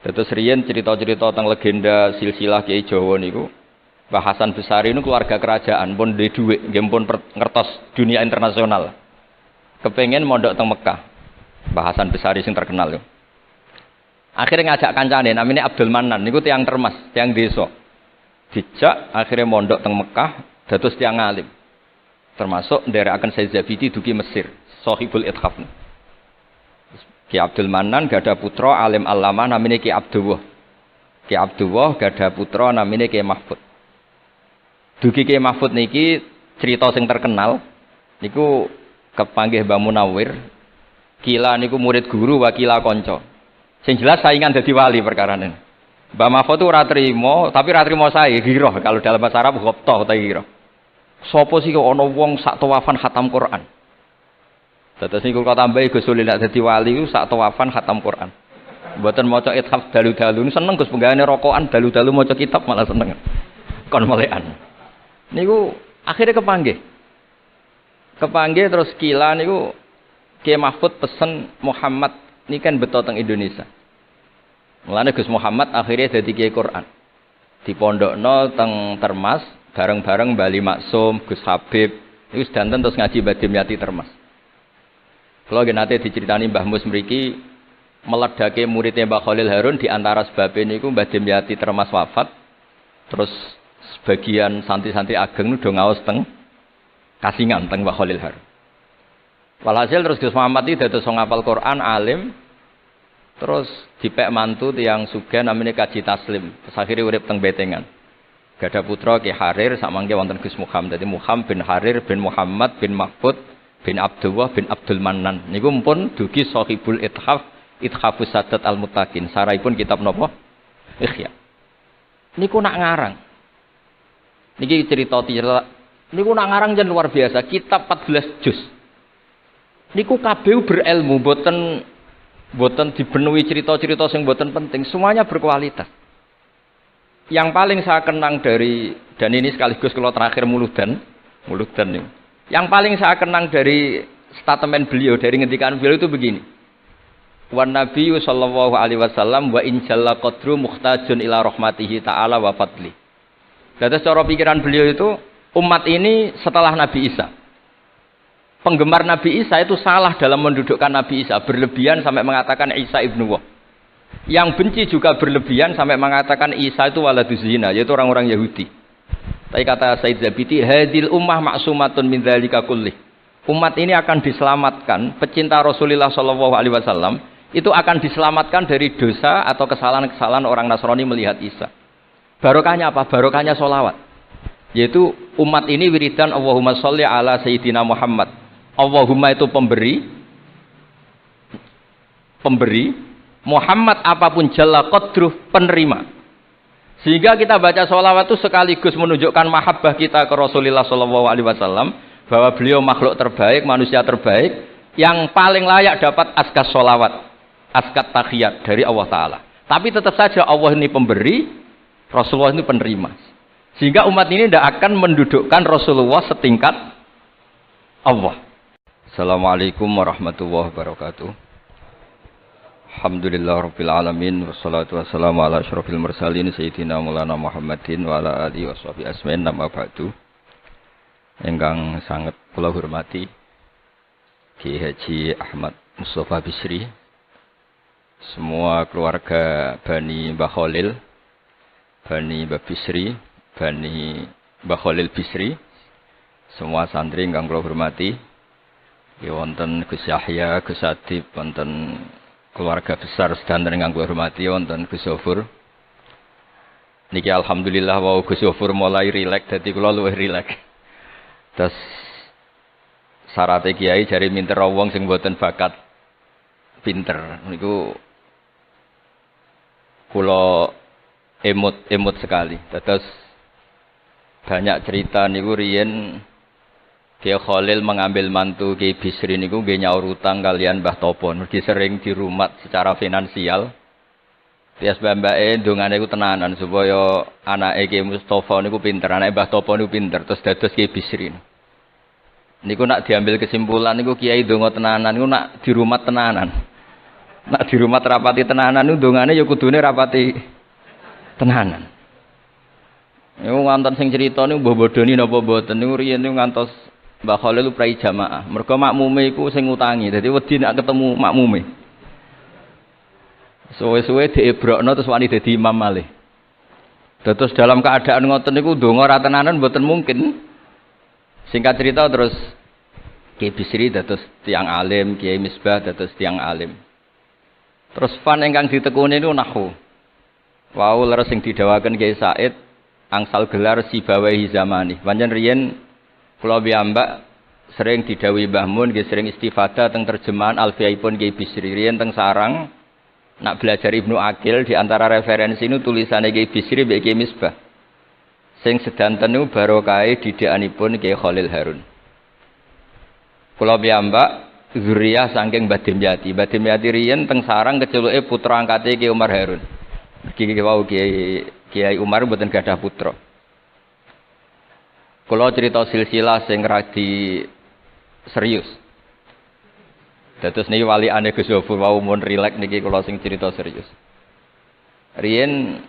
Terus riyen cerita-cerita tentang legenda silsilah Kiai Jawa niku, Mbah Hasan Besari niku keluarga kerajaan pun duwe dhuwit, nggih pun ngertos dunia internasional. Kepengen mondok teng Mekah. Mbah Hasan Besari sing terkenal yo. Akhirnya ngajak kancane namanya Abdul Manan niku tiyang Termas, tiyang desa. Dijak akhirnya mondok teng Mekah dados tiyang alim. Termasuk nderekaken Sayyid Zabidi dugi Mesir, Shahibul Ithaf. Ki Abdul Manan gada putra alim alama namanya Ki Abdullah. Ki Abdullah gada putra namanya Ki Mahfud. Dugi Ki Mahfud niki cerita sing terkenal niku kepanggih Mbah Munawir. Kila niku murid guru wakila kanca. Sing jelas saingan dadi wali perkarane. Mbah Mahfud itu ora trimo, tapi ora trimo sae gira kalau dalam bahasa Arab ghobtoh ta gira. Sopo sih kok ana wong sak tawafan khatam Quran. Dados niku kok tambahi Gus Sulil nek dadi wali ku sak tawafan khatam Quran. Mboten maca ithaf dalu-dalu seneng Gus penggane rokokan dalu-dalu maca kitab malah seneng. Kon melekan. Niku akhirnya kepanggih. Kepanggih terus kila niku Kiai Mahfud pesen Muhammad niki kan beto teng Indonesia. Mulane Gus Muhammad akhirnya dadi Kiai Quran. Dipondokno teng Termas bareng-bareng Bali Maksum, Gus Habib, niku sedanten terus ngaji Badim Yati Termas. Kalau nate diceritani Mbah Mus mriki meledake muridnya Mbah Khalil Harun di antara sebab niku Mbah Dimyati Termas wafat. Terus sebagian santri-santri ageng nu do ngaos teng Kasingan teng Mbah Khalil Harun. Walhasil terus Gus Muhammad iki dados ngapal Quran alim. Terus dipek mantu tiyang sugih namanya Kaji Taslim. Terus akhire urip teng Betengan. Gada putra Ki Harir samangke wonten Gus Muhammad. Dadi Muhammad bin Harir bin Muhammad bin Mahfud bin Abdullah bin Abdul Manan niku pun dugi Shahibul Ithaf Ithafus Sadat Al-Muttaqin saraipun kitab napa Ikhya niku nak ngarang niki cerita niku nak ngarang jan luar biasa kitab 14 juz niku kabeh berilmu boten dipenuhi cerita-cerita sing boten penting semuanya berkualitas yang paling saya kenang dari dan ini sekaligus kalau terakhir muludan niku yang paling saya kenang dari statement beliau, dari ngendikan beliau itu begini. Wan Nabiyyu sallallahu alaihi wasallam wa in jalla qadru muhtajun ila rahmatihi ta'ala wa fadli. Jadi secara pikiran beliau itu umat ini setelah Nabi Isa. Penggemar Nabi Isa itu salah dalam mendudukkan Nabi Isa, berlebihan sampai mengatakan Isa ibnu Wah. Yang benci juga berlebihan sampai mengatakan Isa itu waladuz zina, yaitu orang-orang Yahudi. Tapi kata Sayyid Zabidi, hadil ummah maksumatun min dzalika kullih. Umat ini akan diselamatkan, pecinta Rasulullah sallallahu alaihi wasallam itu akan diselamatkan dari dosa atau kesalahan-kesalahan orang Nasrani melihat Isa. Barokahnya apa? Barokahnya sholawat. Yaitu umat ini wiridan Allahumma sholli ala sayyidina Muhammad. Allahumma itu pemberi, Muhammad apapun jalla qadruh penerima. Sehingga kita baca sholawat itu sekaligus menunjukkan mahabbah kita ke Rasulullah SAW bahwa beliau makhluk terbaik, manusia terbaik yang paling layak dapat askas sholawat, askat tahiyat dari Allah Ta'ala. Tapi tetap saja Allah ini pemberi, Rasulullah ini penerima. Sehingga umat ini tidak akan mendudukkan Rasulullah setingkat Allah. Assalamualaikum warahmatullahi wabarakatuh. Alhamdulillah rabbil alamin wassalatu wassalamu ala asyrofil mursalin sayyidina Maulana Muhammadin wa ala alihi washabihi asmain nama ba'du. Ingkang sangat kula hormati Ki Haji Ahmad Mustafa Bisri, semua keluarga Bani Mbah Khalil, Bani Mbah Bisri, Bani Mbah Khalil Bisri, semua santri ingkang kula hormati. Ya wonten Gus Yahya, Gus Adib, wonten keluarga besar sedanten ingkang kula hormati wonten Gus Zofur. Niki alhamdulillah wau Gus Zofur mulai rileks dadi kula luwih rileks. Terus syarat kiai jare minter wong sing mboten bakat pinter niku kula emot sekali. Terus banyak cerita niku riyen Kiai Khalil mengambil mantu Kiai Bisri niku nggih nyaur utang kalian Mbah Topo. Mergi sering dirumat secara finansial. Tias mbake ndongane iku tenanan supaya anake Kiai Mustofa niku pinter, anake Mbah Topo niku pinter, terus dados Kiai Bisri. Niku nak diambil kesimpulan niku Kiai ndonga tenanan niku nak dirumat tenanan. Nak di rumah rapati tenanan niku ndongane ya kudune rapati tenanan. Niku ngantos sing crita niku mbah bodoni napa mboten niku riyen niku ngantos Mbah Khalil prai jamaah. Mergo makmume iku sing ngutangi. Dadi wedi nek ketemu makmume. Suwe-suwe diebrokno terus wani dadi imam malih. Terus dalam keadaan ngoten niku ndonga ra tenanan mboten mungkin. Singkat cerita terus Kiai Bisri dados tiyang alim, Kiai Misbah dados tiyang alim. Terus fan ingkang ditekuni niku nahwu. Wau leres sing didhawaken Kiai Said angsal gelar Sibawahi zamani. Pancen riyen kula piyambak sering didhawuhi Mbah Mun nggih sering istifadah teng terjemahan Alfiyaipun Kiai Bisri. Riyen teng sarang nak belajar Ibnu Aqil di antara referensi ini tulisannya Kiai Bisri mbek Kiai Misbah. Sing sedanten niku barokahe didikanipun Kiai Khalil Harun. Kula piyambak zuriyah saking Mbah Dimyati. Mbah Dimyati riyen teng sarang keceluke putra angkate Kiai Umar Harun. Iki wau Kiai Umar mboten gadah putra. Kula cerita silsilah sing radi serius. Dados niki walikane Gus Zofur wau mun rileks niki kula sing cerita serius. Riyen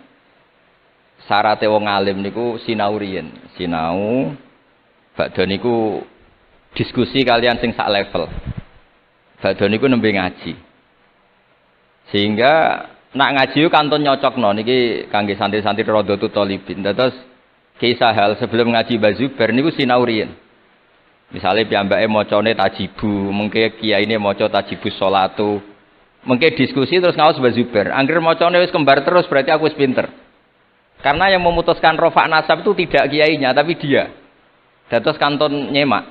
syaraté wong alim niku sinau riyen. Sinau badhe niku diskusi kalian sing sak level. Badhe niku nembe ngaji. Sehingga nak ngaji ku kantun nyocokno niki kangge santri-santri Radhatul Thalibin. Dados Kiai Sahal sebelum ngaji Mbah Zubair niku sinau riyen. Misale piyambake macane tajibu, mengke kiyaine maca tajibus sholatu. Mengke diskusi terus ngaos Mbah Zubair. Angger macane wis kembar terus berarti aku wis pinter. Karena yang memutuskan rofa nasab itu tidak kiainya tapi dia. Dados kantun nyemak.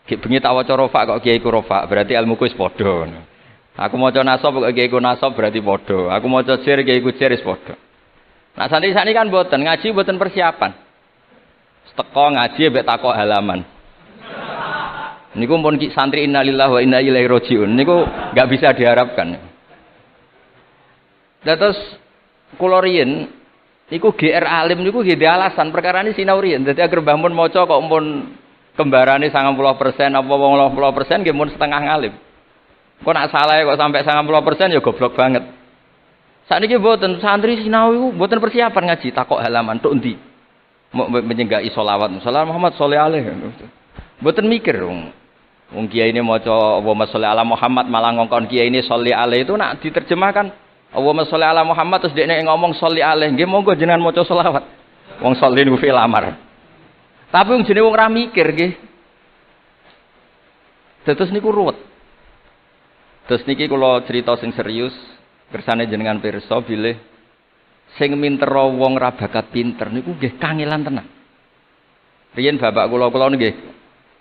Ki bengi tak waca rofa kok kiaiku rofa, berarti ilmuku wis padha. Aku maca nasab kok kiaiku nasab berarti padha. Aku maca jer kiaiku jer wis padha. Nah santri sakniki kan mboten ngaji mboten persiapan. Teko ngaji mbek takok halaman. Niku pun santri innalillahi wa inna ilaihi rajiun. Niku enggak bisa diharapkan. Terus kula riyen niku GR alim niku nggih alasan perkara ini sinau riyen. Dadi agar Mbah Mun maca kok pun kembarane 90% apa 80% nggih mun setengah ngalim. Kok nak salah kok sampai 90% ya goblok banget. Sakniki mboten santri sinau iku mboten persiapan ngaji takok halaman tok endi. Menyenggai sholawat. Salam Muhammad sholli alaihi. Mboten mikir wong kiai ini maca Allahumma sholli ala Muhammad malah ngongkon kiai ini sholli alaihi itu nak diterjemahkan Allahumma sholli ala Muhammad terus dekne ngomong sholli alaihi nggih monggo jenengan maca sholawat. Wong sholli niku fi'il amar. Tapi wong jenenge wong ra mikir nggih. Terus niku ruwet. Terus niki kula cerita sing serius kersane jenengan pirsa bilih sing mintera wong ra bakat pinter niku nggih kangelan tenan. Riyen bapak kula nggih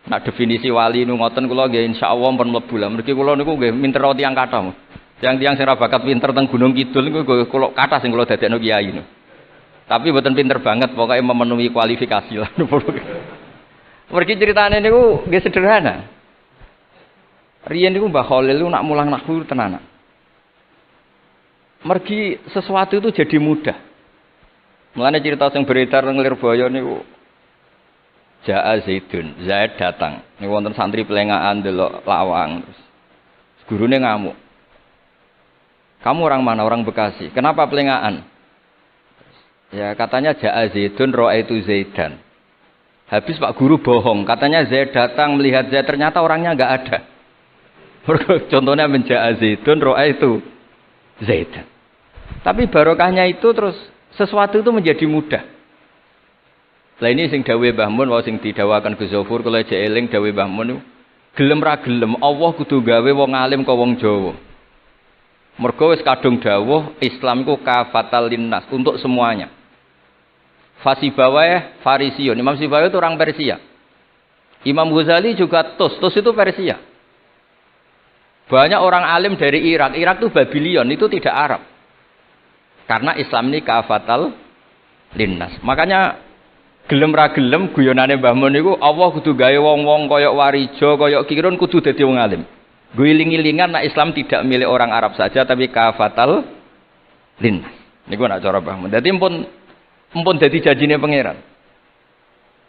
nak definisi wali nu ngoten kula nggih insyaallah pun mlebu lah. Mriki kula niku nggih mintera tiyang kathah. Tiang-tiang sing ra bakat pinter teng Gunung Kidul niku kula kathah sing kula dadekno kiai niku. Tapi mboten pinter banget pokoknya memenuhi kualifikasi lah. Mriki critane niku nggih sederhana. Riyen niku Mbah Khalil nak mulang nahwu tenanan. Mergi sesuatu itu jadi mudah. Mulane cerita sing beredar nang Lirboyo niku Ja'a Zaidun, Zaid datang. Niku wonten santri pelengahan delok lawang terus. Gurune ngamuk. Kamu orang mana? Orang Bekasi. Kenapa pelengahan? Ya katanya Ja'a Zaidun ra'aitu Zaidan. Habis Pak Guru bohong, katanya Zaid datang melihat Zaid ternyata orangnya enggak ada. Contohnya menja'a Zaidun ra'aitu Zaidan. Tapi barokahnya itu terus sesuatu itu menjadi mudah. Lah ini sing dawuhe Mbah Mun wae sing didawakan Gus Zofur kula jek eling dawuhe Mbah Mun gelem ra gelem Allah kudu gawe wong alim ka wong Jawa. Mergo wis kadung dawuh Islam iku kafatal linnas untuk semuanya. Fasibawayh Farisiun. Imam Sibawayh itu orang Persia. Imam Ghazali juga Tus itu Persia. Banyak orang alim dari Irak. Irak itu Babylon, itu tidak Arab. Karena Islam ini kafatal linnas. Makanya gelem ra gelem guyonane Mbah Mun niku Allah kudu gawe wong-wong kaya Warijo, kaya Kirun kudu dadi wong alim. Guling-gilingan nek Islam tidak milik orang Arab saja tapi kafatal linnas. Niku nak cara Mbah Mun. Dadi empun dadi janjine pangeran.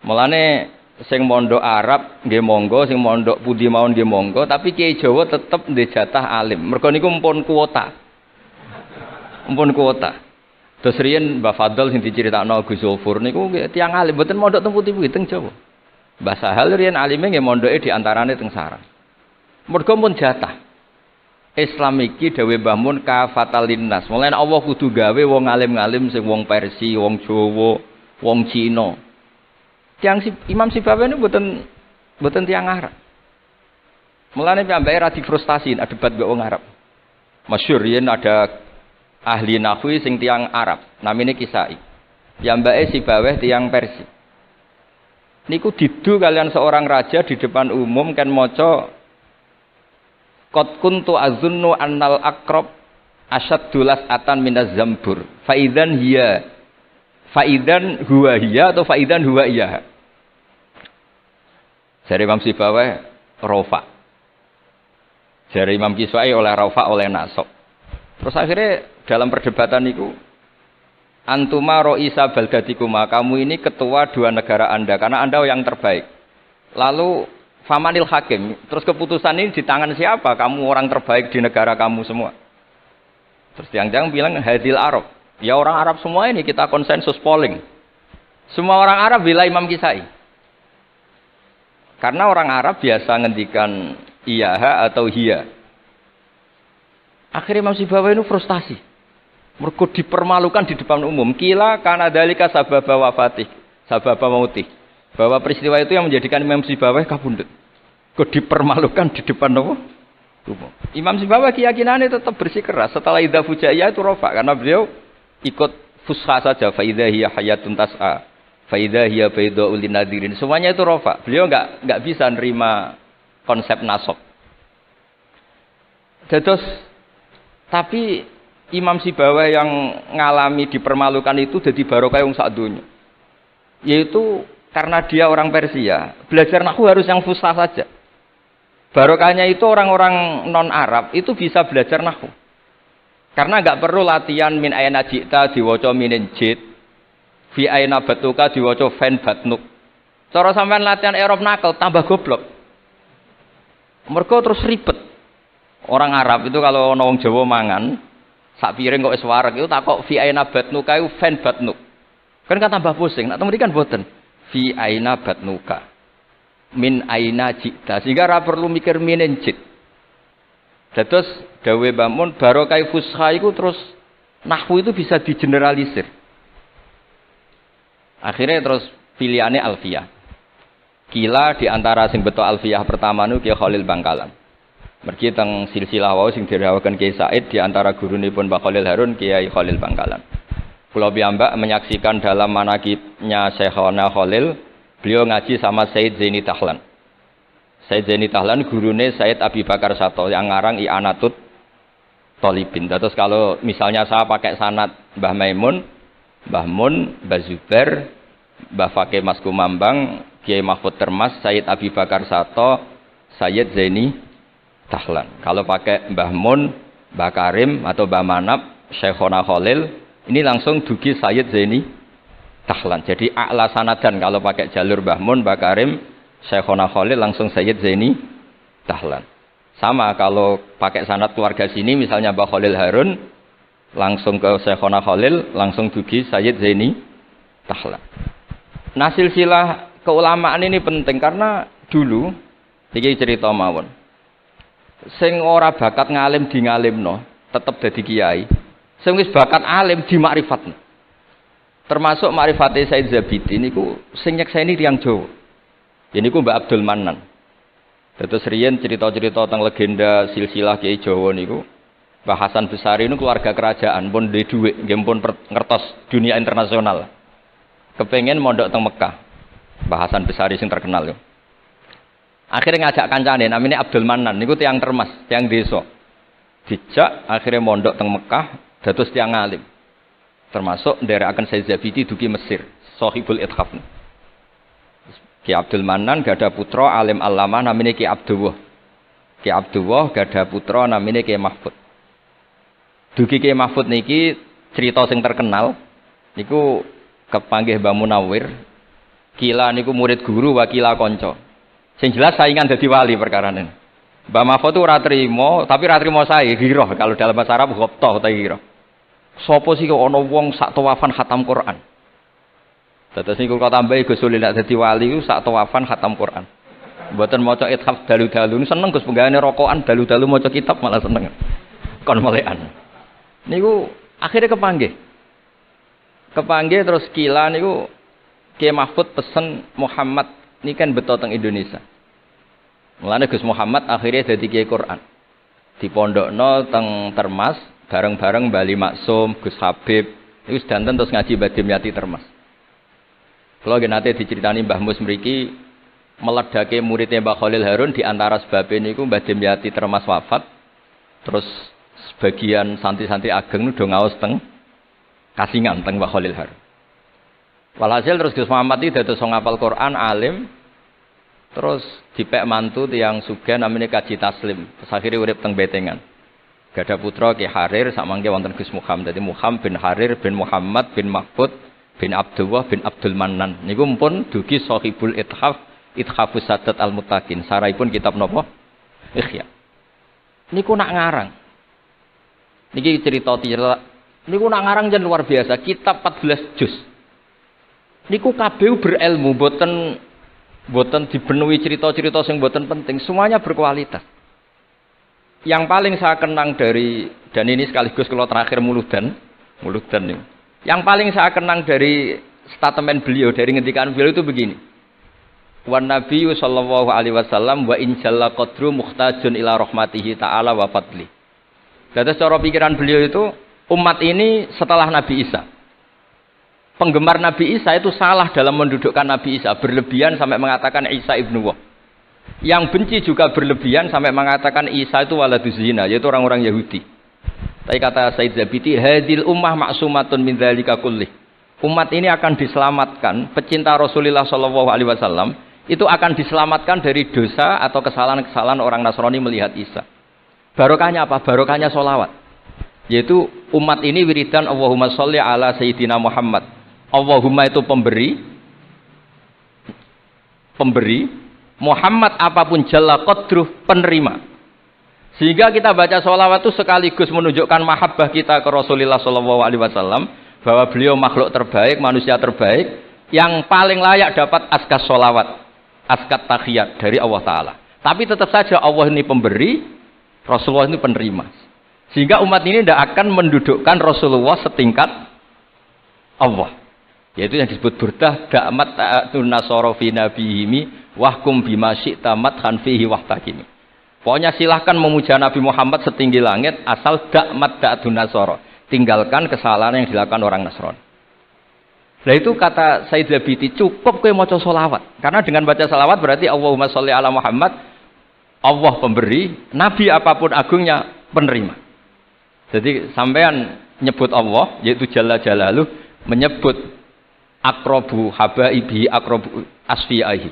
Mulane sing mondok Arab nggih monggo, sing mondok pundi mawon nggih monggo, tapi Kiai Jawa tetep ndek jatah alim. Mergo niku mpun kuota. Mpun kuota. Terus riyen Mbah Fadl sing diceritakno Gus Zulfur niku tiyang alim, mboten mondok teng putih-putih teng Jawa. Mbah Sahal riyen alime nggih mondoke di antarane teng Sarang. Mergo pun jatah. Islam iki dawuh Mbah Mun kafatal linnas. Mulane Allah kudu gawe wong alim-alim sing wong Persia, wong Jawa, wong Cina. Tiang si, Imam Sibawa ini buatan tiang Arab. Mulane piyambake ra difrustasi ada debat mbek wong Arab. Masyhur yen ada ahli nahwi sing tiang Arab, namine Kisai. Piyambake Sibawa tiang Persia. Niku didu kalian seorang raja di depan umum kan maca qad kuntu azunnu annal aqrab asyaddulas atan minaz zambur. Faidan hiya faidan huwa hiya atau faidan huwa iya. Jari Imam Sibawa rofa. Jari Imam Kiswai oleh rofa oleh nasab. Terus akhirnya dalam perdebatan itu antuma ro'isa baldatikuma, kamu ini ketua dua negara Anda karena Anda yang terbaik. Lalu famanil hakim, terus keputusan ini di tangan siapa? Kamu orang terbaik di negara kamu semua. Terus yang bilang hadil Arab. Ya orang Arab semua ini kita konsensus polling. Semua orang Arab bila Imam Kisai. Karena orang Arab biasa ngendikan iyaha atau hiya. Akhirnya Imam Sibawa ini frustasi. Mergo dipermalukan di depan umum. Kila karena dalika sababa wafatih, sababa mautih. Bahwa peristiwa itu yang menjadikan Imam Sibawa kabundut. Kok dipermalukan di depan umum. Imam Sibawa keyakinannya tetap bersikeras. Setelah idza fujaiyah itu rofa karena beliau ikut fusha saja, fa idza hiya hayatun tas'a, fa idza hiya bayda'ul linadirin. Semuanya itu rofa. Beliau enggak bisa nerima konsep nasab. Terus tapi Imam Sibawa yang ngalami dipermalukan itu jadi barokah wong sak donya. Yaitu karena dia orang Persia, belajar nahwu harus yang fusha saja. Barokahnya itu orang-orang non Arab itu bisa belajar nahwu. Karena enggak perlu latihan min ayna jita diwaca minin jid, fi ayna batuka diwaca fan batnuk. Cara sampean latihan Arab nakal tambah goblok. Mergo terus ribet. Orang Arab itu kalau ana wong Jawa mangan, sak piring kok wis wareg itu takok fi ayna batnuka iku fan batnuk. Kan tambah pusing. Nek mriki kan boten. Fi ayna batnuka. Min ayna jita. Sehingga ora perlu mikir minin jid. Terus dawe bangun barokah fusha itu terus nahwu itu bisa digeneralisir. Akhirnya terus pilihannya alfiyah. Kila di antara sing beto alfiyah pertama nu Kiai Khalil Bangkalan. Mergi teng silsilah wau sing dirawaken Kiai Said di antara gurunipun Mbah Khalil Harun Kiai Khalil Bangkalan. Kula piyambak menyaksikan dalam manaqibnya Syekhona Khalil, beliau ngaji sama Said Zaini Tahlan. Said Zaini Tahlan gurune Said Abi Bakar Sato yang ngarang I'anatut Thalibin. Terus kalau misalnya saya pakai sanad Mbah Maimun, Mbah Mun, Mbah Zubair, Mbah Fakih Mas Kumambang, Kiai Mahfud Termas, Said Abi Bakar Sato, Said Zaini Tahlan. Kalau pakai Mbah Mun, Mbah Karim atau Mbah Manap, Syekhona Khalil, ini langsung dugi Said Zaini Tahlan. Jadi a'la sanadan kalau pakai jalur Mbah Mun, Mbah Karim, Syekhona Khalil langsung Sayyid Zaini Tahlan. Sama kalau pakai sanad keluarga sini misalnya Mbah Khalil Harun langsung ke Syekhona Khalil langsung dugi Sayyid Zaini Tahlan. Nah silsilah keulamaan ini penting karena dulu iki cerita mawon. Sing ora bakat ngalim di ngalimno tetep dadi kiai. Sing wis bakat alim di makrifatno. Termasuk makrifate Said Zabidi niku sing nyekseni tiyang Jawa. Ya niku Mbak Abdul Manan. Terus riyen cerita-cerita tentang legenda silsilah Kiai Jawa niku Mbah Hasan Besari niku keluarga kerajaan pun duwe dhuwit, nggih pun ngertos dunia internasional. Kepengen mondok teng Mekah. Mbah Hasan Besari sing terkenal yo. Akhirnya ngajak kancane namanya Abdul Manan niku tiyang Termas, tiyang desa. Dijak akhirnya mondok teng Mekah dados tiyang alim. Termasuk nderekaken Said Zabidi dugi Mesir, Shahibul Ithaf. Ki Abdul Manan gada putra alim allamah namanya Ki Abdullah. Ki Abdullah gada putra namanya Ki Mahfud. Dugi Ki Mahfud niki cerita sing terkenal niku kepanggih Mbah Munawir. Kila niku murid guru wa kila kanca. Sing jelas saingan dadi wali perkarane. Mbah Mahfud itu ora trimo, tapi ora trimo sae ghirah kalau dalam bahasa Arab ghabtah ta ghirah. Sopo sih kok ana wong sak tawafan khatam Quran. Dados niku kok tambahi Gus Sulil nek dadi wali ku sak tawafan khatam Quran. Mboten maca ithaf dalu-dalu seneng Gus penggane rokokan dalu-dalu maca kitab malah seneng. Kon melekan. Niku akhirnya kepanggih. Kepanggih terus kila niku Kiai Mahfud pesen Muhammad ini kan beto teng Indonesia. Mulane Gus Muhammad akhirnya dadi Kiai Quran. Dipondokno teng Termas bareng-bareng Bali Maksum, Gus Habib, niku sedanten terus ngaji Badim Yati Termas. Kalau nate diceritani Mbah Mus mriki meledake muridnya Mbah Khalil Harun di antara sebabnya niku Mbah Dimyati Termas wafat. Terus sebagian santri-santri ageng nu do ngaos teng Kasingan teng Mbah Khalil Harun. Walhasil terus Gus Muhammad iki dados ngapal Quran alim. Terus dipek mantu tiyang sugih namanya Kaji Taslim. Terus akhirnya urip teng Betengan. Gada putra Ki Harir sak mangke wonten Gus Muhammad. Dadi Muhammad bin Harir bin Muhammad bin Mahfud bin Abdullah bin Abdul Mannan. Niku pun dugi Shahibul Ithafus Sadat Al-Muttaqin. Saraipun kitab napa? Ikhya. Niku nak ngarang. Niki cerita niku nak ngarang jan luar biasa. Kitab 14 juz. Niku kabeh berilmu, boten dipenuhi cerita-cerita sing boten penting, semuanya berkualitas. Yang paling saya kenang dari, dan ini sekaligus kalau terakhir muludan nih. Yang paling saya kenang dari statement beliau, dari ngendikan beliau itu begini. Wan Nabi sallallahu alaihi wasallam wa in jalla qadru muhtajun ila rahmatihi ta'ala wa fadli. Jadi secara pikiran beliau itu umat ini setelah Nabi Isa. Penggemar Nabi Isa itu salah dalam mendudukkan Nabi Isa, berlebihan sampai mengatakan Isa ibnu Wah. Yang benci juga berlebihan sampai mengatakan Isa itu waladuz zina, yaitu orang-orang Yahudi. Tapi kata Said Zabiti, hadil ummah maksumatun min dzalika kullih. Umat ini akan diselamatkan, pecinta Rasulullah sallallahu alaihi wasallam itu akan diselamatkan dari dosa atau kesalahan-kesalahan orang Nasrani melihat Isa. Barokahnya apa? Barokahnya sholawat. Yaitu umat ini wiridan Allahumma sholli ala Sayyidina Muhammad. Allahumma itu pemberi, Muhammad apapun jalla qadruh penerima. Sehingga kita baca sholawat itu sekaligus menunjukkan mahabbah kita ke Rasulullah sallallahu alaihi wasallam, bahwa beliau makhluk terbaik, manusia terbaik yang paling layak dapat askas sholawat, askat tahiyat dari Allah Ta'ala. Tapi tetap saja Allah ini pemberi, Rasulullah ini penerima. Sehingga umat ini tidak akan mendudukkan Rasulullah setingkat Allah. Yaitu yang disebut burdah da'mat ta'atun nasara fi nabihimi wahkum bima syi'ta madhan fihi wahtakimi. Pokoknya silahkan memuja Nabi Muhammad setinggi langit asal da'mat ta'atun nasara. Tinggalkan kesalahan yang dilakukan orang Nasrani. Nah itu kata Said Zabiti, cukup kowe maca sholawat. Karena dengan baca sholawat berarti Allahumma sholli ala Muhammad, Allah pemberi, Nabi apapun agungnya penerima. Jadi sampean nyebut Allah, yaitu Jalla Jalaluh, menyebut akrobu habaibi akrobu asfiyahi.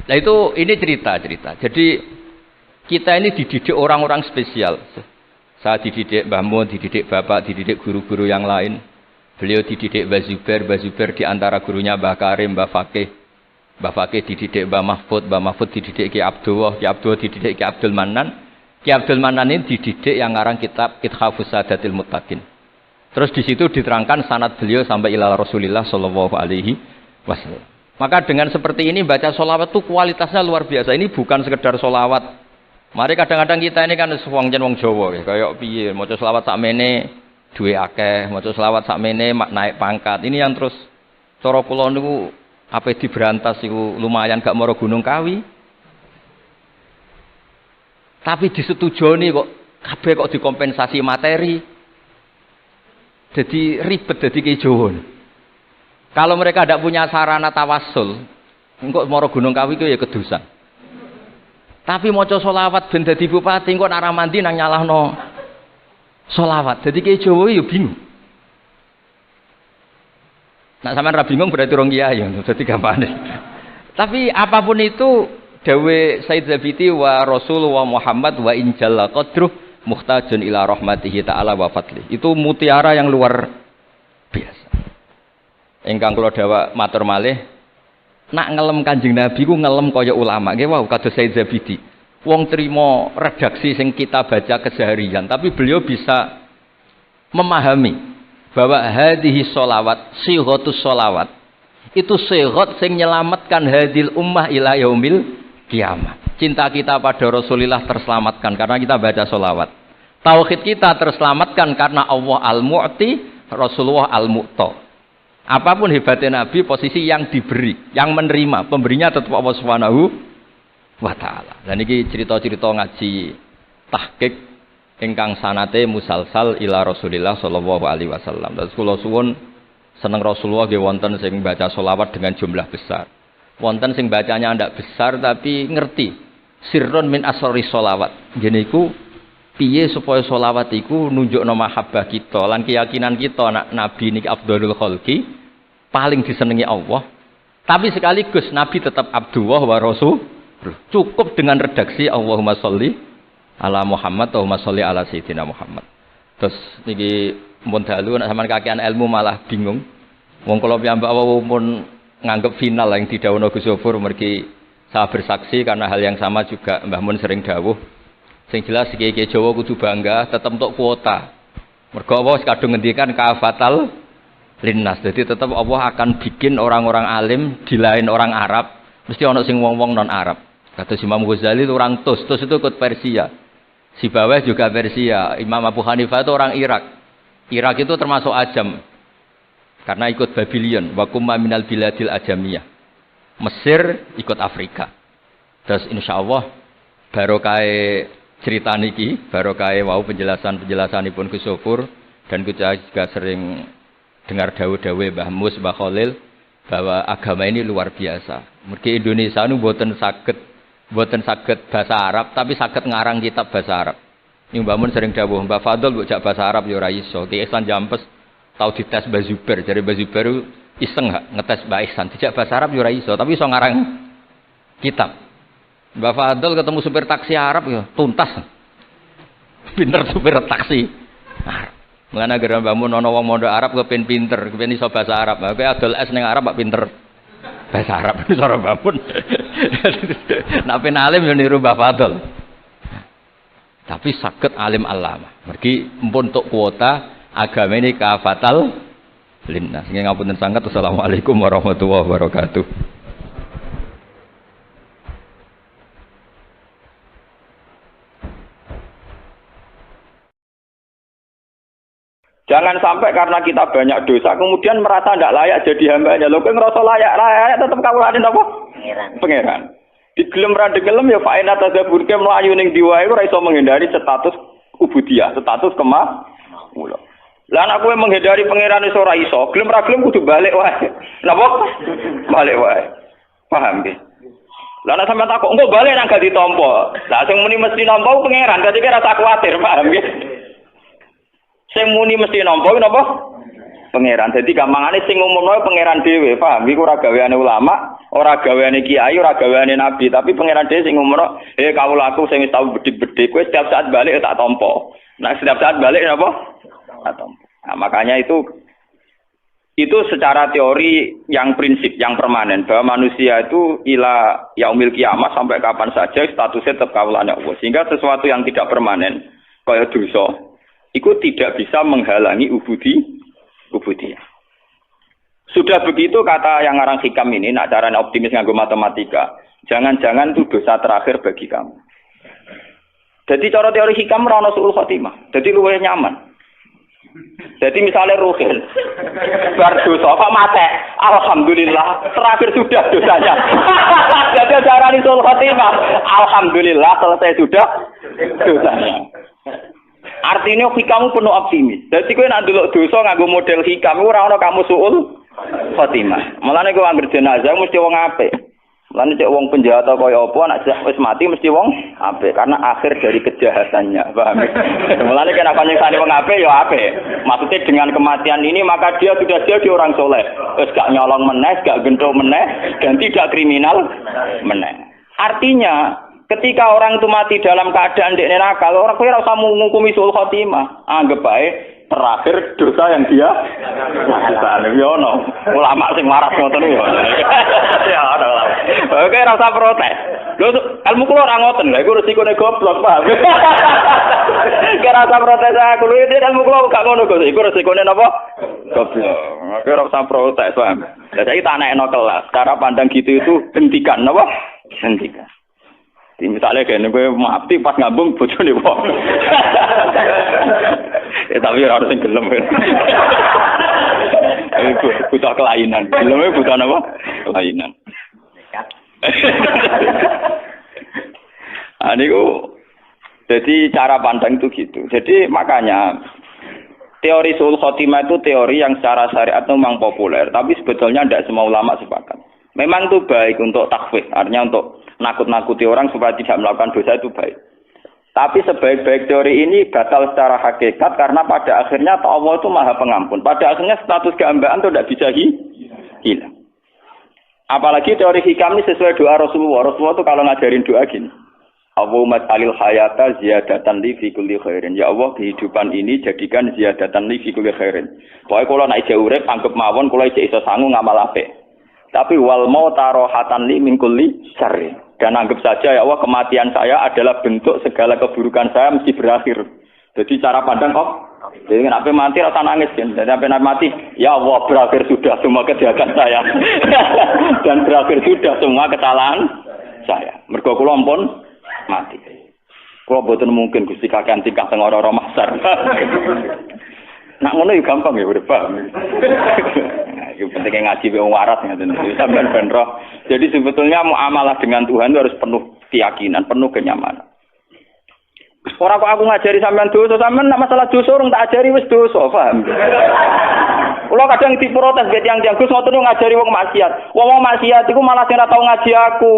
Nah itu ini cerita. Jadi kita ini dididik orang-orang spesial. Saya dididik Mbah Mun, dididik Bapak, dididik guru-guru yang lain. Beliau dididik Mbah Zubair di antara gurunya Mbah Karim, Mbah Fakih dididik Mbah Mahfud dididik Ki Abdullah dididik Ki Abdul Mannan. Ki Abdul Mannan ini dididik yang ngarang kitab Ithafus Sadatil Muttaqin. Terus di situ diterangkan sanad beliau sampai ila Rasulillah sallallahu alaihi wasallam. Maka dengan seperti ini baca sholawat itu kualitasnya luar biasa. Ini bukan sekedar sholawat. Mari kadang-kadang kita ini kan wong Jawa kayak piye maca sholawat sakmene duwe akeh, maca sholawat sakmene naik pangkat. Ini yang terus cara kula niku ape diberantas iku lumayan gak mara Gunung Kawi. Tapi disetujoni kok kabeh kok dikompensasi materi. Jadi ribet jadi kejowo. Kalau mereka tidak punya sarana tawassul, engkau moro Gunung Kawi itu ya kedusan. Tapi maca sholawat ben dadi bupati, engkau nak mandi nang nyalahno sholawat. Jadi kejowo ya bingung. Nak sampean ra bingung berarti rong kiai, jadi gampane. Tapi apapun itu dawe Said Zabiti wa Rasulullah Muhammad wa in jalla qadruh muhtajun ila rahmatihi ta'ala wa fadli. Itu mutiara yang luar biasa. Ingkang kula dawuh matur malih, nak ngelem Kanjeng Nabi ku ngelem kaya ulama. Nggih wau kados Said Zabidi. Wong trimo redaksi sing kita baca keseharian, tapi beliau bisa memahami bahwa hadhihi sholawat, sighatus sholawat itu sighat sing nyelamatkan hadil ummah ila yaumil kiamat. Cinta kita pada Rasulullah terselamatkan karena kita baca sholawat. Tauhid kita terselamatkan karena Allah al-Mu'ti, Rasulullah al-Mu'ta. Apapun hebatnya Nabi, posisi yang diberi, yang menerima, pemberinya tetap Allah Subhanahu wa taala. Dan ini cerita-cerita ngaji tahqiq ingkang sanate musalsal ila Rasulillah sallallahu alaihi wasallam. Dan kula suwun seneng Rasulullah nggih wonten sing baca selawat dengan jumlah besar. Wonten sing bacanya ndak besar tapi ngerti sirrun min asrori selawat. Ngene iku piye supaya selawat iku nunjukno mahabbah kita lan keyakinan kita nak Nabi niki afdhalul khalqi, paling disenangi Allah. Tapi sekaligus Nabi tetap Abdullah wa Rasul. Cukup dengan redaksi Allahumma sholli ala Muhammad, Allahumma sholli ala Sayyidina Muhammad. Terus niki mun dalu nek sampean kakean ilmu malah bingung. Wong kula piyambak pun nganggep final yang didhawuhna Gus Zofur mergi saya bersaksi karena hal yang sama juga Mbah Mun sering dawuh. Sing jelas kiai-kiai Jawa kudu bangga tetep entuk kuota. Mergo Allah kadung ngendikan kafatal linnas. Jadi tetap Allah akan bikin orang-orang alim di lain orang Arab, mesti ono sing wong-wong non Arab. Kata Imam Ghazali itu orang Tus itu ikut Persia. Sibawayh juga Persia. Imam Abu Hanifah itu orang Irak. Irak itu termasuk Ajam. Karena ikut Babylon, wa kumma minal biladil ajamiyah. Mesir ikut Afrika. Terus insyaallah barokah cerita niki, barokah wau penjelasanipun Gus Sofur dan kita juga sering dengar dawuh-dawuh Mbah Mus, Mbah Khalil bahwa agama ini luar biasa. Mergi Indonesia nu mboten saged bahasa Arab tapi saged ngarang kitab bahasa Arab. Ini Mbah Mun sering dawuh, Mbah Fadl mbok jak bahasa Arab ya ora iso. Ki Ihsan Jampes tau dites Mbah Zubair, jare Mbah Zubair iseng gak ngetes Mbah Ihsan, dijak bahasa Arab ya ora iso, tapi iso ngarang kitab. Mbah Fadl ketemu supir taksi Arab ya tuntas. Pinter supir taksi Arab. Mengana gara Mbah Mun ana wong mondok Arab kepen pinter, kepen iso bahasa Arab. Kowe adol es ning Arab kok pinter bahasa Arab cara Mbah Mun. Nek pen alim yo niru Mbah Fadl. Tapi saged alim alama. Mergi empun tuk kuota agama ini kafatal linnas. Nggih ngapunten sanget. Assalamualaikum warahmatullahi wabarakatuh. Jangan sampai karena kita banyak dosa kemudian merasa tidak layak jadi hambanya. Lho kowe ngerasa layak tetep kawulane napa? Pangeran. Digelem ra digelem ya fa ina tadzabur ke mlayu ning diwae ora iso menghindari status ubudiyah, status kemula. Lah nek kowe menghindari pangeran iso ora iso, gelem ra gelem kudu balik wae. Napa? Balik wae. Paham nggih? Lah nek sampeyan takok engko balik nang gak ditampa. Lah sing muni mesti nampa pangeran, dadi kira rasa kuwatir, paham nggih? Sing muni mesti nampa napa? Pangeran. Jadi gampangane sing ngumumno pangeran dhewe, paham? Iku ora gaweane ulama, ora gaweane kiai, ora gaweane nabi, tapi pangeran dhewe sing ngumumno, kawulaku sing wis tau bedik-bedik, kowe setiap saat balik tak tampa. Nah, setiap saat balik napa? Tak tampa. Nah, makanya itu secara teori yang prinsip, yang permanen bahwa manusia itu ila yaumil kiamat sampai kapan saja statusnya tetap kawulane Allah. Sehingga sesuatu yang tidak permanen kaya dosa itu tidak bisa menghalangi ubudiyah. Sudah begitu kata yang ngarang hikam ini, nak caranya optimis nganggo matematika, jangan-jangan itu dosa terakhir bagi kamu. Jadi cara teori hikam ora ono suul khotimah. Jadi luwih nyaman. Jadi misalnya Ruhin bar dosa kok mate, alhamdulillah terakhir sudah dosanya. Jadi caranya suul khotimah, alhamdulillah selesai sudah dosanya. Artinya hikamu penuh optimis. Jadi kowe nek ndelok dosa nganggo model hikam ora ana kamu suul khotimah. Mulane kowe anggere jenazah mesti wong apik. Mulane cek wong penjahat kaya apa nek wis mati mesti wong apik karena akhir dari kejahatannya. Paham? Mulane kena nyekani wong apik ya apik. Maksudnya dengan kematian ini maka dia sudah jadi orang soleh. Wis gak nyolong meneh, gak genthuk meneh dan tidak kriminal meneh. Artinya ketika orang itu mati dalam keadaan dekne nakal, orang kowe ora usah ngukumi suul khotimah. Anggap bae terakhir dosa yang dia lakukan. Ya ono ulama sing waras ngoten ya. Ya ono ulama. Oke rasa protes. Lho ilmu kula ora ngoten. Lha iku resikone goblok, paham. Kira rasa protes aku lho ilmu kula gak ngono kok. Iku resikone napa? Goblok. Oke rasa protes, paham. Lah saiki tak anekno kelas. Cara pandang gitu itu hentikan napa? Hentikan. Misalnya kayak gue mati pas ngambung bojone wong. Tapi harus yang gelem. Butuh kelainan. Gelemnya butuh apa? Kelainan. Jadi cara pandang itu gitu. Jadi makanya teori suul khotimah itu teori yang secara syariat memang populer, tapi sebetulnya tidak semua ulama sepakat. Memang itu baik untuk takhfif, artinya untuk nakut-nakuti orang supaya tidak melakukan dosa itu baik. Tapi sebaik-baik teori ini batal secara hakikat karena pada akhirnya Allah itu Maha Pengampun. Pada akhirnya status keambaan itu tidak bisa hilang. Apalagi teori hikam ini sesuai doa Rasulullah. Rasulullah itu kalau ngajarin doa gini. Allahumma alil hayata ziyadatan li fi kulli khairin. Ya Allah, kehidupan ini jadikan ziyadatan li fi kulli khairin. Pokoknya kalau nak ijek urip anggap mawon kalau ijek iso sangu ngamal apik. Tapi wal mauta rohatan li min kulli syarri. Dan anggap saja ya Allah kematian saya adalah bentuk segala keburukan saya mesti berakhir. Jadi cara pandang kok. Jadi kenapa mati rasa nangis kan? Jadi sampai mati, ya Allah berakhir sudah semua kejahatan saya. Dan berakhir sudah semua kesalahan saya. Mergo kula ampun mati. Kula boten mungkin Gusti kakean tingkah teng ora-ora mahsyar. Nak ngono yo gampang ya udah paham. Yang penting ngaji wong waras ngoten. Sampeyan ben roh. Jadi sebetulnya muamalah dengan Tuhan itu harus penuh keyakinan, penuh kenyamanan. Ora kok aku ngajari sampean dosa, sampean nak masalah dosa urung tak ajari wis dosa, paham? Kula kadang diprotes ge tiyang-tiyang Gus ngoten ngajari wong maksiat. Wong maksiat iku malah sing ora tau ngaji aku.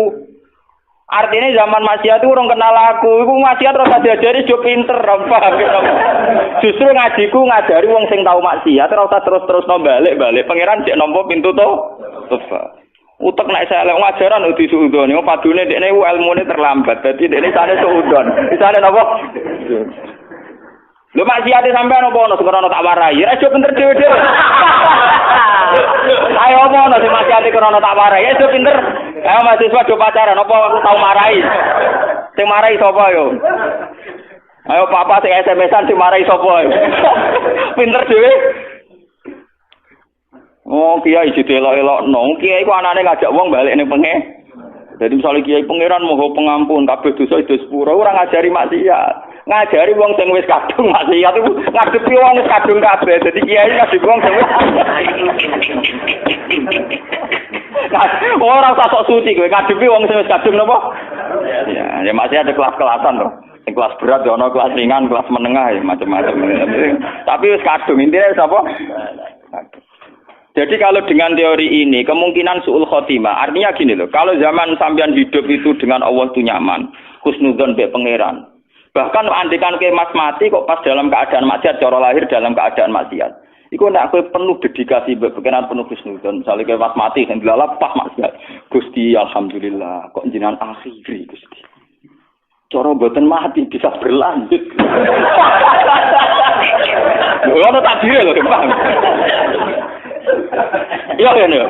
Artinya zaman maksiat itu urung kenal aku. Iku maksiat ora diajari jo pinter, paham? Justru ngajiku ngajari wong sing tau maksiat ora usah terus-terus balik-balik. Pangeran cek nampa pintu to. Utek nek saya lek ngajaran uti suudon. Yo padune dekne ilmune terlambat. Dadi dekne sane suudon. Isane napa? Lho maksiate sampean opo ono sekono tak warai. Ya aja pinter dhewe-dhewe. Ayo opo ono sing maksiate krono tak warai. Ya aja pinter. Ayo mahasiswa do pacaran opo aku tau marai. Sing marai sapa yo? Ayo papa sing SMS-an sing marai sapa yo? Pinter dhewe. Oh, kiai didelok-elokno. Kiai ku anane ngajak wong balik ning pengen. Jadi misalnya kiai pangeran moho pengampun kabeh dosa itu sepuro ora ngajari maksiat. Ngajari wong sing wis kadung maksiat iku ngadepi wong wis kadung kabeh. Dadi kiai ngadepi wong sing wis ora usah sok suci kowe ngadepi wong sing wis kadung napa? Ya masih ada kelas-kelasan to. Sing kelas berat ya ono, kelas ringan, kelas menengah ya macam-macam. Tapi wis kadung intine sapa? Jadi kalau dengan teori ini kemungkinan suul khotimah artinya gini loh, kalau zaman sampean hidup itu dengan Allah itu nyaman, husnudzon be pangeran. Bahkan andikan ke mas mati kok pas dalam keadaan maksiat, cara lahir dalam keadaan maksiat. Iku nek kowe penuh dedikasi be pangeran penuh husnudzon, misale ke mas mati kan dilalap pas maksiat. Gusti alhamdulillah kok jenengan akhiri Gusti. Cara mboten mati bisa berlanjut. Ono tak dire lho, paham. Iya kan ya.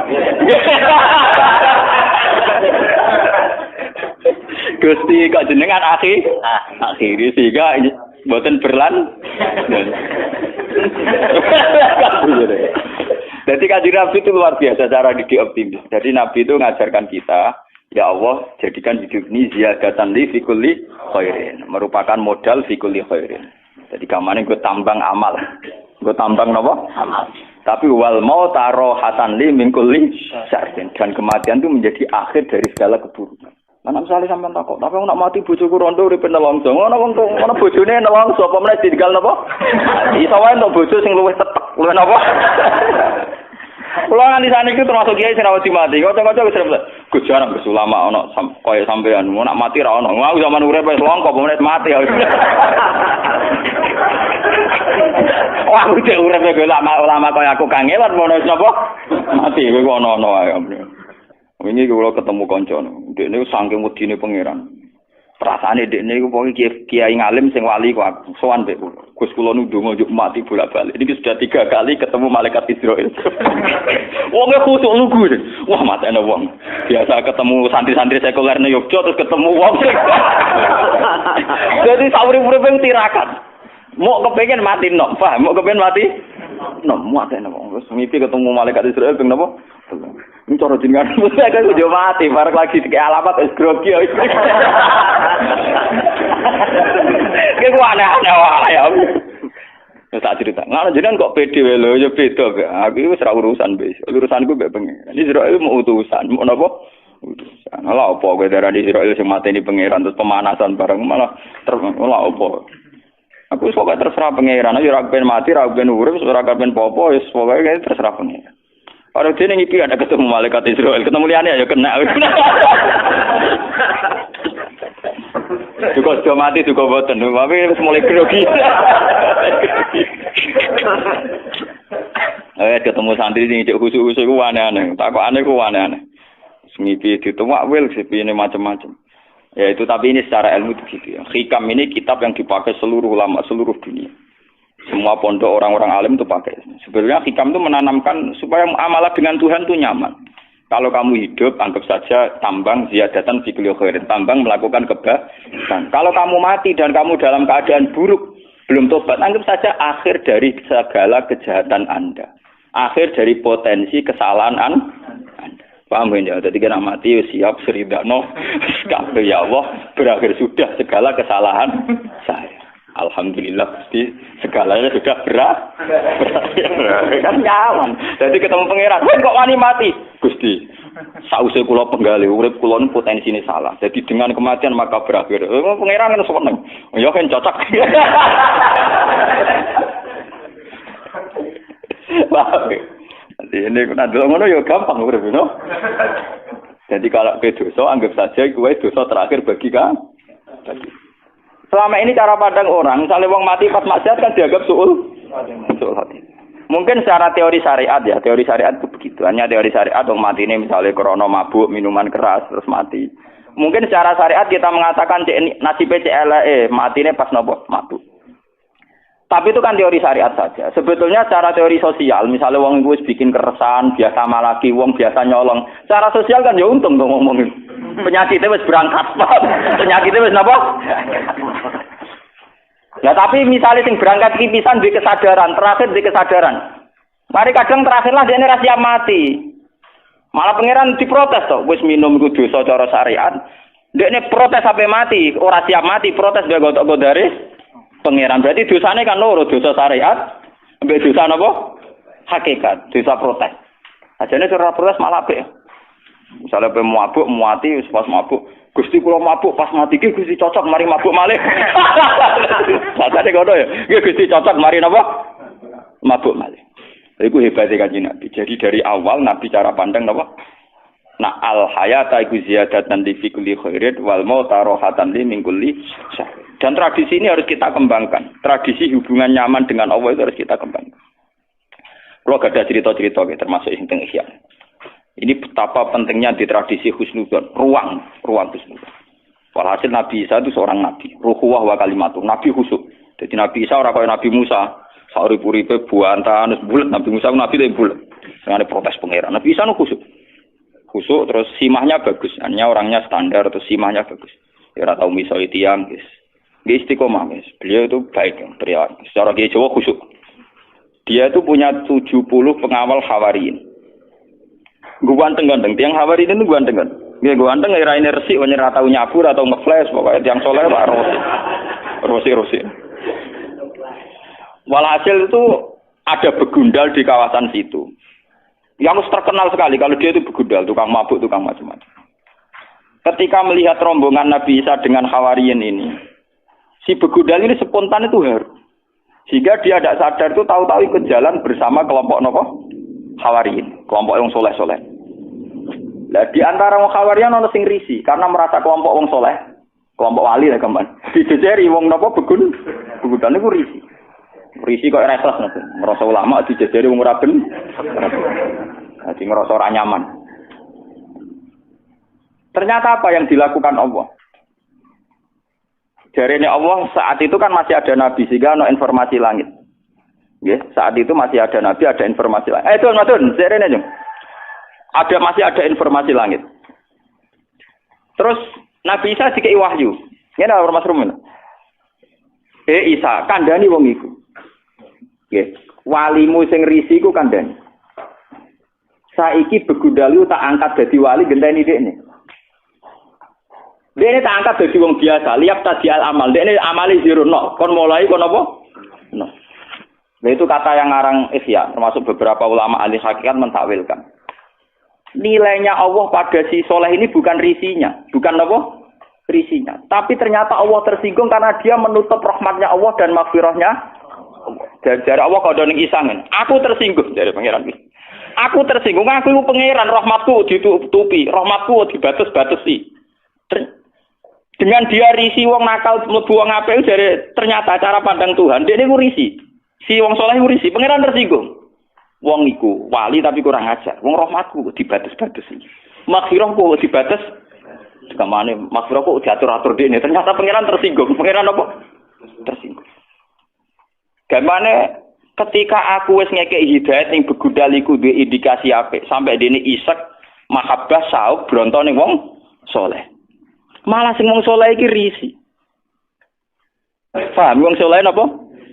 Gusti kok jenengan akhiri sehingga mboten berlan. Jadi kanjeng Nabi itu luar biasa cara didik optimis. Jadi Nabi itu ngajarkan kita, ya Allah jadikan hidup ini ziyadatan li fi kulli khairin, merupakan modal fi kulli khairin. Jadi kamane gue tambang amal. Gue tambang napa? Amal. Tapi wal mauta rohatan li min kulli syarrin, dan kematian itu menjadi akhir dari segala keburukan. Lah misalnya sampean takok, tapi nak mati bojoku rondo urip nelongso. Ngono wong ngono bojone nelongso apa meneh ditinggal napa? Iso wae entuk bojo sing luwih tetek, luwih napa? Kula nganti saniki termasuk kiai sing rawati mati. Kocok-kocok wis repot. Gus jarang Gus ulama ana kaya sampean, nak mati ra ono. Aku zaman urip wis longko apa meneh mati. Wah, aku cek urip kaya ulama kaya aku kangelan mono sapa? Mati kowe ono-ono ae. Wingi kula ketemu kanca. Dekne saking wedine pangeran. Perasaane dekne iku pokoke kiai ngalim sing wali kok aku sowan mbek Gus kula nu ndonga njuk mati bolak-balik. Ini sudah 3 kali ketemu malaikat Israil. Wonge khusuk lugu. Wah, matene wong. Biasa ketemu santri-santri sekuler nang Yogyakarta terus ketemu wong. Jadi sauri-uripe tirakat. Mau kepengin mati nok, paham? Mau kepengin mati nok, matene wong. Terus mimpi ketemu malaikat Israil ping napa? Ini cara jenengan saya kan udah mati, bareng lagi kayak alamat es grogi. Kayak gua aneh-aneh wae ya. Ya tak cerita. Ngono jenengan kok pede wae lho, ya beda gak. Aku wis ora urusan wis. Urusanku mbek pengen. Ini Israil mau utusan, mau napa? Utusan. Lah opo kowe darani Israil sing mateni pangeran terus pemanasan bareng malah lah opo. Aku wis pokoke terserah pangeran, ya ora ben mati, ora ben urip, ora ben popo, wis pokoke terserah pangeran. Kalau dia ngipi ada ketemu malaikat Israil, ketemu liane ya kena. Juga sudah mati juga boten, tapi mulai grogi. Ketemu santri ini cek khusus-khusus ku aneh-aneh, tak kok aneh ku aneh-aneh. Ngipi ditumak wil sepi ini macam-macam. Ya itu tapi ini secara ilmu begitu ya. Hikam ini kitab yang dipakai seluruh ulama seluruh dunia. Semua pondok orang-orang alim itu pakai. Sebenarnya hikam itu menanamkan supaya amalah dengan Tuhan itu nyaman. Kalau kamu hidup, anggap saja tambang ziyadatan fi kulli khairin, tambang melakukan kebaikan. Kalau kamu mati dan kamu dalam keadaan buruk, belum tobat, anggap saja akhir dari segala kejahatan Anda. Akhir dari potensi kesalahan Anda. Paham ya? Jadi kena mati siap seridano, kabeh ya Allah, berakhir sudah segala kesalahan saya. Alhamdulillah Gusti segalanya sudah berakhir kan nyaman. Jadi ketemu pangeran, kok wani mati? Gusti, sause kula penggali urip kula nu potensine salah. Jadi dengan kematian maka berakhir. Pangeran kan seneng. Ya kan cocok. Wah. Ini kena delok ngono ya gampang urip no. Jadi kalau ke dosa anggap saja kuwi dosa terakhir bagi kamu. Selama ini cara pandang orang, misalnya wong mati pas maksiat kan dianggap suul hati. Mungkin secara teori syariat ya, teori syariat itu begitu. Hanya teori syariat wong mati ini misalnya krono mabuk, minuman keras terus mati. Mungkin secara syariat kita mengatakan nasibnya CLE, mati ini pas nopo mabuk. Tapi itu kan teori syariat saja. Sebetulnya secara teori sosial, misalnya wong wis bikin keresahan, biasa malaki, wong biasa nyolong. Secara sosial kan ya untung tuh ngomongin. Penyakitnya wis berangkat, penyakitnya wis napa? Ya tapi misalnya sing berangkat iki pisan duwe kesadaran, terakhir duwe kesadaran. Mari kadang terakhirlah dia ini siap mati. Malah pangeran diprotes to, wis minum iku dosa cara syariat. Dekne protes sampai mati, ora siap mati, protes dia gotok dari pangeran. Berarti dosane kan loro, dosa syariat, ambek dosa napa? Hakikat, dosa protes. Ajane cara protes malah apik. Misalnya pe mabuk, mati pas mabuk. Gusti kula mabuk pas mati iki Gusti cocok mari mabuk malih. Sakjane ngono ya. Iki Gusti cocok mari napa? Mabuk malih. Iku hebate Kanjeng Nabi. Jadi dari awal Nabi cara pandang napa? Nah al hayata iku ziyadatan li fi kulli khairin wal mauta rahatan li min kulli syarr. Dan tradisi ini harus kita kembangkan. Tradisi hubungan nyaman dengan Allah itu harus kita kembangkan. Kalau ada cerita-cerita termasuk yang teng Ihya. Ini betapa pentingnya di tradisi husnudzon, ruang husnudzon. Walhasil Nabi Isa itu seorang nabi, ruhuwah wa kalimatuh, nabi khusuk. Jadi Nabi Isa ora kaya Nabi Musa, sauri-uripe buantan bulet, Nabi Musa nabi itu bulet. Dengan protes pangeran. Nabi Isa nu khusuk. Khusuk terus simahnya bagus, hanya orangnya standar terus simahnya bagus. Ya ora tau misoi tiyang, guys. Dia istiqomah, guys. Beliau itu baik, pria. Secara Kiai Jawa khusuk. Dia itu punya 70 pengawal Hawariyin. Gue ganteng-ganteng, tiang Hawari itu ganteng-ganteng. Gue ganteng, ngirain resik, ora tau nyabur atau ngeflash, pokoknya tiang soleh lah, rosi. Walhasil itu ada begundal di kawasan situ. Yang terkenal sekali, kalau dia itu begundal, tukang mabuk, tukang macam-macam. Ketika melihat rombongan Nabi Isa dengan Hawariyin ini, si begundal ini spontan itu haru. Sehingga dia tidak sadar itu tahu-tahu ikut jalan bersama kelompok Hawariyin, kelompok yang soleh-soleh. Lah di antara wong Hawariyin ana sing risi karena merasa kelompok wong soleh, kelompok wali lah keman. Dijejeri wong napa begundan niku risi. Risi kok resah ngoten. Merasa ulama dijejeri wong ora ben. Dadi ngerasa ora nyaman. Ternyata apa yang dilakukan Allah? Jarene Allah saat itu kan masih ada nabi sehingga ada informasi langit. Nggih, saat itu masih ada nabi, ada informasi langit. Madun, jarene jeng. Masih ada informasi langit. Terus Nabi Isa dikei wahyu. Ngene ora Mas Rumun. Isa, kandhani wong iku. Nggih, walimu sing risi iku kandhani. Saiki begundali tak angkat dadi wali genteni dekne. Dekne tak angkat dadi wong biasa, liap tadi al amal. Dekne amali zero no. Kon mulai kon apa? No. Nah, itu kata yang ngarang Ihya, termasuk beberapa ulama ahli hakikat mentakwilkan. Nilainya Allah pada si soleh ini bukan risinya, bukan apa? Risinya. Tapi ternyata Allah tersinggung karena dia menutup rahmatnya Allah dan maghfirahnya. Dari Allah kau doning isangen. Aku tersinggung dari pangeran ini. Aku tersinggung, aku pangeran, rahmatku ditutupi, rahmatku dibatas-batasi. Dengan dia risi wong nakal mlebu wong apik dari ternyata cara pandang Tuhan, dia niku risi. Si wong saleh risi, pangeran tersinggung. Wong iku wali tapi kurang ajar. Wong rahmatku dibatas-batasi. Maghfirahku dibatas. Sekamane maghfirahku diatur-atur dene. Ternyata pangeran tersinggung. Pangeran apa? Tersinggung. Gamane ketika aku wis ngekeki hidayat ning begudal iku duwe indikasi apik, sampai dene isek mahabbah sauk bronto ning wong saleh. Malah sing wong saleh iki risi. Paham wong saleh napa?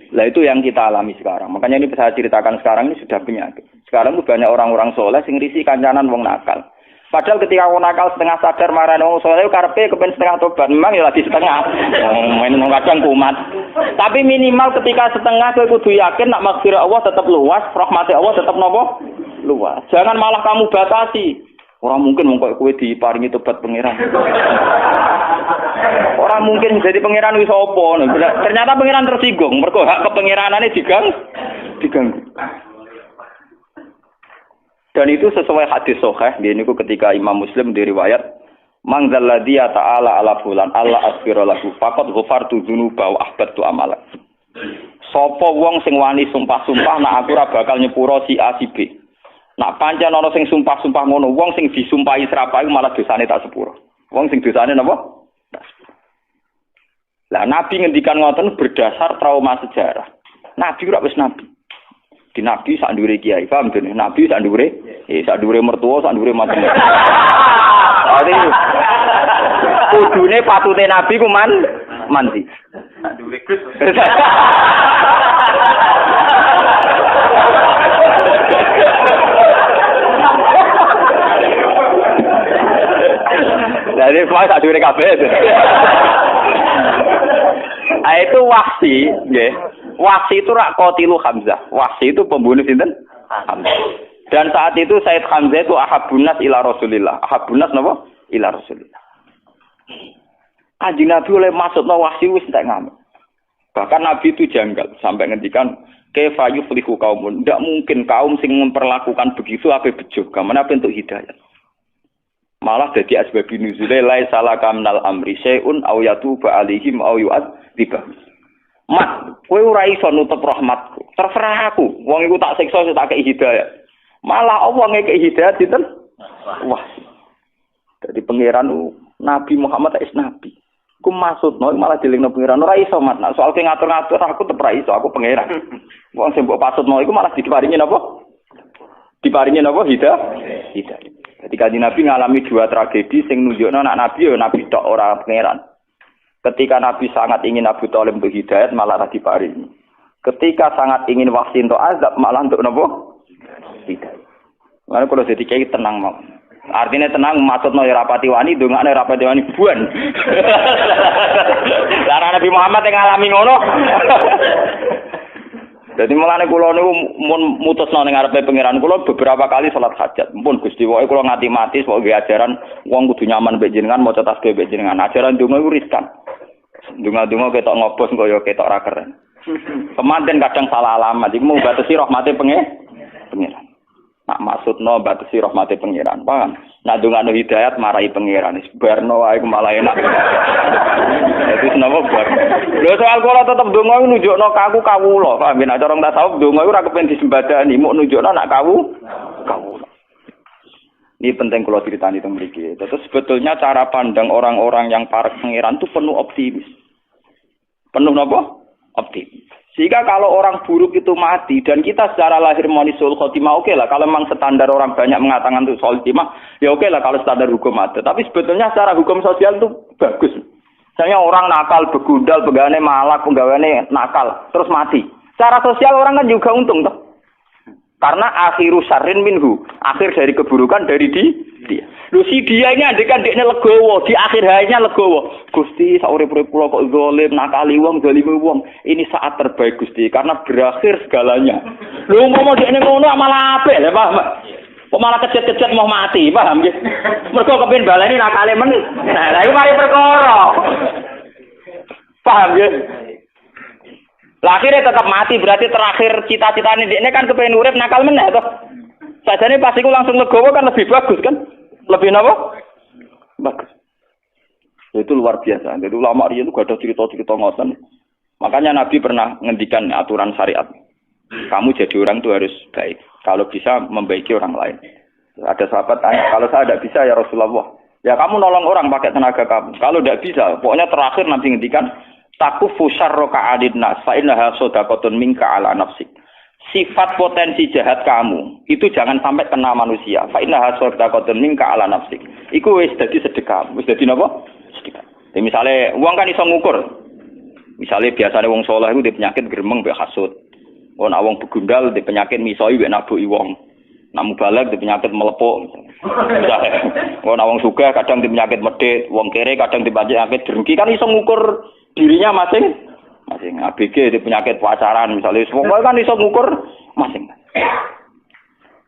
Lah itu yang kita alami sekarang. Makanya ini saya ceritakan sekarang ini sudah penyakit. Sekarang itu banyak orang-orang soleh sing risi kancanan wong nakal. Padahal ketika wong nakal setengah sadar marani wong soleh karepe kepen setengah tobat. Memang ya lagi setengah. Main kadang kumat. Tapi minimal ketika setengah kowe kudu yakin nak maghfirah Allah tetap luas, rahmat Allah tetap nopo? Luas. Jangan malah kamu batasi. Orang mungkin wong kowe diparingi tobat pangeran. Orang mungkin jadi pangeran wis apa. Ternyata pangeran tersinggung. Mergo hak kepangeranane diganggu. Dan itu sesuai hadis sahih. Niku ketika Imam Muslim diriwayat, "Man dzalladzi ta'ala ala fulan Allah asfira lahu faqad ghafartu dzunuba wa ahbattu amala." Sapa wong sing wani sumpah-sumpah nak aku ora bakal nyepuro si A si B. Nak pancen ana sing sumpah-sumpah ngono, wong sing disumpahi serapai malah dosane tak sepuro. Wong sing dosane napa? Lah Nabi ngendikan ngoten berdasar trauma sejarah. Nabi ora wis nabi. Di Nabi sak ndure kiai, paham to? Nabi sak ndure, sak ndure mertua, sak ndure macam-macam. Ade kudune patute Nabi ku mandi. Sak ndure Gus. Jadi semua sak ndure kabeh. Itu Wahsi, nggih. Wahsi itu rak qatilu Hamzah. Wahsi itu pembunuh sinten? Hamzah. Dan saat itu Said Hamzah itu ahabbun nas ila Rasulillah. Ahabbun nas napa? Ila Rasulillah. Kanjeng Nabi oleh maksudna Wahsi wis entek ngamuk. Bahkan Nabi itu janggal sampai ngendikan kaifa yuflihu qaumun. Tidak mungkin kaum sing memperlakukan begitu apa bejo. Kamana bentuk hidayah. Malah dadi asbab nuzule la salaka minal amri syai'un aw yatuba alaihim aw yu'adzibah. Mat, kowe ora iso nutup rahmatku. Terserah aku. Wong iku tak siksa tak kei hidayah. Malah Allah ngekei hidayah sinten? Wah. Dadi pangeran Nabi Muhammad is nabi. Ku maksudno malah dilingno pangeran ora iso mat. Nah, soal ngatur-ngatur aku tetep ora iso, aku pangeran. Wong sing mbok pasutno iku malah diparingi napa? Diparingi napa? Hidayah. Ketika Nabi ngalami dua tragedi sing nunjukno anak Nabi ya Nabi tok ora pangeran. Ketika Nabi sangat ingin Abu Thalib untuk hidayat malah diparingi. Ketika sangat ingin Wahsi untuk azab malah untuk napa? Hidayat. Lalu kalau jadi kiai tenang mau. Artinya tenang maksudnya ya rapati wani, dongane rapati wani buan. Lah Nabi Muhammad yang ngalami ngono. Jadi mulane kula niku mun mutusno ning ngarepe pangeran kula beberapa kali salat hajat. Mumpun Gusti wae kula nganti mati sok nggih ajaran wong kudu nyaman mbek jenengan maca tasbih mbek jenengan. Ajaran donga iku riskan. Donga-donga ketok ngobos kok ya ketok ra keren. Kemanten kadang salah alamat iku mau batasi rahmate pangeran. Nak maksudno batasi rahmate pangeran. Paham? Nak dongano hidayat marahi pangeran. Barno wae malah enak. Itu kenapa bar? Lho soal kula tetep donga nunjukno kaku kawula. Paham nek cara tasawuf donga iku ora kepen disembadani, muk nunjukno nak kawula. Ini penting kalau ceritani teng mriki. Terus sebetulnya cara pandang orang-orang yang para pangeran itu penuh optimis. Penuh napa? Optimis. Sehingga kalau orang buruk itu mati dan kita secara lahir monisul khotimah oke lah. Kalau memang standar orang banyak mengatakan itu khotimah, ya oke lah kalau standar hukum ada. Tapi sebetulnya secara hukum sosial itu bagus. Misalnya orang nakal, begundal, pegawainya malak, pegawainya nakal, terus mati. Secara sosial orang kan juga untung toh. Karena akhiru syarrin minhu, akhir dari keburukan dari dia. Lho si dia ini andekan dekne legowo, di akhir hayatnya legowo. Gusti saurip-urip kula kok zalim, nakali wong, zalimi wong. Ini saat terbaik Gusti karena berakhir segalanya. Lho ngomong dekne ngono malah apik lho, paham? Kok malah kejet-kejet mau mati, paham nggih? Mergo kepengin baleni nakale men. Nah, lha iku mari perkara. Paham nggih? Lah akhirnya tetap mati, berarti terakhir cita-citane dekne kan kepengin urip nakal meneh toh. Sajane pas iku langsung legowo kan lebih bagus kan? Lebih napa? Bagus. Itu luar biasa. Jadi ulama riyen itu gak ada cerita-cerita ngoten. Makanya Nabi pernah ngendikan aturan syariat. Kamu jadi orang itu harus baik. Kalau bisa membaiki orang lain. Ada sahabat tanya, kalau saya tidak bisa ya Rasulullah. Ya kamu nolong orang pakai tenaga kamu. Kalau tidak bisa, pokoknya terakhir Nabi ngendikan takufu syarraka 'alin nas fa innaha shadaqatun minka 'ala nafsik. Sifat potensi jahat kamu itu jangan sampai kena manusia. Fa innaha shadaqatun minka 'ala nafsik. Iku wis dadi sedekah. Wis dadi napa? Sedekah. Jadi misale wong kan iso ngukur. Misale biasane wong saleh iku di penyakit gremeng mbek hasud. Wong awong begundal di penyakit misoi mbek nabuki wong. Namu balik di penyakit melepuk. Wong awong sugih kadang di penyakit medhit, wong kere kadang di penyakit drengki kan iso ngukur dirinya masing-masing. ABG di penyakit pacaran misalnya, semua kan iso ngukur masing.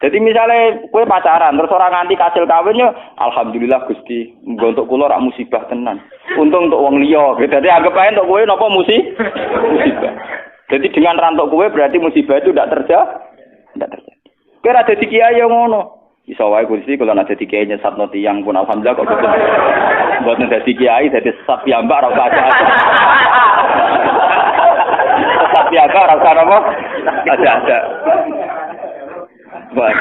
Jadi misalnya kue pacaran terus orang nganti kasil kawinnya, alhamdulillah Gusti, untuk kula rak musibah tenan. Untung untuk wong liya. Jadi anggap ae untuk kue napa musibah. Jadi dengan rantok kue berarti musibah itu tidak terjadi. Kira dadi kiai yo ngono. Iso wae Gusti kula nek dadi kiai nyesatno tiyang pun alhamdulillah kok boten. Mboten dadi kiai dadi sesat piyambak ora usah. Sesat piyambak ora usah apa? Ada. Baik.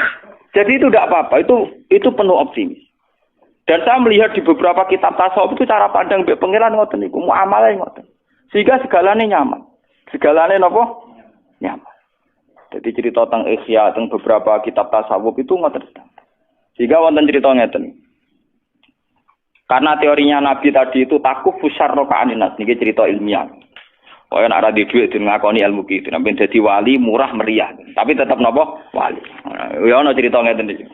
Jadi itu tidak apa-apa, itu penuh optimis. Dan saya melihat di beberapa kitab tasawuf itu cara pandang mbek pangeran ngoten niku, muamalah ngoten. Sehingga segalanya nyaman. Segalanya napa? Nyaman. Jadi cerita tentang Ihya, tentang beberapa kitab tasawuf itu ngoten. Sehingga wonten cerita ngeten. Karena teorinya Nabi tadi itu takuf syarra ka'aninas, niki cerita ilmiah. Kaya nek ora di dhuwit ngakoni ilmu ki, sampeyan dadi wali murah meriah, tapi tetap napa? Wali. Ya ana cerita ngeten iki.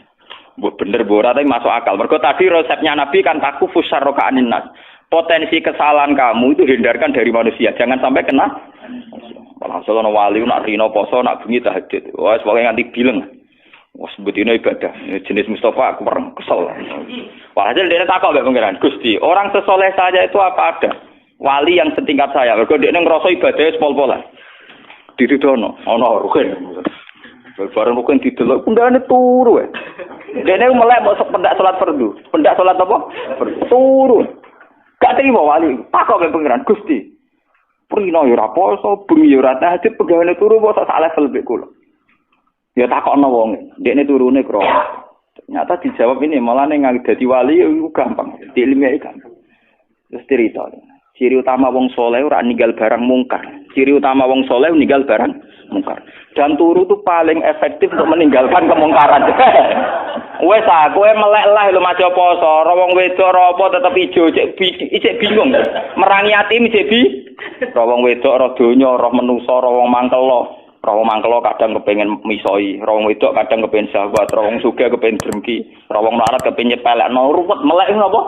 Mbok bener mbok ora tapi masuk akal. Mergo tadi resepnya Nabi kan takuf syarra ka'aninas. Potensi kesalahan kamu itu hindarkan dari manusia, jangan sampai kena. Walhasil ana wali nak rino poso nak bengi tahajud. Wes pokoke nganti bileng. Wes sebetulnya ibadah. Jenis Mustafa aku perang kesel. Walhasil dia takok mbek pangeran, Gusti, orang sesoleh saja itu apa ada? Wali yang setingkat saya. Mergo dia ngrasa ibadahnya pol-polan. Ditudono, ana rugen. Bareng rugen didelok pundane turu wae. Dene melek mau pendak salat fardu. Pendak salat apa? Turu. Gak terima wali. Takok mbek pangeran, Gusti. Prino yo ora poso, bengi yo ora tahajud, pegawane turu kok sak level mbek kula. Ya takokno wong, dekne turune kro. Ternyata dijawab ini malah ning dadi wali iku gampang, diilmiahi gampang. Terus cerita. Ciri utama wong soleh ora ninggal barang mungkar. Ciri utama wong soleh ninggal barang mungkar. Dan turu itu paling efektif untuk meninggalkan kemungkaran. Wes kowe melek lah lho maca poso, ora wong wedok ora apa tetep ijo, cek bingung. Merangi yatim cek ora wong wedok ora donya, ora menungso, ora wong mangkelo. Ora wong mangkelo kadang kepengin misoi, ora wong wedok kadang kepengin syahwat, ora wong sugih kepengin drengki, ora wong melarat kepengin nyepelekno ruwet melek napa?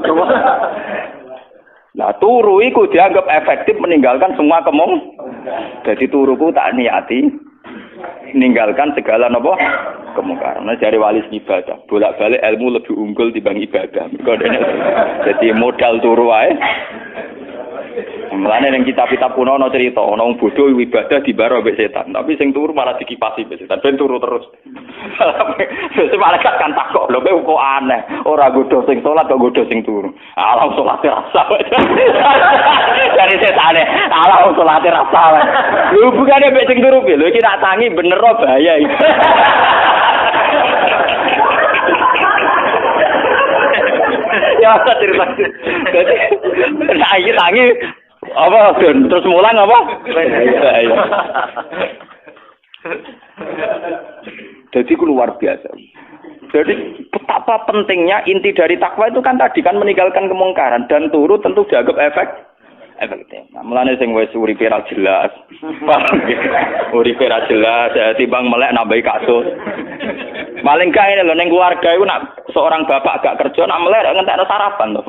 Ruwet. Nah turu iku dianggap efektif meninggalkan semua Jadi turuku tak niati meninggalkan segala napa kemungkaran. Nah dari wali ibadah, bolak-balik ilmu lebih unggul dibanding ibadah. Jadi modal turu wae. Mulane ning kitab-kitab kuno ana cerita ana wong bodho ibadah dibaro mbek setan, tapi sing turu malah dikipasi mbek setan, ben turu terus. Sesuk malaikat kan takok, lho kok aneh, ora godho sing salat kok godho sing turu. Alah salate rasa. Dari setane, alah salate rasa. Lho bukane mbek sing turu lho iki tak tangi bener bahaya iki. Ya cerita. Jadi tangi Apa terus mulang apa? Iya. Jadi itu luar biasa. Jadi betapa pentingnya inti dari takwa itu kan tadi kan meninggalkan kemungkaran dan turu tentu dianggap efektif. Nah, mulane sing wis uripe ra jelas. Uripe ra jelas, timbang melek nambahi kasus. Paling gak ini lho ning keluarga iku nak seorang bapak gak kerja nak melek ngentekno sarapan to.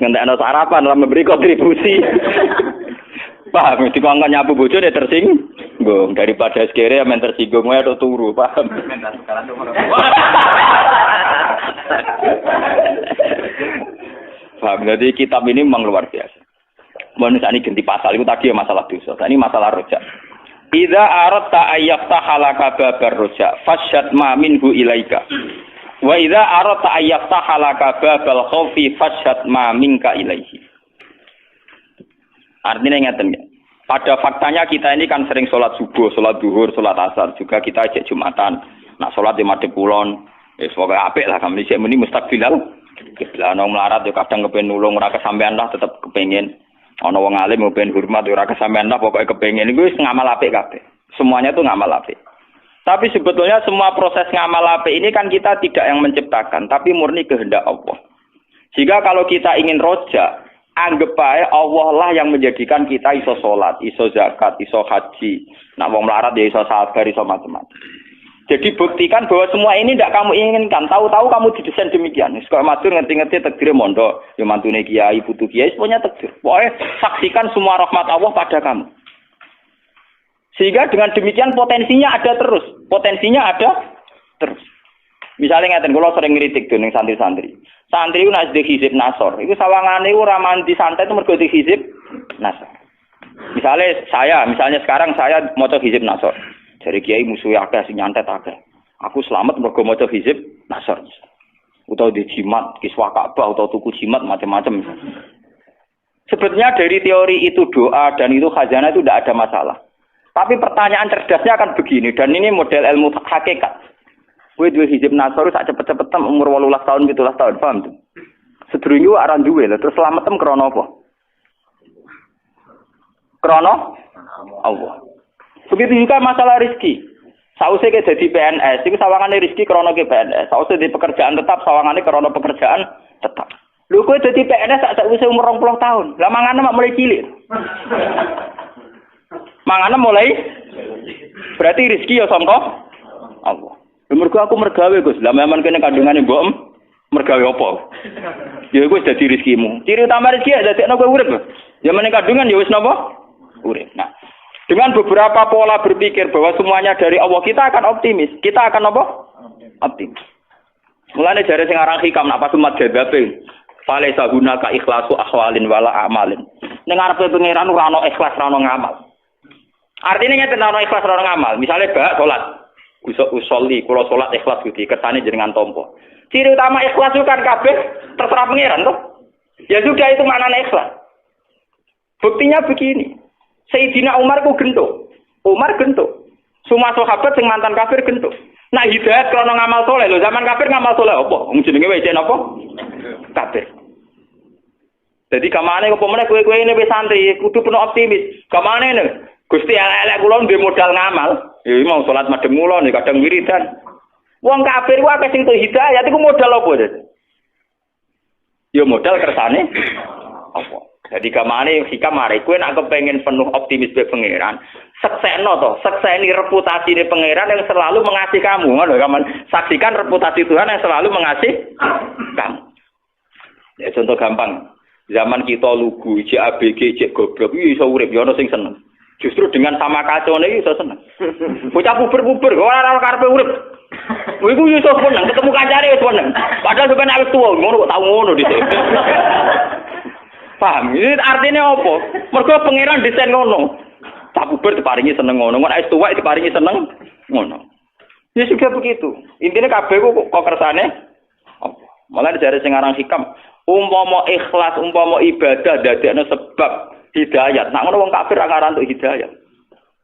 Ngentekno sarapan lah memberi kontribusi. Paham, dikongkon nyapu bojone tersinggung daripada sekere men tersinggung wae tok turu, paham. Paham, jadi kitab ini memang luar biasa. Menurut ini ganti pasal itu tadi masalah dosa, ini masalah rojak. Idza aradta ayyaftaha laka babar rojak, fasyad ma minhu ilaika. Wa idza aradta ayyaftaha laka babal khaufi fasyad ma minka ilaihi. Artinya ngeten ya. Pada faktanya kita ini kan sering sholat subuh, sholat duhur, sholat asar. Juga kita ajak Jumatan. Nak sholat di madhep kulon. Semoga apik lah kami sik muni mustaqbilal. Kiblah ana melarat yo kadang kepen nulung ora kesampean lah tetep kepengin. Ana wong alim kepen hormat ora kesampean lah pokoke kepengin. Iku wis ngamal apik kabeh. Semuanya itu ngamal apik. Tapi sebetulnya semua proses ngamal apik ini kan kita tidak yang menciptakan, tapi murni kehendak Allah. Jika kalau kita ingin rojak, anggap aja Allah lah yang menjadikan kita iso sholat, iso zakat, iso haji. Nak wong melarat ya iso sabar, iso macam-macam. Jadi buktikan bahwa semua ini tidak kamu inginkan. Tahu-tahu kamu didesain demikian. Sekolah matur ngerti-ngerti takdir mondok, ya mantune kiai, putu kiai, semuanya takdir. Pokoknya saksikan semua rahmat Allah pada kamu. Sehingga dengan demikian potensinya ada terus. Potensinya ada terus. Misalnya ngeten kula sering ngritik dening santri-santri. Santri ku nek di hizib nasor, iku sawangane ora mandi santai itu mergo di hizib nasor. Misalnya sekarang saya maca hizib nasor. Dari kiai musuh akeh sing nyantet akeh. Aku selamat mergo maca hizib nasor. Utawa di jimat kiswa Ka'bah utawa tuku jimat macam-macam. Sebetulnya dari teori itu doa dan itu khazanah itu tidak ada masalah. Tapi pertanyaan cerdasnya akan begini dan ini model ilmu hakikat. Kowe duwe hizib nasor sak cepet-cepetan umur 18 tahun 17 tahun, paham tuh? Sedurunge aran duwe lho, terus selametem krana apa? Krana Allah. Begitu juga masalah rezeki. Sausé ke dadi PNS, iku sawangane rezeki krana ke PNS. Sausé di pekerjaan tetap, sawangane krana pekerjaan tetap. Lho kowe dadi PNS sak wis umur 20 tahun. Lah mangane mak mulai cilik. Mangane mulai berarti rezeki ya sangka Allah. Mergo aku mergawe Gus. Lah memang kene kandungane mbok mergawe apa? Ya iku wis dadi rezekimu. Ciri utama rezeki ya dadekno kowe urip. Ya meneh kandungan ya wis napa? Urip. Nah, dengan beberapa pola berpikir bahwa semuanya dari Allah, kita akan optimis. Kita akan apa? Optimis. Mulane jare sing aran hikam nak pas umat jadabe. Falaisa hunaka ikhlasu ahwalin wala amalin. Ning arepe pangeran ora ana ikhlas ora ana ngamal. Artinya ngeten ana ikhlas ora ana ngamal. Misale bak salat. Usolli, kula salat ikhlas Gusti, kersane jenengan tampa. Ciri utama ikhlas itu kan kabeh terserah pangeran toh. Ya sudah itu maknanya ikhlas. Buktinya begini. Sayyidina Umar ku gentuk. Umar gentuk. Semua sahabat sing mantan kafir gentuk. Nah hidayat krana ngamal saleh lho, zaman kafir ngamal saleh apa? Wong jenenge wae napa? Kafir. Jadi kamane kok pemene kowe ini wis santri, kudu penuh optimis. Kamane ne? Gusti elek kula ndek modal ngamal. Ya mau salat madhep kula nek kadang wiridan. Wong kafir ku akeh sing tuh hidayat iku modal apa, Des? Ya modal kersane apa? Jadi kamane hikam mari kowe nek kepengin penuh optimis be pangeran, seksekno to, sekseni reputasine pangeran yang selalu mengasihi kamu. Ngono kan? Saksikan reputasi Tuhan yang selalu mengasihi kamu. Ya contoh gampang. Zaman kita lugu, cek ABG, cek goblok, iso urip ya ono sing seneng. Justru dengan sama kacone iso seneng. Bocah puber-puber, ora karepe urip. Iku iso seneng, ketemu kancane wis seneng. Padahal sampeyan wis tuwa, ngono kok tau ngono dhisik. Paham? Ini artinya apa? Mergo pangeran desain ngono. Tak puber diparingi seneng ngono, nek wis tuwa diparingi seneng ngono. Ya sudah begitu. Intinya kabeh kok kersane apa? Malah dari sing aran hikam, umpama ikhlas, umpama ibadah dadekno sebab hidayat. Nak ngono wong kafir ora ngaran untuk hidayat.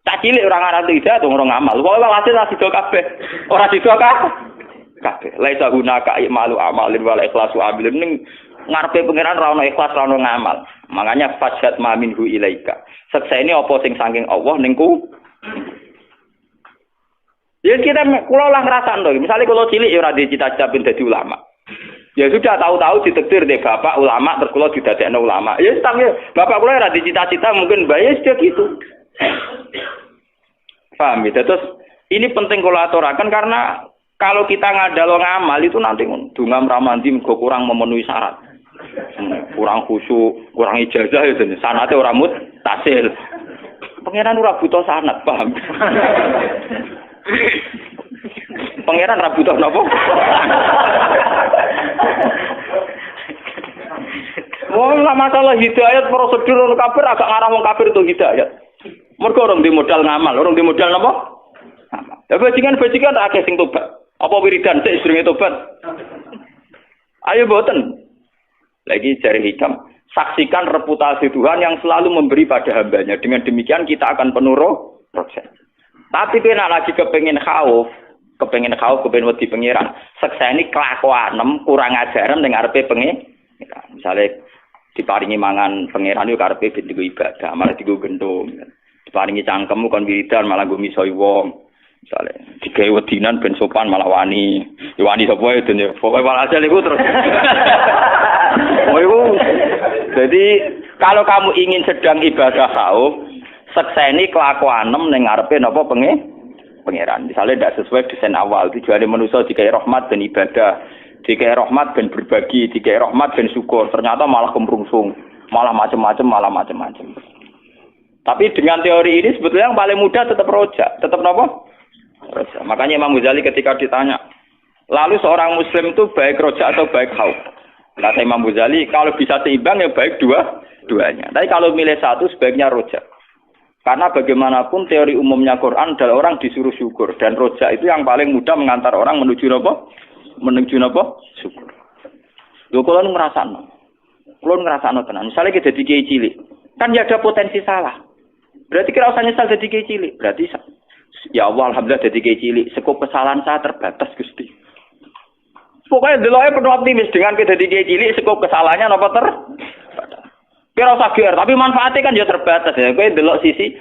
Tak cilik ora ngaran untuk hidayat wong ora ngamal. Pokoke hasil ra sida kabeh. Ora sida kabeh. Laisa hunaka imalu amalin wala ikhlasu abilin ning ngarepe pangeran ra ono ikhlas ra ono ngamal. Makanya fajat ma minhu ilaika. Sekseni apa sing saking Allah ning ku. Ya kita kula lah ngrasakno. Misale kula cilik ya ora dicita-cita ben dadi ulama. Ya sudah tahu-tahu ditektir deh bapak ulama terus kula didadekno ulama. Ya tapi bapak kula ora dicita-cita mungkin bae sudah gitu. Paham ya? Terus ini penting kula aturaken karena kalau kita ngadalo ngamal itu nanti dungam ramanti mergo kurang memenuhi syarat. Kurang khusyuk, kurang ijazah itu sanate ora muttasil. Pangeran ora butuh sanad, paham? Pangeran ra butuh napa? Wong masalah hidayat prosedur kafir agak ngarah wong kafir itu hidayat. Mergo orang di modal ngamal, orang di modal napa? Ngamal. Ya bajingan akeh sing tobat. Apa wiridan sik sedurunge tobat? Ayo boten. Lagi cari hikam. Saksikan reputasi Tuhan yang selalu memberi pada hambanya. Dengan demikian kita akan penuh proses. Tapi kena lagi kepengen khauf, kepengen wedi pangeran. Sekseni kelakuan kurang ajaran ning arepe pangeran. Misale diparingi mangan pangeran yo karepe ben digo ibadah, malah digo gendong. Diparingi cangkemmu kon wiridan malah go misoi wong. Misale digawe wedinan ben sopan malah wani. Ya wani sapa ya den. Pokoke walhasil iku terus. Jadi kalau kamu ingin sedang ibadah khauf, sekseni kelakuanem ning ngarepe napa pangeran. Misale ndak sesuai desain awal, tujuane manusa dikai rahmat ben ibadah, dikai rahmat ben berbagi, dikai rahmat ben syukur. Ternyata malah kemrungsung, malah macam-macam. Tapi dengan teori ini sebetulnya yang paling mudah tetap roja, tetap napa? Roja. Makanya Imam Ghazali ketika ditanya, lalu seorang muslim itu baik roja atau baik khauf? Kata Imam Ghazali, kalau bisa seimbang ya baik duanya. Tapi kalau milih satu sebaiknya roja. Karena bagaimanapun teori umumnya Quran adalah orang disuruh syukur. Dan roja itu yang paling mudah mengantar orang menuju apa? Menuju apa? Syukur. Lho kalau ngerasakno tenan. Misalnya kita jadi kiai cilik, kan ya ada potensi salah. Berarti kira usah nyesal jadi kiai cilik. Berarti ya Allah alhamdulillah jadi kiai cilik. Skop kesalahan saya terbatas Gusti. Pokoknya deloke penuh optimis dengan kita jadi kiai cilik, skop kesalahannya apa kira usah gear, tapi manfaatnya kan ya terbatas ya. Kowe delok sisi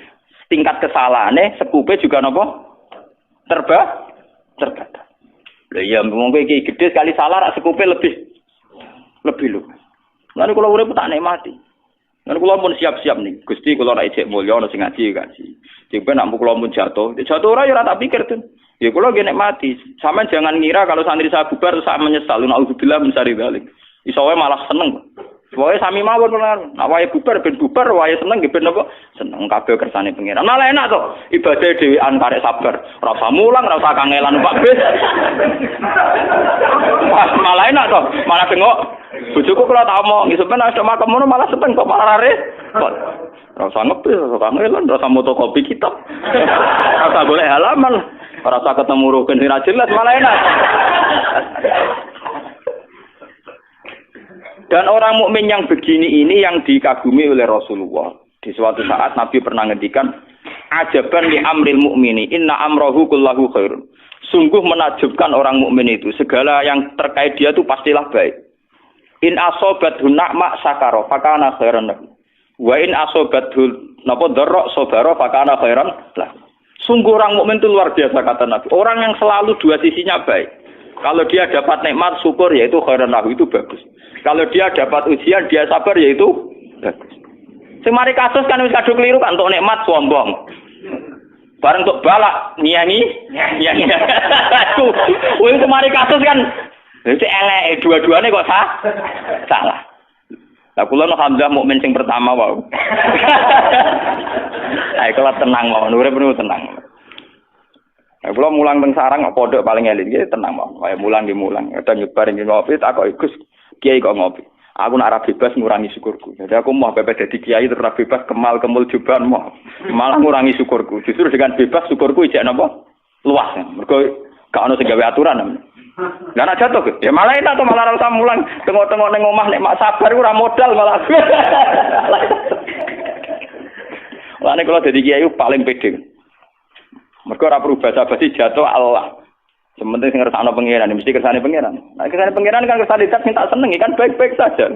tingkat kesalahane, sekupe juga napa? Terbatas. Lah iya mung iki gede sekali salah rak sekupe lebih lho. Lan kula urip tak nikmati. Lan kula pun siap-siap nih. Gusti kula rak ijek mulya ana sing ngaji. Jek nak kula pun jatuh. Jatuh ora ya ora tak pikir tuh. Ya kula nggih nikmati. Sampeyan jangan ngira kalau santri saya bubar terus saya menyesal. Nauzubillah min syarri dzalik. Iso wae malah seneng. Wae sami mawon pelan. Nek wae bubar ben bubar, wae seneng nggih ben apa? Seneng kabeh kersane pangeran. Malah enak to. Ibadah dhewean karek sabar. Ora usah mulang, ora usah kangelan numpak bis. Malah enak to. Malah tengok bojoku kula tak omong, sampeyan nek makem ngono malah seneng kok malah rare. Ora usah ngepi, ora usah kangelan, ora usah motokopi kitab. Ora usah golek halaman, ora usah ketemu rukun sing jelas, malah enak. Dan orang mukmin yang begini ini yang dikagumi oleh Rasulullah. Di suatu saat Nabi pernah ngendikan, ajaban li amril mukmini, inna amrohu kullahu khairun. Sungguh menakjubkan orang mukmin itu, segala yang terkait dia itu pastilah baik. In asobathu na'ma sakara fakana khairan lahu. Wa in asobathu napa dharra sabara fakana khairan lahu. Sungguh orang mukmin itu luar biasa kata Nabi. Orang yang selalu dua sisinya baik. Kalau dia dapat nikmat syukur yaitu khairan lahu, itu bagus. Kalau dia dapat ujian dia sabar yaitu bagus. Semari kasus kan wis kadung keliru kan untuk nikmat sombong. Bareng untuk balak nyanyi. Wis semari kasus kan wis elek dua-duane kok salah. Lah kula no Hamzah mukmin sing pertama wae. Ayo kula tenang mawon, urip niku tenang. Nah, kula mulang teng sarang pondok paling eling iki tenang mawon. Kaya mulang di mulang, ada nyebar ing ngopi tak kok Gus kiai kok ngopi. Aku nak ora bebas ngurangi syukurku. Jadi aku mau bebas dadi kiai terus ora bebas kemul juban mau. Malah ngurangi syukurku. Justru dengan bebas syukurku ijek napa? Luas. Mergo gak ono sing gawe aturan. Lah nek jatuh ya malah enak to malah ora usah mulang. Tengok-tengok ning omah nek mak sabar ora modal malah. Lah nek kula dadi kiai paling pede. Mergo ora perlu basa-basi jatuh Allah. Sementing sing ngersakno pangeran, mesti kersane pangeran. Nah, kersane pangeran kan kersane zat sing tak senengi kan baik-baik saja.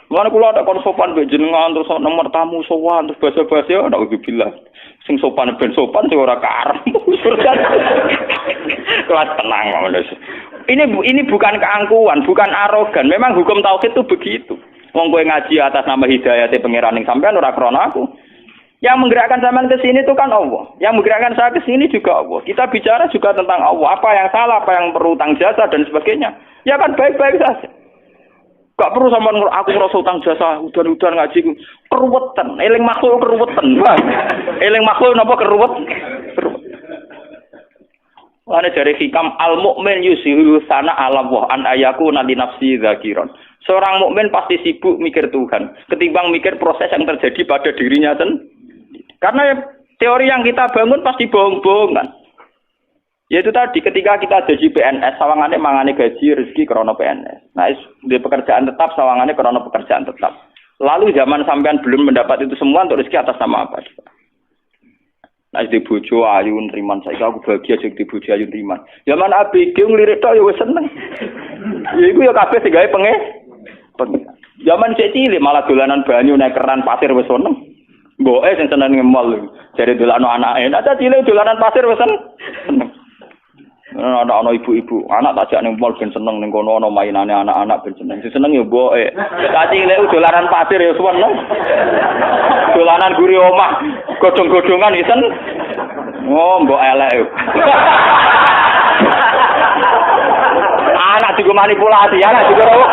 Mulane kula ada kon sopan mbek jenengan terus nomor tamu sowan terus basa-basi ya ndak ubilah. Sing sopan ben sopan sing ora karep. Kelas tenang ngono. Ini bukan keangkuhan, bukan arogan. Memang hukum tauhid itu begitu. Wong kowe ngaji atas nama hidayah pangeran ning sampean ora krana aku. Yang menggerakkan sampean ke sini itu kan Allah. Yang menggerakkan saya ke sini juga Allah. Kita bicara juga tentang Allah. Apa yang salah, apa yang perlu utang jasa dan sebagainya. Ya kan baik-baik saja. Gak perlu sampean aku ngerasa utang jasa, udan-udan ngaji keruwetan. Eling makhluk keruwetan. Eling makhluk napa keruwet? Ana jare hikam al-mukmin yusiru sana ala wa an ayakuna li nafsi zakiron. Seorang mukmin pasti sibuk mikir Tuhan ketimbang mikir proses yang terjadi pada dirinya sendiri. Karena teori yang kita bangun pasti bohong-bohongan. Yaitu tadi ketika kita jadi PNS, sawangannya mangane gaji rezeki krana PNS. Nah, di pekerjaan tetap sawangannya krana pekerjaan tetap. Lalu zaman sampean belum mendapat itu semua untuk rezeki atas nama apa? Nah, di bojo ayu nriman saiki aku bahagia jadi bojo ayu nriman. Zaman ABG nglirik tok ya wis seneng. Ya iku ya kabeh sing gawe pengen. Zaman cek cilik malah dolanan banyu nek keran pasir wis seneng. Mboke sing seneng ngemol jare dolano anake. Nek cilik dolanan pasir wis seneng. Ana ibu-ibu, anak tak jak ning mall ben seneng ning kono ana mainane anak-anak ben seneng. Sing seneng ya mboke. Tak cilik dolanan pasir ya seneng. Dolanan guri omah, godhong-godhongan isen. Oh, mbok elek. Anak juga manipulasi, anak juga rawuh.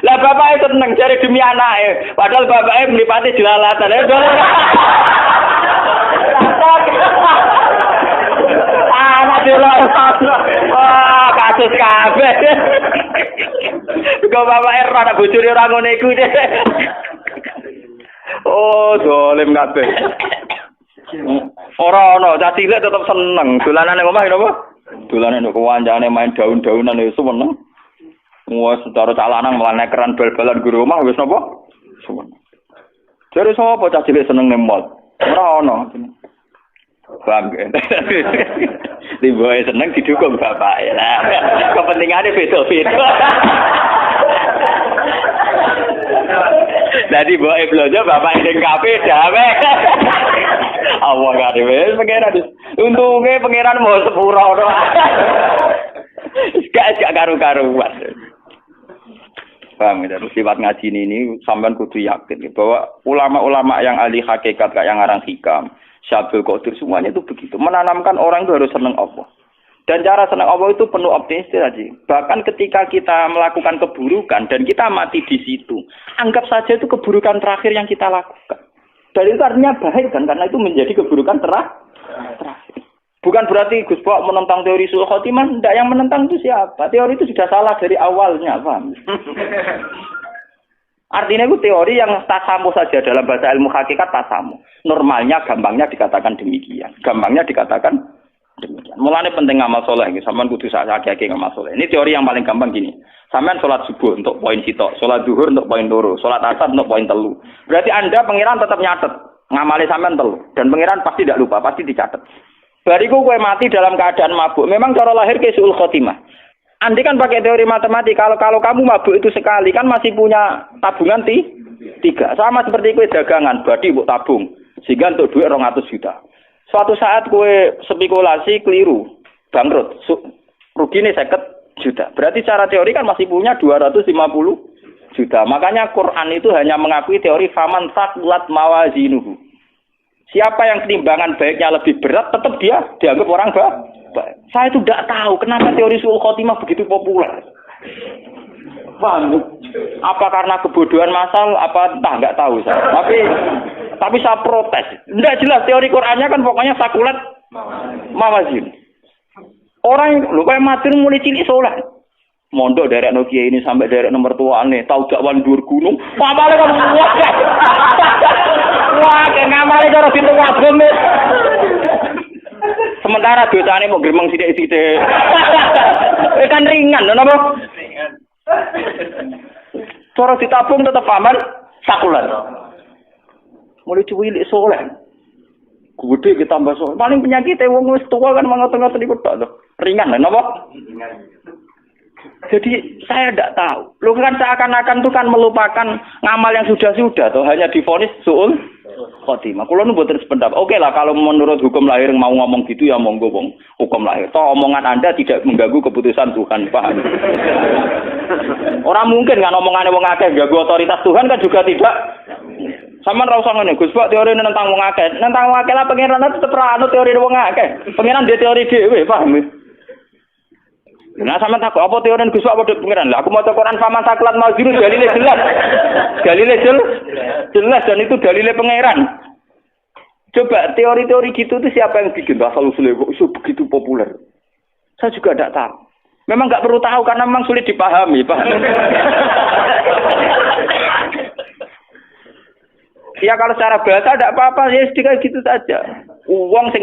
Lah bapake seneng jare demi anake, padahal bapake mlipate jelalatan. Anak jelalatan. Wah, kasus kabeh. Kok bapake ora ana bojone ora ngono iku. Oh, dolim kabeh. Ora ono, cah cilik tetep seneng. Dolanan ning omah napa? Dolanan karo kancane main daun-daunan wis seneng. Wes secara calanang melane keran bal-balan guru omah wis napa? Seneng. Jare sapa cah cilik seneng ning mall? Ora ono. Paham kan? Diboe seneng didukung bapake. Lah, kepentingane beda-beda. Dadi boe blojo bapak ning kafe dawe. Allah gak wis pengeran. Untunge pengeran mau sepura ora. Gak karu-karuan. Paham ya, sifat ngaji ini sampean kudu yakin bahwa ulama-ulama yang ahli hakikat kayak yang ngarang hikam, Syabul Qadir semuanya itu begitu. Menanamkan orang itu harus senang Allah. Dan cara senang Allah itu penuh optimis tadi. Bahkan ketika kita melakukan keburukan dan kita mati di situ, anggap saja itu keburukan terakhir yang kita lakukan. Dan itu artinya baik kan, karena itu menjadi keburukan terakhir. Bukan berarti Gus Bok menentang teori suul khotimah, tidak, yang menentang itu siapa? Teori itu sudah salah dari awalnya, paham? Artinya itu teori yang tasamu saja dalam bahasa ilmu hakikat tasamu. Normalnya, gampangnya dikatakan demikian. Mulanya penting ngamal soleh, sampean kudu sakit ngamal soleh. Ini teori yang paling gampang gini. Sampean sholat subuh untuk poin sitok, sholat zuhur untuk poin loro, sholat asar untuk poin 3. Berarti Anda pangeran tetap nyatet, ngamali sampean 3. Dan pangeran pasti tidak lupa, pasti dicatat. Bariku kowe mati dalam keadaan mabuk. Memang cara lahir ke suul khotimah. Andi kan pakai teori matematik, kalau kamu mabuk itu sekali kan masih punya tabungan 3. Sama seperti kowe dagangan, badi mbok tabung. Sehingga untuk duit 200 juta. Suatu saat kowe spekulasi keliru, bangkrut, rugine 50 juta. Berarti secara teori kan masih punya 250 juta. Makanya Quran itu hanya mengakui teori faman saqulat mawazinuhu. Siapa yang timbangan baiknya lebih berat, tetap dia dianggap orang baik. Saya itu tidak tahu kenapa teori suul khotimah begitu populer. Paham? Apa karena kebodohan massal? Apa entah, nggak tahu saya. Tapi saya protes. Tidak jelas teori Qurannya kan pokoknya sakulat mawazin. Orang lu kayak mati mulai cilik soleh. Mondok dari Nokia ini sampai dari nomor tuane, tahu dakwan dhuwur gunung. Pamale kan wah, ngamale cara pintu wabem. Sementara dosane mau gremeng sithik-sithik. Kan ringan, lho napa? Ringan. Cara ditabung tetap aman sakulan. Mulai cilik soleh. Gede kita tambah soleh. Paling penyakitnya wong wis tua kan mangot-ngoten iku tok lho. Ringan lho napa? Jadi saya tidak tahu. Lu kan seakan-akan itu kan melupakan ngamal yang sudah-sudah tuh hanya divonis suul khotimah. Kulo nu mboten sependapat. Oke lah kalau menurut hukum lahir mau ngomong gitu ya monggo wong hukum lahir. Toh omongan Anda tidak mengganggu keputusan Tuhan, paham? Orang mungkin kan omongannya wong akeh ganggu otoritas Tuhan kan juga tidak. Sama ra usah ngene, Gus Pak teori tentang wong akeh. Tentang wong akeh lah pangeran tetep ra anu teori wong akeh. Pangeran dia teori dhewe, paham? Nah sama takut apa teori Gus Pak padha pangeran. Lah aku maca Quran faman saklat mazirun dalile jelas. Dalile jelas dan itu dalile pangeran. Coba teori-teori gitu itu siapa yang bikin asal usulnya kok iso begitu populer? Saya juga tidak tahu. Memang nggak perlu tahu karena memang sulit dipahami, Pak. Ya kalau secara bahasa tidak apa-apa ya sedikit gitu saja. Uang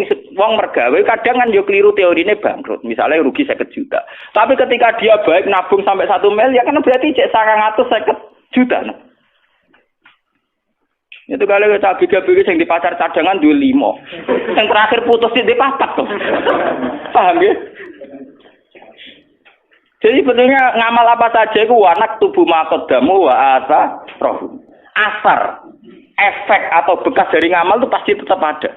mergawe kadang kan yo keliru teorine bangkrut. Misalnya rugi 50 juta. Tapi ketika dia baik nabung sampai 1 miliar ya kan berarti cek 150 juta. Nah. Itu kalau kita biga-biga yang di pasar cadangan 25. Yang terakhir putus di 4 tuh. Paham ya? Jadi sebetulnya ngamal apa saja itu anak tubuh makodamu wa asa roh. Asar. Efek atau bekas dari ngamal itu pasti tetap ada.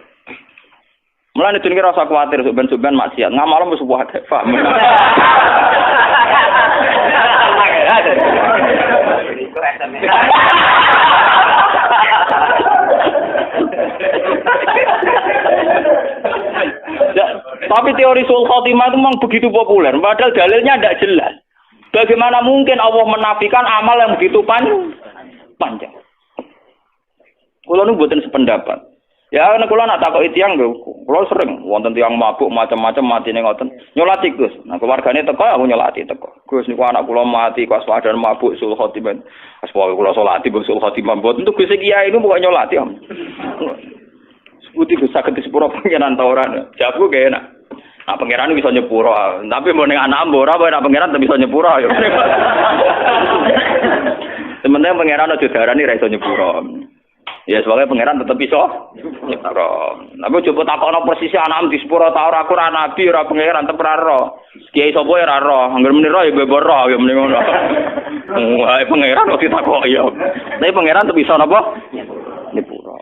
Mulane itu kira rasa khawatir suben-suben maksiat. Ngamal mesti buat paham. Tapi teori sul khotimah itu memang begitu populer. Padahal dalilnya tidak jelas. Bagaimana mungkin Allah menafikan amal yang begitu panjang? Kulo nu mboten sependapat. Ya nek kulo nak takoki tiyang lho, kulo sering wonten tiyang mabuk macam-macam matine ngoten. Nyolati Gus. Nah keluargane teko aku nyolati teko. Gus niku anak kulo mati pas wadan mabuk sul khotimah. Pas pokoke kulo salati sul khotimah mboten tuh Gus kiai niku pokoke nyolati. Sebuti Gus saged disepuro pangeran ta ora. Jawabku gak enak. Nah pangeran bisa nyepuro, tapi mbok ning anak mbok ora apa pangeran bisa nyepuro ya. Sementara pangeran aja darani ra iso nyepuro. Ya sebagai pangeran tetap bisa nyepuro. Tapi coba takokno persis anak di sepuro ta ora aku ora nabi ora pangeran tetep ora ro. Kiai sapa ya ora ro, anggere meni ro ya bebor ro ya meni ngono. Wah pangeran kok ditakoki ya. Tapi pangeran tetep bisa napa? Nyepuro.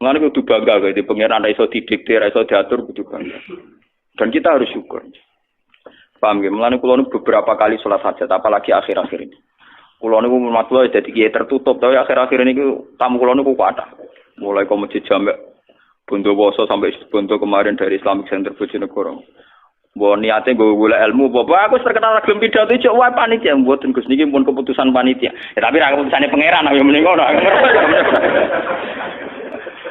Ngene kudu bangga kok di pangeran ra iso didikte, ra iso diatur kudu bangga. Dan kita harus syukur. Paham nggih? Mulane kula beberapa kali salat hajat apalagi akhir-akhir ini. Kulo niku matwa dadi kiai tertutup, tapi akhir-akhir niku tamu kulo niku kathah. Mulai kok masjid Jamek Bondowoso sampai Bondo kemarin dari Islamic Center Bojonegoro. Mbok niate nggo golek ilmu, Bapak aku terkenal gelem pidato cek wae panitia mboten Gus niki pun keputusan panitia. Ya tapi ra keputusane pangeran ya mending ngono.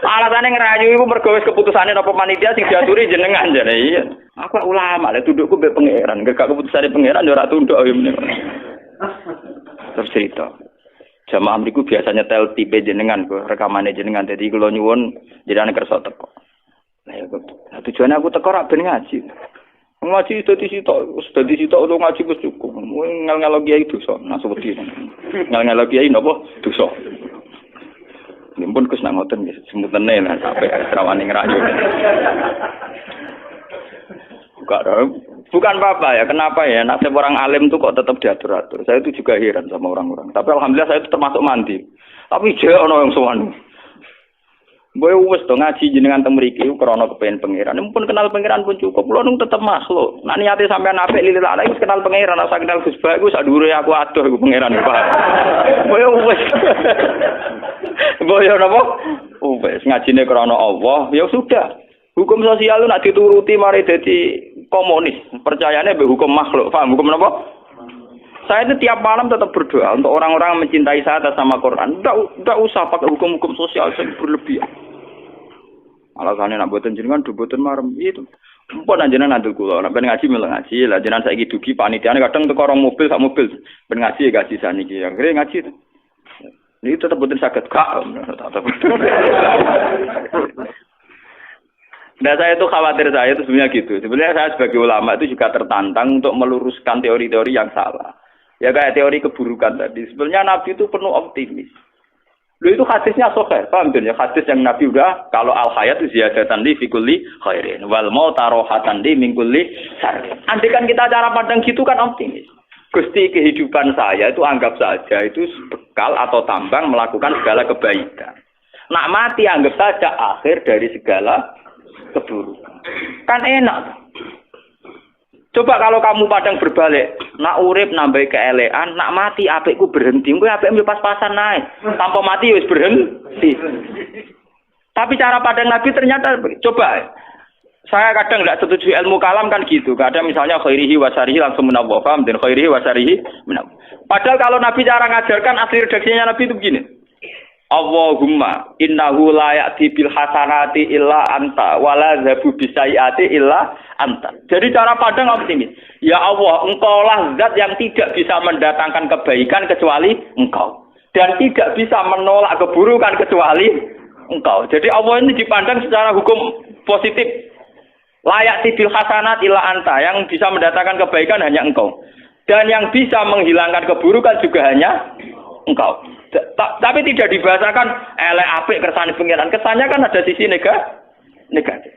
Alatane ngerayu iku mergo wis keputusane napa panitia sing diaturi jenengan jane iya. Aku ulama lek tundukku mbek pangeran, gak keputusane pangeran ya ora tunduk ya mending. Terus cerita. Jamaah mriku biasanya tel tipe jenengan kok rekamane jenengan dadi kula nyuwun jenengan kersa teko. Lah ya tujuane aku teko ra ben ngaji. Ngaji dadi sitok utawa ngaji wis cukup. Ngel-ngelo kiai dosa, nah seperti itu. Ngel-ngelo kiai napa dosa. Nimpun Gus nang ngoten nggih semutene lah sampai srawani ngrayu. Bukan apa-apa ya, kenapa ya nasib orang alim tuh kok tetap diatur-atur. Saya itu juga heran sama orang-orang. Tapi alhamdulillah saya itu termasuk mandi. Tapi jek ono yang sowan. Boy wis to ngaji jenengan teng mriki krana kepengin pangeran. Mumpun kenal pangeran pun cukup. Kulo nung tetep makhluk. Nek niate sampean apik lilil ala wis kenal pangeran, ora kenal Gus Ba iku sak dhuwure aku adoh iku pangeran Pak. Boy wis. Boy napa? Wis ngajine krana Allah, ya sudah. Hukum sosial itu nak dituruti mari dadi komunis. Percayanya be hukum makhluk. Paham hukum apa? Saya itu tiap malam tetap berdoa untuk orang-orang mencintai saya atas nama Quran. Enggak usah pakai hukum-hukum sosial yang berlebihan. Alasannya nak buatan jenengan dubutan marem itu. Mpun jenengan nanti kula, nak ben ngaji melu ngaji. Lah jenengan saiki dugi panitiane kadang teko orang mobil sak mobil ben ngaji gaji saniki. Akhire ngaji. Ini tetap boten saged gak. Nah saya itu khawatir saya itu sebenarnya gitu. Sebenarnya saya sebagai ulama itu juga tertantang untuk meluruskan teori-teori yang salah. Ya kayak teori keburukan tadi. Sebenarnya Nabi itu penuh optimis. Lho itu hadisnya sahih, paham ya? Hadis yang Nabi udah kalau al hayat itu ziyadatan li fi kulli khairin wal maut rohatan li min kulli syarr. Andai kan kita cara pandang gitu kan optimis. Gusti kehidupan saya itu anggap saja itu bekal atau tambang melakukan segala kebaikan. Nak mati anggap saja akhir dari segala keburukan. Kan enak. Coba kalau kamu padang berbalik, nak urip nambah keelean, nak mati apikku berhenti, kowe apik pas-pasan naik. Tanpa mati wis berhenti. Tapi cara padang Nabi ternyata coba saya kadang tidak setuju ilmu kalam kan gitu. Kadang misalnya khairihi wasarihi langsung menawwah, paham? Dan khairihi wasarihi menawwah. Padahal kalau Nabi cara ngajarkan asli redaksinya Nabi itu begini. Allahumma innahu la ya'ti bil hasanati illa anta wa la zabu bisayyiati illa anta. Jadi cara pandang optimis. Ya Allah, engkaulah zat yang tidak bisa mendatangkan kebaikan kecuali engkau. Dan tidak bisa menolak keburukan kecuali engkau. Jadi Allah ini dipandang secara hukum positif. Layak bil hasanat illa anta. Yang bisa mendatangkan kebaikan hanya engkau. Dan yang bisa menghilangkan keburukan juga hanya engkau. Tapi tidak dibahasakan elek apik kersane pengiran. Kesannya kan ada sisi negatif.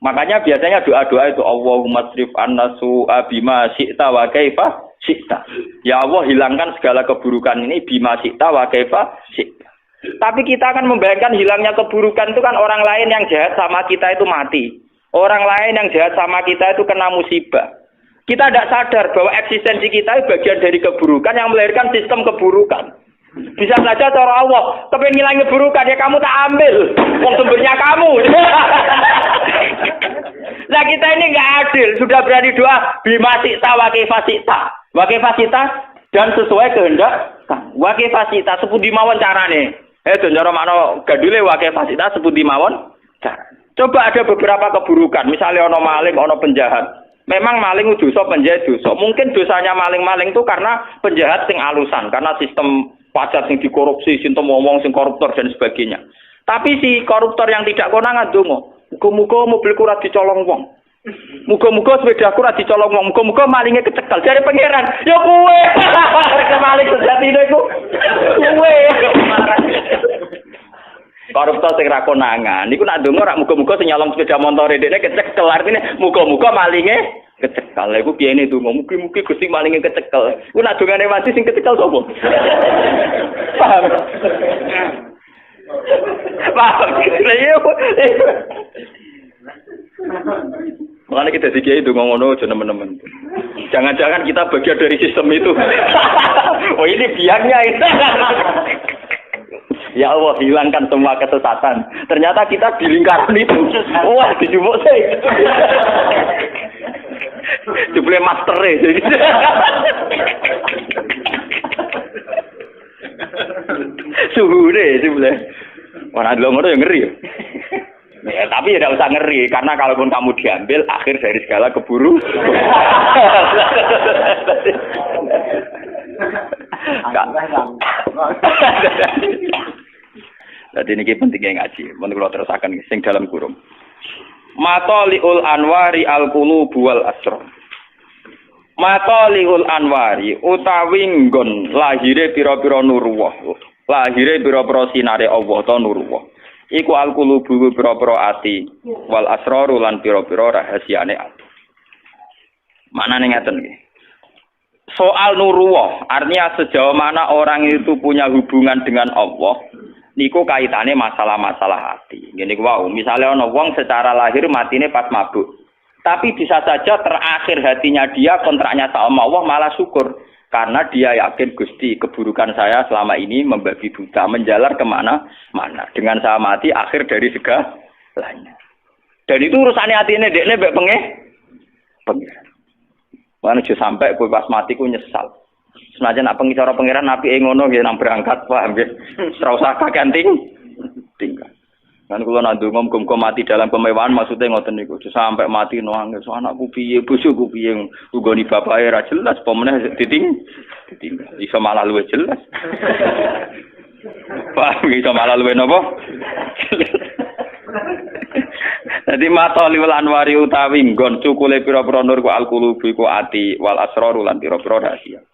Makanya biasanya doa-doa itu Allahumma srif anna su'a bima syi'ta wa kaifa syi'ta. Ya Allah hilangkan segala keburukan ini bima syi'ta wa kaifa syi'ta. Tapi kita akan membayangkan hilangnya keburukan itu kan orang lain yang jahat sama kita itu mati. Orang lain yang jahat sama kita itu kena musibah. Kita tidak sadar bahwa eksistensi kita itu bagian dari keburukan yang melahirkan sistem keburukan. Bisa saja cara Allah, tapi ngilangi keburukan ya kamu tak ambil, wong sumbernya kamu. Nah kita ini nggak adil, sudah berani doa bima syi'ta wa kaifa syi'ta dan sesuai kehendak wa kaifa syi'ta sepundi mawon carane. Cara makna gadule wa kaifa syi'ta sepundi mawon carane. Coba ada beberapa keburukan, misalnya ono maling, ono penjahat. Memang maling dosa, penjahat dosa. Mungkin dosanya maling-maling itu karena penjahat sing alusan, karena sistem pajak sing dikorupsi, sinten ngomong sing koruptor dan sebagainya. Tapi si koruptor yang tidak konangan donga, muga-muga mobilku ora dicolong wong. Muga-muga sepedaku ora dicolong wong. Muga-muga malinge kecekel. Jare pangeran, ya kowe. Maling sejatine iku kowe. Koruptor sing ra konangan niku nak ndonga ora muga-muga sing nyolong sepeda motor dekne kecekel. Artine muga-muga malinge kecekel. Lha iku piyene ndonga mugi-mugi Gusti malinge kecekel. Ku nak dongane mati sing kecekel sapa? Paham? Paham. Makanya kita dikiai itu ngono aja teman-teman. Jangan-jangan kita bagian dari sistem itu. Oh ini biangnya itu. Ya Allah hilangkan semua kesesatan. Ternyata kita di lingkaran itu. Wah dijupuk sih. Jupuk master jadi. Suhu deh jupuk. Orang dulu ngono yang ngeri. Ya, tapi ya tidak usah ngeri karena kalaupun kamu diambil akhir dari segala keburu. Jadi ini pentingnya ngaji. Menurut kalau terusakan sing dalam kurung. Matoliul anwari al qulubu wal asrar. Matoliul anwari utawi nggon lahire pira-pira nurullah. Lahire pira-pira sinare Allah ta nurullah. Iku al qulubu pira-pira ati wal asrar lan pira-pira rahasiane ati. Maknane ngaten nggih. Soal nurullah, artinya sejauh mana orang itu punya hubungan dengan Allah, niku kaitannya masalah-masalah hati. Gini wow, misalnya ono wong secara lahir matine pas mabuk, tapi bisa saja terakhir hatinya dia kontraknya sama Allah malah syukur karena dia yakin Gusti keburukan saya selama ini membabi buta menjalar kemana-mana. Dengan saya mati akhir dari segalanya. Dan itu urusannya hatinya dekne mbek pengen. Mana aja sampai kowe pas mati ku nyesal. Senajan nak pengicara pangeran apike ngono nggih nang berangkat paham nggih. Ora usah kaganting tinggal. Kan kula nak ndonga muga-muga mati dalam kemewahan maksudnya ngoten niku. Sampai mati nangis anakku piye, bojoku piye, nggoni bapake ra jelas pomene ditinggal. Iso malah luwih jelas. Paham iso malah luwih napa? Jadi matoliul anwari utawi nggon cukule pira-pira nur ku al qulubi ku ati wal asraru lan pira-pira rahasia.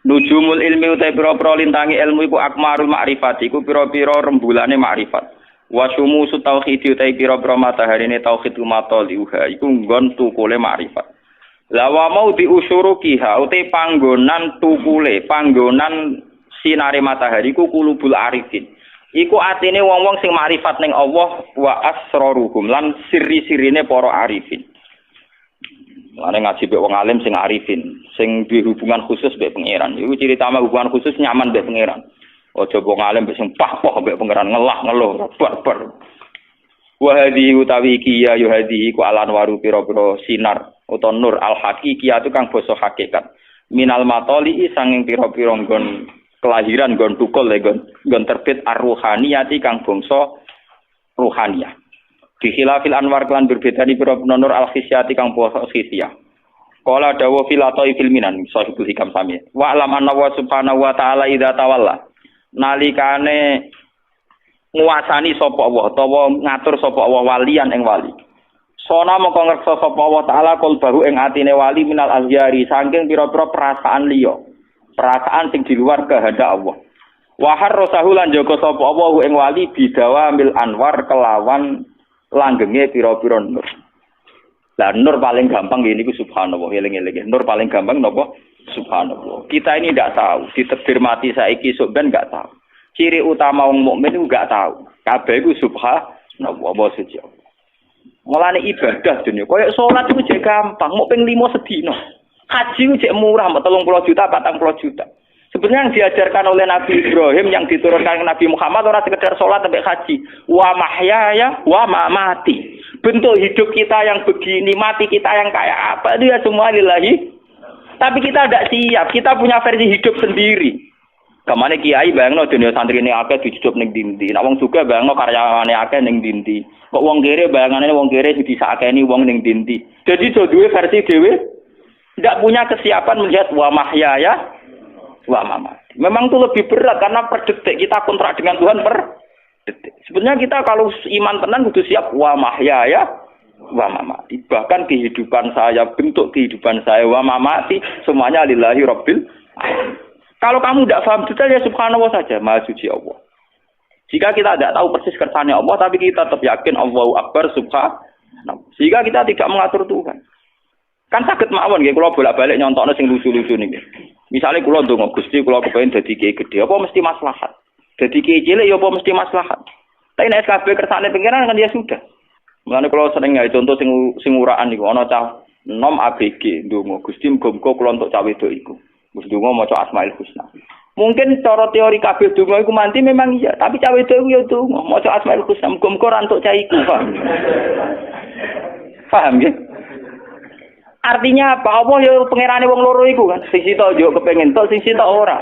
Nujumul ilmi utai pira-pira lintangi ilmu iku akmarul ma'rifat iku pira-pira rembulane ma'rifat. Wa syumusu tauhid utai pira-pira mataharine tauhid mataliuha iku nggon tukule ma'rifat. La wa mau diusyurukiha utai panggonan tukule, panggonan sinare matahari iku kulubul arifin. Iku atine wong-wong sing ma'rifat ning Allah wa asraruhum lan siri-sirine para arifin. Mane ngaji mbek wong alim sing arifin, sing duwe hubungan khusus mbek pangeran. Iku ciri utama hubungan khusus nyaman mbek pangeran. Aja wong alim mbek sing pah-pah mbek pangeran ngelah-ngeluh barbar. Wa hadhi utawi iki ya hadhi ku alan waru pira-pira sinar utawa nur al haqiqiyah kang basa hakikat. Minal matoli sanging pira-pira nggon kelahiran nggon tukul nggon terbit ar-ruhaniyati kang bangsa ruhaniyah. Dikhilafil anwar kelan berbeda ni pira-pira nur al-khisyati kang basa khisyah. Qala dawu filatoi filminan sahibul hikam sami. Wa alam anna wa subhanahu wa ta'ala idza tawalla. Nalikane nguasani sapa Allah utawa ngatur sapa Allah walian ing wali. Sona mongko ngreksa sapa Allah taala qalbahu ing atine wali minal azhyari saking pira-pira perasaan liya. Perasaan sing di luar kehendak Allah. Wa harrasahu lan jaga sapa Allah ing wali bidawamil anwar kelawan langgenge pira-pira nur. Lah nur paling gampang ngene iku subhanallah, eling-eling. Nur paling gampang napa? Subhanallah. Kita ini ndak tahu, ditebir mati saiki sok ben ndak tahu. Ciri utama wong mukmin iku ndak tahu. Kabeh iku subhanallah wa suci. Mulane ibadah dunya, koyo salat iku jek gampang, mok ping 5 sedina. Haji ku jek murah, 30 juta, 40 juta. Sebenarnya yang diajarkan oleh Nabi Ibrahim yang diturunkan ke Nabi Muhammad orang sekedar sholat sampai haji. Wa mahyaya wa mamati. Bentuk hidup kita yang begini, mati kita yang kayak apa, itu ya semua lillahi. Tapi kita tidak siap, kita punya versi hidup sendiri. Kemana kiai bayangno dunia santri ini akeh dijujup ning dindi. Nek wong juga bayangno karyawane akeh ning dindi. Kok wong kere bayangane wong kere disakeni wong ning dindi. Jadi do duwe versi dhewe tidak punya kesiapan melihat wa mahyaya wa mamati. Memang itu lebih berat karena per detik kita kontrak dengan Tuhan per detik. Sebenarnya kita kalau iman tenang kudu siap wa mahyaya wa mamati. Bahkan kehidupan saya, bentuk kehidupan saya wa mamati semuanya lillahi rabbil alamin. Kalau kamu tidak paham detail ya subhanallah saja, maha suci Allah. Jika kita tidak tahu persis kersane Allah tapi kita tetap yakin Allahu akbar subhanallah. Sehingga kita tidak mengatur Tuhan. Kan saged mawon nggih kula bolak-balik nyontokno sing lucu-lucu niki. Misale kula ndonga Gusti kula kepengin dadi kiai gedhe apa mesti maslahat. Dadi kiai cilik ya apa mesti maslahat. Tapi nek kabeh kersane pengiran kan ya sudah. Mulane kula sering gawe contoh sing uraan niku ana cah nom ABG ndonga Gusti muga-muga kula entuk cah wedok iku. Wis ndonga maca Asmaul Husna. Mungkin cara teori kabeh donga iku manti memang iya, tapi cah wedok iku ya donga maca Asmaul Husna muga-muga ora entuk cah iku. Paham nggih? Artinya apa? Allah ya pangerane wong loro iku kan. Sing sitok yo kepengin tok, sing sitok ora.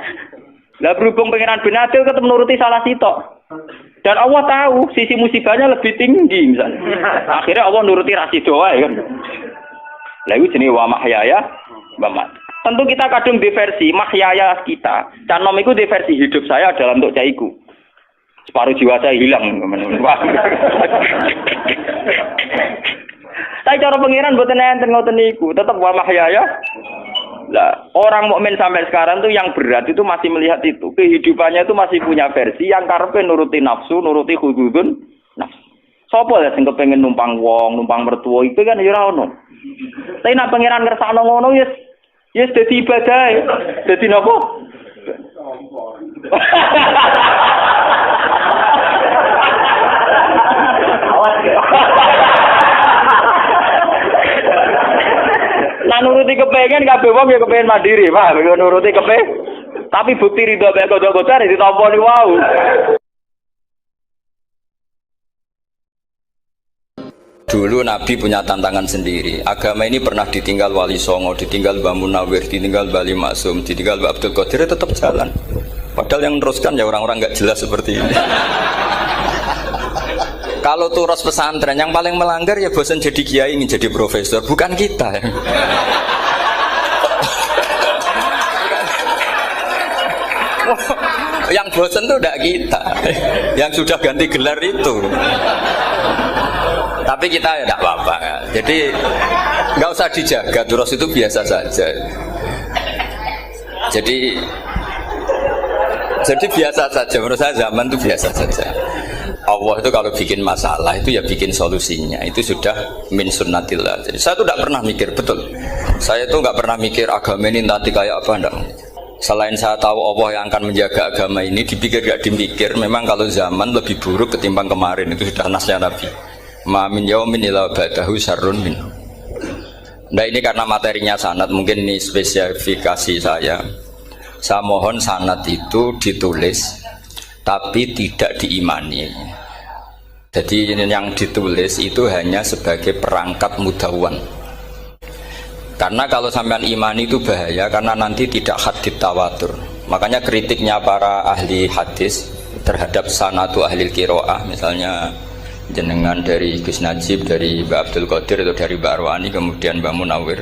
Lah berhubung pangeran Ben Adil ketemu nuruti salah sitok. Dan Allah tahu sisi musibahnya lebih tinggi misalnya. Akhirnya Allah nuruti rasido wae kan. Lah iku jenenge wa mahyaya wa mamati. Tentu kita kadung diversi mahyaya kita. Dan nom iku diversi hidup saya adalah untuk caiku. Separuh jiwa saya hilang. Tapi cara pengiran mboten enten ngoten niku, tetep wa mahyaya. Lah, orang mukmin sampai sekarang tuh yang berat itu masih melihat itu. Kehidupannya itu masih punya versi yang karepe nuruti nafsu, nuruti hududun nafsu. Sopo ya sing kepengin numpang wong, numpang mertua itu kan ya ora ono. Tapi nek pengiran ngersakno ngono ya dadi ibadah. Dadi napa? Nah nuruti kepengen kabeh wong ya kepengen mandiri, Pak. Nuruti kepengen. Tapi bukti ridho mek godho-godho ditampani wau. Dulu Nabi punya tantangan sendiri. Agama ini pernah ditinggal Wali Songo, ditinggal Mbah Munawir, ditinggal Mbah Ali Maksum, ditinggal Mbah Abdul Qadir, tetap jalan. Padahal yang meneruskan ya orang-orang nggak jelas seperti ini. Kalau turos pesantren yang paling melanggar ya bosan jadi kiai ingin jadi profesor, bukan kita. Yang bosan tuh tidak kita, yang sudah ganti gelar itu. Tapi kita ya tidak apa-apa. Jadi nggak usah dijaga, turos itu biasa saja. Jadi biasa saja, menurut saya zaman itu biasa saja. Allah itu kalau bikin masalah itu ya bikin solusinya, itu sudah min sunnatillah. Jadi saya tuh tidak pernah mikir, betul. Saya tuh nggak pernah mikir agama ini nanti kayak apa, enggak. Selain saya tahu Allah yang akan menjaga agama ini, dipikir gak dipikir, memang kalau zaman lebih buruk ketimbang kemarin, itu sudah nasnya Nabi. Ma min yaumin illa ba'dahu syarrun min. Nah ini karena materinya sanad, mungkin ini spesifikasi saya. Saya mohon sanad itu ditulis tapi tidak diimani. Jadi yang ditulis itu hanya sebagai perangkat mudawwan. Karena kalau sampean imani itu bahaya, karena nanti tidak hadits tawatur. Makanya kritiknya para ahli hadis terhadap sanadu ahli qiraah, misalnya jenengan dari Gus Najib, dari Mbak Abdul Qadir atau dari Mbak Arwani, kemudian Mbak Munawir,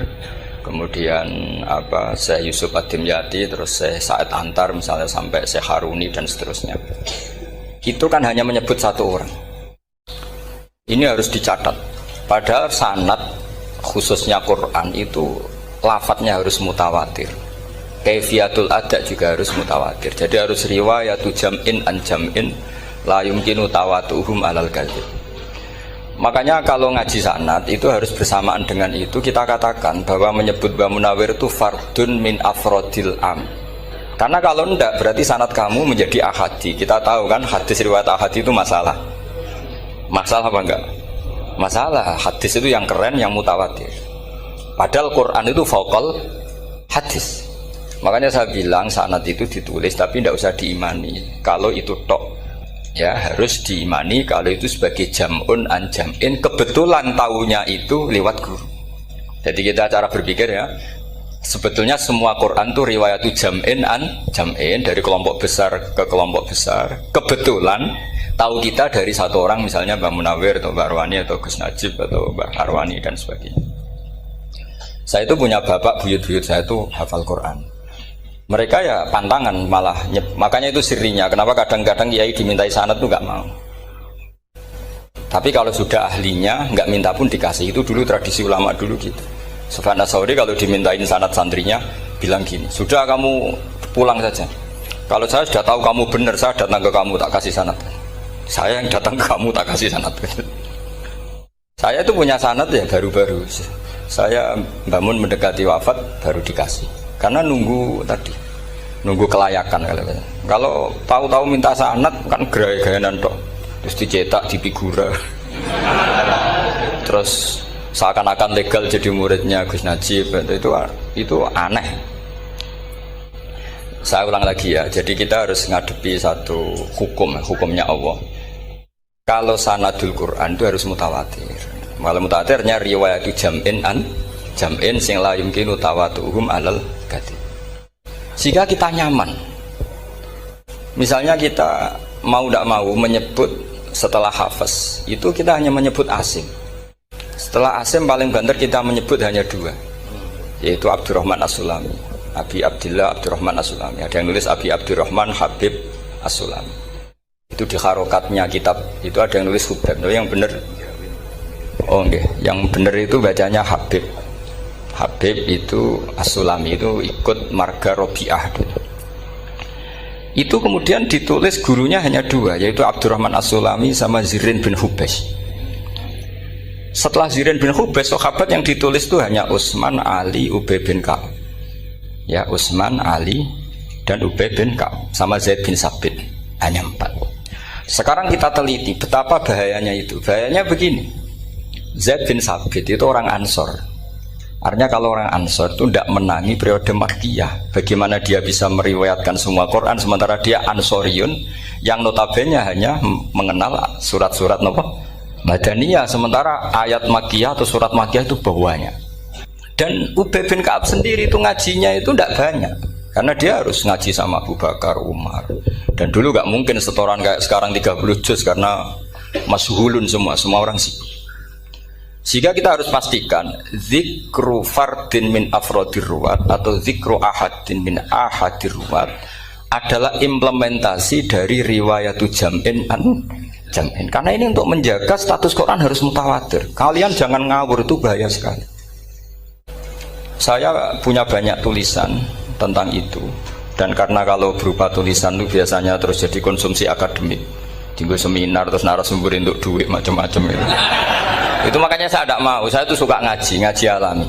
kemudian Syekh Yusuf Ad-Dimyati, terus Syekh Sa'id Antar, misalnya sampai Syekh Haruni dan seterusnya. Itu kan hanya menyebut satu orang. Ini harus dicatat. Padahal sanad khususnya Quran itu lafadznya harus mutawatir. Kaifiyatul ada juga harus mutawatir. Jadi harus riwayatu jam'in an jam'in la yumkinu tawatuhum alal kadzib. Makanya kalau ngaji sanad itu harus bersamaan dengan itu kita katakan bahwa menyebut Mbah Munawir itu fardun min afrodil am. Karena kalau enggak berarti sanad kamu menjadi ahadi. Kita tahu kan hadis riwayat ahadi itu masalah. Masalah apa enggak? Masalah. Hadis itu yang keren, yang mutawatir. Padahal Quran itu fauqal hadis. Makanya saya bilang sanad itu ditulis tapi tidak usah diimani. Kalau itu tok, ya harus diimani kalau itu sebagai jam'un an jam'in, kebetulan taunya itu lewat guru. Jadi kita cara berpikir ya, sebetulnya semua Quran itu riwayatu jam'in an jam'in, dari kelompok besar ke kelompok besar. Kebetulan tahu kita dari satu orang, misalnya Mbak Munawir atau Mbak Arwani atau Gus Najib atau Mbak Arwani dan sebagainya. Saya itu punya bapak, buyut-buyut saya itu hafal Quran. Mereka ya pantangan malah, makanya itu sirinya. Kenapa kadang-kadang kiai dimintai sanad tuh nggak mau. Tapi kalau sudah ahlinya nggak minta pun dikasih. Itu dulu tradisi ulama dulu gitu. Sufyan Ats-Tsauri kalau dimintain sanad santrinya bilang gini, sudah kamu pulang saja. Kalau saya sudah tahu kamu benar, saya datang ke kamu tak kasih sanad. Saya yang datang ke kamu tak kasih sanad. Saya itu punya sanad ya baru-baru. Saya bangun mendekati wafat baru dikasih. Karena nunggu tadi, nunggu kelayakan. Kalau tahu-tahu minta sanad kan gaya-gayanan tok, terus dicetak di figura, terus seakan-akan legal jadi muridnya Gus Najib. Itu aneh. Saya ulang lagi ya, jadi kita harus ngadepi satu hukumnya Allah. Kalau sanadul Quran itu harus mutawatir. Malah mutawatirnya riwayatu jam'in an jam'in sing la yumkinu tawatuhum alal kadzib. Jika kita nyaman, misalnya kita mau tidak mau menyebut setelah hafaz itu kita hanya menyebut asim. Setelah asim paling banter kita menyebut hanya dua, yaitu Abdurrahman As-Sulami, Abi Abdillah Abdurrahman As-Sulami. Ada yang nulis Abi Abdurrahman Habib As-Sulami. Itu di harokatnya kitab itu ada yang nulis Hubab. Yang benar, oh enggak, yang benar itu bacanya Habib. Habib itu As-Sulami itu ikut marga Robi'ah. Itu kemudian ditulis gurunya hanya dua, yaitu Abdurrahman As-Sulami sama Zirin bin Hubes. Setelah Zirin bin Hubes, sahabat yang ditulis itu hanya Utsman, Ali, Ubay bin Ka'ab. Ya, Utsman, Ali, dan Ubay bin Ka'ab sama Zaid bin Sabit. Hanya 4. Sekarang kita teliti betapa bahayanya itu. Bahayanya begini. Zaid bin Sabit itu orang Ansor. Artinya kalau orang Ansor itu tidak menangi periode Makkiyah. Bagaimana dia bisa meriwayatkan semua Quran sementara dia Ansoriun yang notabene hanya mengenal surat-surat Madaniyah, sementara ayat Makkiyah atau surat Makkiyah itu bawahnya. Dan Ubay bin Ka'ab sendiri itu ngajinya itu tidak banyak, karena dia harus ngaji sama Abu Bakar, Umar. Dan dulu gak mungkin setoran kayak sekarang 30 juz karena masyhulun semua orang sibuk. Sehingga kita harus pastikan zikru fardin min afrodir ruwat atau zikru ahadin min ahadir ruwat adalah implementasi dari riwayatu jam'in an jam'in. Karena ini untuk menjaga status Quran harus mutawatir. Kalian jangan ngawur, itu bahaya sekali. Saya punya banyak tulisan tentang itu. Dan karena kalau berupa tulisan itu biasanya terus jadi konsumsi akademik, tinggal seminar terus narasumber untuk duit macam-macam itu. Itu makanya saya tidak mau. Saya itu suka ngaji alami.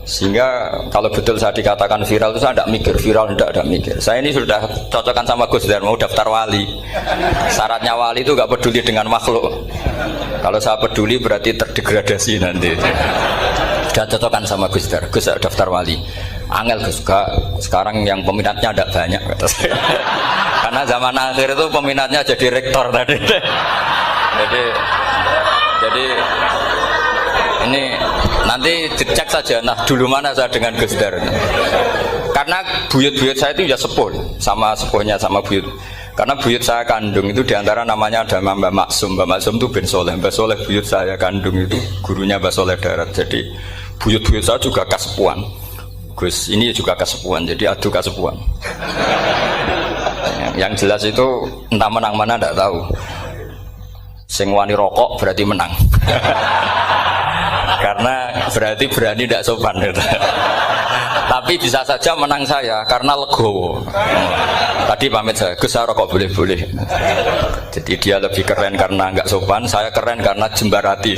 Sehingga kalau betul saya dikatakan viral itu saya tidak mikir, viral tidak mikir. Saya ini sudah cocokkan sama Gus Dar, mau daftar wali. Syaratnya wali itu nggak peduli dengan makhluk. Kalau saya peduli berarti terdegradasi nanti. Sudah cocokkan sama Gus Dar, Gus daftar wali. Angel Gus, sekarang yang peminatnya ada banyak kata saya. Karena zaman akhir itu peminatnya jadi rektor tadi. Jadi ini nanti dicek saja. Nah dulu mana saya dengan Gus Dar. Karena buyut-buyut saya itu ya sepuh sama sepuhnya sama buyut. Karena buyut saya kandung itu diantara namanya ada Mbak Maksum. Mbak Maksum itu bin Soleh. Mbak Soleh buyut saya kandung itu gurunya Mbak Soleh Darat. Jadi buyut-buyut saya juga kasepuan. Gus ini juga kasepuan, jadi adu kasepuan. Yang jelas itu entah menang mana tidak tahu. Sing wani rokok berarti menang. Karena berarti berani tidak sopan. Tapi bisa saja menang saya karena legowo. Tadi pamit saya, Gus saya rokok boleh-boleh. Jadi dia lebih keren karena nggak sopan, saya keren karena jembarati.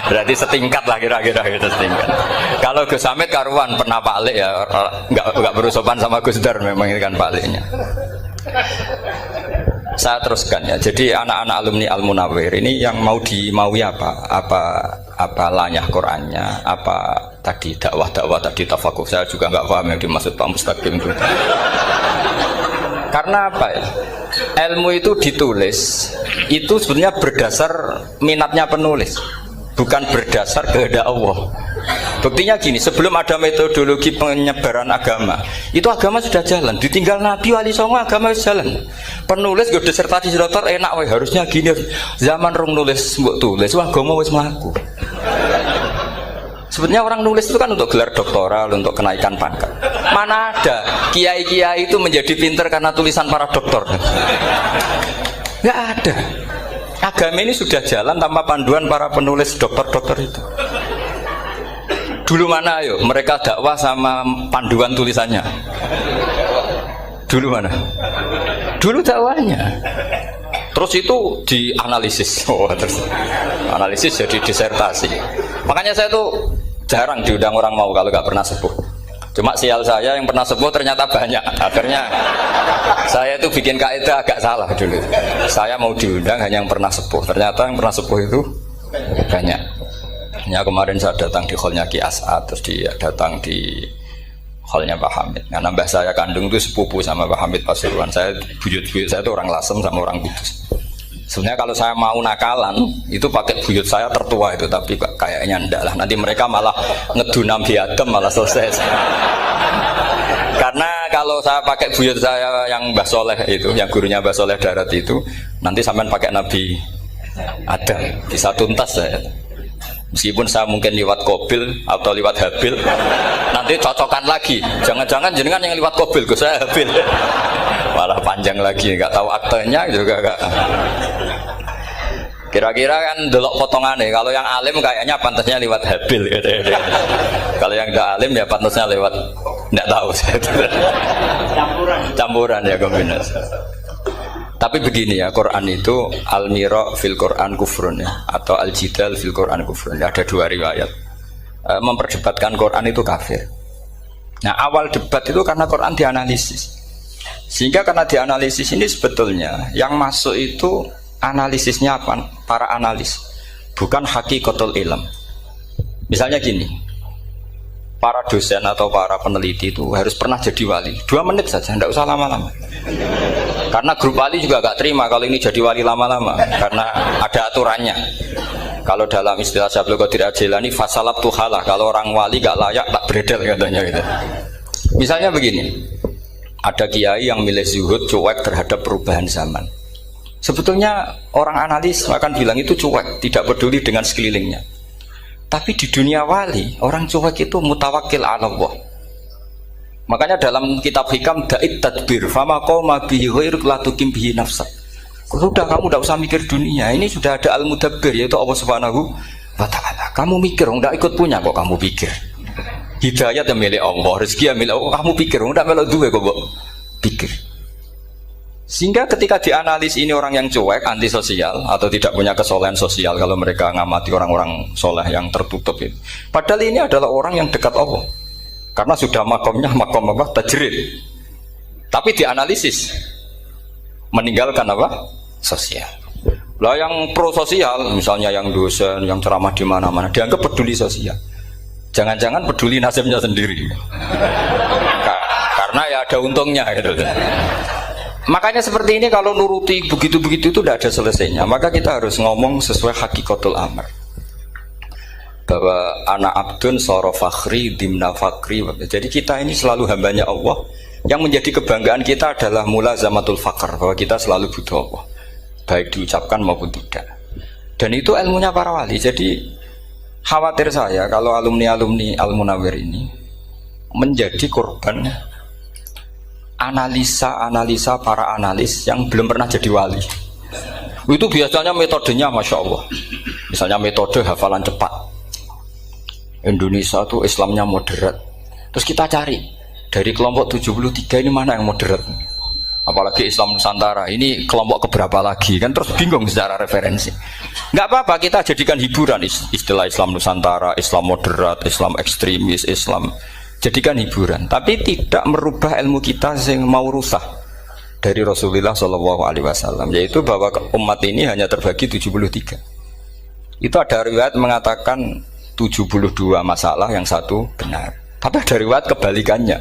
Berarti setingkat lah kira-kira gitu setingkat. Kalau Gus Hamid karuan pernah Pak Alik ya nggak berusopan sama Gus Dar memang ini kan Pak Aliknya. Saya teruskan ya. Jadi anak-anak alumni Al Munawwir ini yang maui apa lanyah Qurannya, apa tadi dakwah tadi tafakuh saya juga nggak paham yang dimaksud Pak Mustaqim itu. Karena apa ya? Ilmu itu ditulis itu sebenarnya berdasar minatnya penulis, bukan berdasar kehendak Allah. Buktinya gini, sebelum ada metodologi penyebaran agama, itu agama sudah jalan. Ditinggal Nabi Wali Songo agama sudah jalan. Penulis gue disertasi dokter enak, weh harusnya gini. Zaman rong nulis mbok tulis, wah agama wis mlaku. Sebetulnya orang nulis itu kan untuk gelar doktoral, untuk kenaikan pangkat. Mana ada kiai-kiai itu menjadi pinter karena tulisan para doktor? Nggak ada. Agama ini sudah jalan tanpa panduan para penulis dokter-dokter itu. Dulu mana ayo mereka dakwah sama panduan tulisannya? Dulu mana? Dulu dakwahnya. Terus itu dianalisis. Terus analisis jadi disertasi. Makanya saya tuh jarang diundang orang mau kalau nggak pernah sepuh. Cuma sial saya yang pernah sepuh ternyata banyak. Akhirnya saya itu bikin kaidah agak salah dulu. Saya mau diundang hanya yang pernah sepuh. Ternyata yang pernah sepuh itu banyak. Ya kemarin saya datang di hallnya Ki As'ad, terus dia datang di hallnya Pak Hamid. Karena mbah saya kandung itu sepupu sama Pak Hamid Pasuruan. Saya buyut-buyut saya itu orang Lasem sama orang Kudus. Sebenarnya kalau saya mau nakalan itu pakai buyut saya tertua itu, tapi kayaknya enggak lah. Nanti mereka malah ngedunam di Adem malah selesai. Karena kalau saya pakai buyut saya yang Mbah Soleh itu, yang gurunya Mbah Soleh Darat itu, nanti sampean pakai Nabi Adam bisa tuntas saya. Meskipun saya mungkin lewat Kobil atau lewat Habil, nanti cocokkan lagi. Jangan-jangan jenengan yang lewat Kobil, saya Habil. Malah panjang lagi, nggak tahu aktenya juga nggak. Kira-kira kan delok potongannya. Kalau yang alim kayaknya pantasnya lewat Habil. Gitu. Kalau yang tidak alim ya pantasnya lewat nggak tahu. Campuran ya kombinasi. Tapi begini ya, Quran itu al-mira fil Quran kufrun ya, atau al-jidal fil Quran kufrun. Ada dua riwayat. Memperdebatkan Quran itu kafir. Nah, awal debat itu karena Quran dianalisis. Sehingga karena dianalisis ini sebetulnya yang masuk itu analisisnya apa? Para analis, bukan hakikatul ilm. Misalnya gini, para dosen atau para peneliti itu harus pernah jadi wali. 2 menit saja, tidak usah lama-lama. Karena grup wali juga gak terima kalau ini jadi wali lama-lama, karena ada aturannya. Kalau dalam istilah Syaikhul Qadir Al-Jilani, fasalab tuhalah, kalau orang wali gak layak tak beredel katanya gitu. Misalnya begini, ada kiai yang milih zuhud, cuek terhadap perubahan zaman. Sebetulnya orang analis akan bilang itu cuek, tidak peduli dengan sekelilingnya. Tapi di dunia wali, orang cuek itu mutawakkil ala Allah. Makanya dalam kitab hikam da'id tadbir fama qoma bihi ghairuk la tuqim bihi nafsak. Sudah kamu tidak usah mikir dunia, ini sudah ada al-mudabbir yaitu Allah Subhanahu wa ta'ala. Kamu mikir, enggak ikut punya kok kamu pikir. Hidayat yang milik Allah, rezeki yang milik Allah. Kamu pikir, enggak melok duwe kok, Mbok. Pikir. Sehingga ketika dianalis ini orang yang cuek, antisosial atau tidak punya kesolehan sosial kalau mereka ngamati orang-orang soleh yang tertutup itu. Padahal ini adalah orang yang dekat Allah. Karena sudah makomnya makom apa? Tajrid. Tapi dianalisis meninggalkan apa? Sosial. Lah yang pro sosial, misalnya yang dosen, yang ceramah di mana-mana, dianggap peduli sosial. Jangan-jangan peduli nasibnya sendiri. Karena ya ada untungnya gitu. Makanya seperti ini kalau nuruti begitu-begitu itu tidak ada selesainya. Maka kita harus ngomong sesuai hakikatul amr. Bahwa anak abdun soro fakhri dimna fakri. Jadi kita ini selalu hambanya Allah. Yang menjadi kebanggaan kita adalah mulazamatul fakr, bahwa kita selalu butuh Allah, baik diucapkan maupun tidak. Dan itu ilmunya para wali. Jadi khawatir saya kalau alumni-alumni Al-Munawwir ini menjadi korban analisa para analis yang belum pernah jadi wali. Itu biasanya metodenya Masya Allah. Misalnya metode hafalan cepat. Indonesia itu Islamnya moderat. Terus kita cari dari kelompok 73 ini mana yang moderat. Apalagi Islam Nusantara ini kelompok keberapa lagi, kan terus bingung secara referensi. Nggak apa-apa, kita jadikan hiburan istilah Islam Nusantara, Islam moderat, Islam ekstremis, Islam, jadikan hiburan. Tapi tidak merubah ilmu kita yang mau rusak dari Rasulullah SAW, yaitu bahwa umat ini hanya terbagi 73. Itu ada riwayat mengatakan 72 masalah, yang satu benar. Tapi ada riwayat kebalikannya,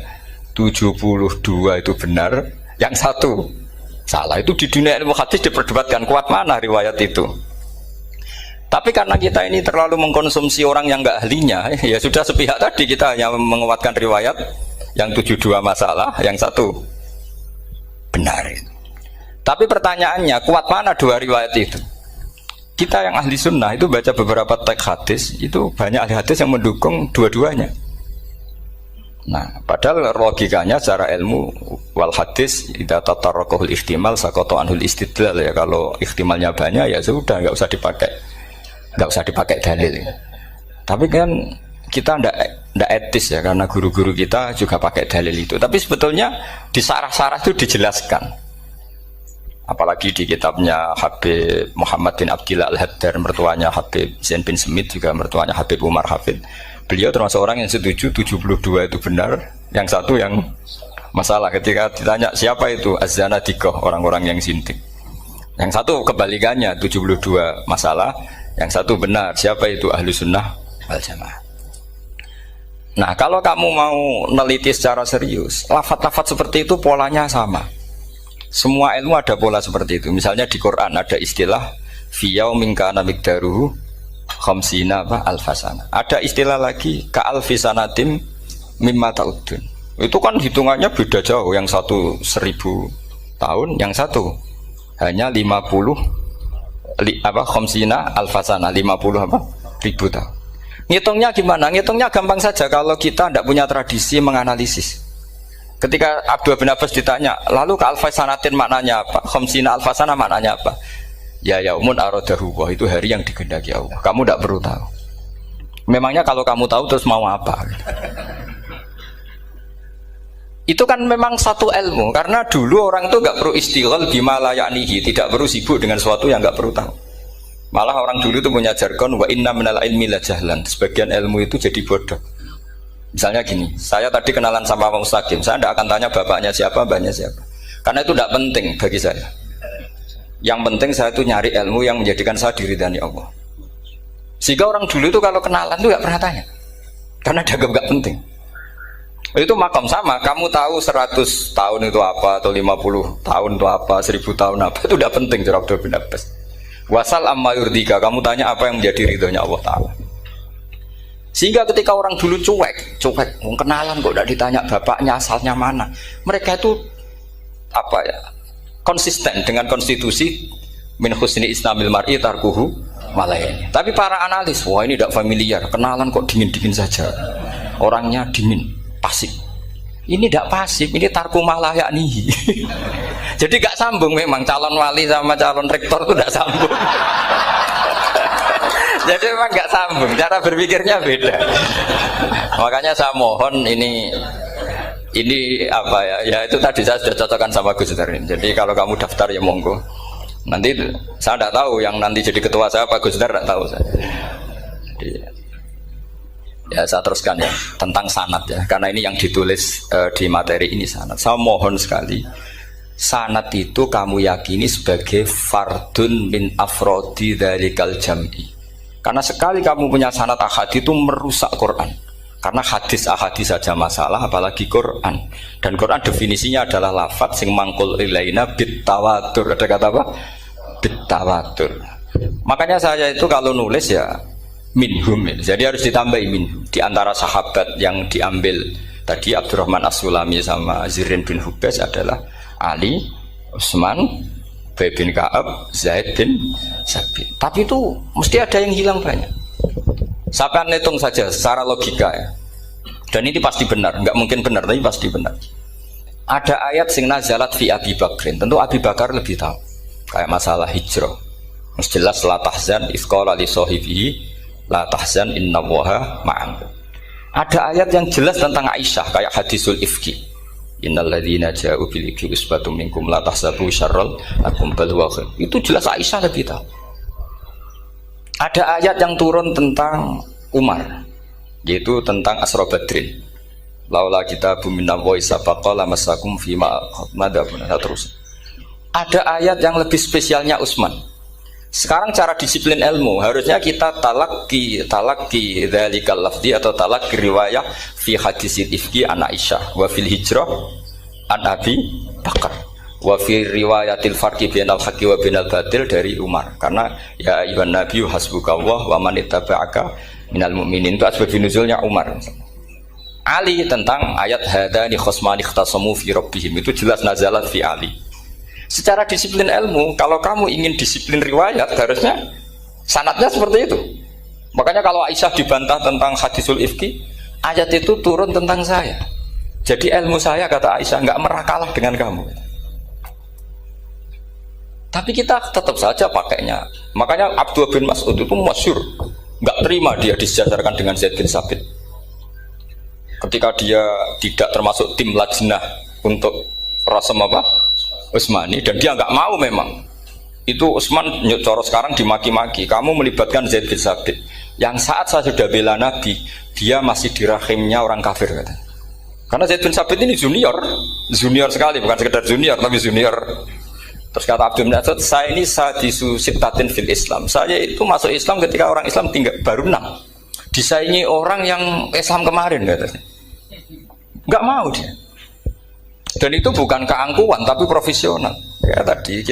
72 itu benar, yang satu salah. Itu di dunia ilmu hadis diperdebatkan kuat mana riwayat itu. Tapi karena kita ini terlalu mengkonsumsi orang yang nggak ahlinya, ya sudah sepihak tadi, kita hanya menguatkan riwayat yang 72 masalah, yang satu benar. Tapi pertanyaannya, kuat mana dua riwayat itu? Kita yang ahli sunnah itu baca beberapa teks hadis, itu banyak ahli hadis yang mendukung dua-duanya. Nah, padahal logikanya secara ilmu wal hadis idza tatarraqahul ihtimal saqata anhul istidlal, ya kalau ihtimalnya banyak ya sudah nggak usah dipakai dalil. Tapi kan kita ndak etis ya, karena guru-guru kita juga pakai dalil itu. Tapi sebetulnya di sarah-sarah itu dijelaskan. Apalagi di kitabnya Habib Muhammad bin Abdillah Al-Haddar, mertuanya Habib Zain bin Smith, juga mertuanya Habib Umar Hafid. Beliau termasuk orang yang setuju 72 itu benar, yang satu yang masalah. Ketika ditanya siapa itu Az-Zanadiqah, orang-orang yang sintik. Yang satu kebalikannya, 72 masalah, yang satu benar, siapa itu Ahlu Sunnah wal Jamaah. Nah, kalau kamu mau neliti secara serius, lafaz-lafaz seperti itu polanya sama. Semua ilmu ada pola seperti itu. Misalnya di Quran ada istilah fi yaumin kana miqdaruhu khamsina alfasana. Ada istilah lagi ka alfisanatim mimma ta'udun. Itu kan hitungannya beda jauh. Yang satu 1000 tahun, yang satu hanya 50 khamsina alfasana, 50 ribu tahun. Ngitungnya gimana? Ngitungnya gampang saja kalau kita tidak punya tradisi menganalisis. Ketika Abdul bin Abbas ditanya, lalu ke alfasanatin maknanya apa? Khamsina alfasana maknanya apa? Ya yaumun aradahu, itu hari yang dikehendaki Allah. Kamu tidak perlu tahu. Memangnya kalau kamu tahu terus mau apa? Itu kan memang satu ilmu. Karena dulu orang itu nggak perlu istighal bima la ya'nihi, tidak perlu sibuk dengan sesuatu yang nggak perlu tahu. Malah orang dulu itu punya jargon wa inna minal ilmi la jahlan. Sebagian ilmu itu jadi bodoh. Misalnya gini, saya tadi kenalan sama Pak Mustaqim, saya tidak akan tanya bapaknya siapa, mbaknya siapa, karena itu tidak penting bagi saya. Yang penting saya itu nyari ilmu yang menjadikan saya diridani Allah. Sehingga orang dulu itu kalau kenalan itu nggak pernah tanya, karena dianggap nggak penting. Itu makam sama, kamu tahu 100 tahun itu apa, atau 50 tahun itu apa, 1000 tahun apa, itu tidak penting. Jawab Abdul bin Abbas. Wasal amma yurdika, kamu tanya apa yang menjadi ridhonya Allah Ta'ala. Sehingga ketika orang dulu cuek, kenalan kok tidak ditanya bapaknya asalnya mana, mereka itu apa ya, konsisten dengan konstitusi min husni islamil mar'i tarkuhu malayani. Tapi para analis, wah ini tidak familiar, kenalan kok dingin-dingin saja, orangnya dingin, pasif. Ini tidak pasif, ini tarku malayani. Jadi gak sambung memang calon wali sama calon rektor itu tidak sambung. Jadi memang nggak sambung, cara berpikirnya beda. Makanya saya mohon ini apa ya? Ya itu tadi saya sudah cocokkan sama Gus Dar ini. Jadi kalau kamu daftar ya monggo. Nanti saya tidak tahu yang nanti jadi ketua saya Pak Gus Dar, tidak tahu saya. Jadi, ya saya teruskan ya tentang sanad ya, karena ini yang ditulis di materi ini sanad. Saya mohon sekali, sanad itu kamu yakini sebagai fardun min afrodi dzalikal jam'i. Karena sekali kamu punya sanad ahad itu merusak Quran. Karena hadis ahadis saja masalah, apalagi Quran. Dan Quran definisinya adalah lafadz sing mangkul ilaina bit tawatur. Ada kata apa? Bit tawatur. Makanya saya itu kalau nulis ya minhum. Jadi harus ditambahi minhum. Di antara sahabat yang diambil tadi Abdurrahman As-Sulami sama Zirin bin Hubes adalah Ali, Utsman, Ubay bin Ka'ab, Zaid bin Sabit. Tapi itu mesti ada yang hilang banyak. Saya akan hitung saja secara logika ya. Dan ini pasti benar, nggak mungkin benar tapi pasti benar. Ada ayat sing nazalat fi Abi Bakrin. Tentu Abi Bakar lebih tahu. Kayak masalah hijrah. Mesti jelas la tahzan iz qala li sahibihi la tahzan innallaha ma'ana. Ada ayat yang jelas tentang Aisyah kayak hadisul ifki. Innal ladzina ja'u bil ifki usbatum minkum la tahsabu syarral lakum bal huwa khair. Itu jelas Aisyah lebih tahu. Ada ayat yang turun tentang Umar, yaitu tentang Asra Badrin. Laula kita bumina wa isabaqa lamasakum fima madabun. Terus. Ada ayat yang lebih spesialnya Utsman. Sekarang cara disiplin ilmu harusnya kita talaqi dzalikal lafzi atau talaqi riwayah fi hadisil ifki an Aisyah wa fil hijrah an Abi Bakar. Wa fi riwayatil farqi bainal haqqi wa bainal batil dari Umar. Karena ya ayyuhan nabiyyu hasbukallah wa man ittaba'aka minal mu'minin, itu asbab nuzulnya Umar. Ali tentang ayat hadani khosmani ikhtasamu fi rabbihim, itu jelas nazalat fi Ali. Secara disiplin ilmu, kalau kamu ingin disiplin riwayat harusnya sanadnya seperti itu. Makanya kalau Aisyah dibantah tentang hadisul ifki, ayat itu turun tentang saya. Jadi ilmu saya, kata Aisyah, enggak merakalah dengan kamu. Tapi kita tetap saja pakainya. Makanya Abdullah bin Mas'ud itu masyhur, nggak terima dia disejajarkan dengan Zaid bin Sabit. Ketika dia tidak termasuk tim lajnah untuk rasam apa? Utsmani, dan dia nggak mau memang. Itu Utsman coro sekarang dimaki-maki. Kamu melibatkan Zaid bin Sabit. Yang saat saya sudah bela Nabi, dia masih di rahimnya orang kafir katanya. Karena Zaid bin Sabit ini junior sekali, bukan sekedar junior tapi junior. Terus kata Abdul Nasir, saya ini sadisu sittatin fil Islam. Saya itu masuk Islam ketika orang Islam tinggal baru 6. Disaingi orang yang Islam kemarin katanya. Enggak mau dia. Dan itu bukan keangkuhan tapi profesional. Ya tadi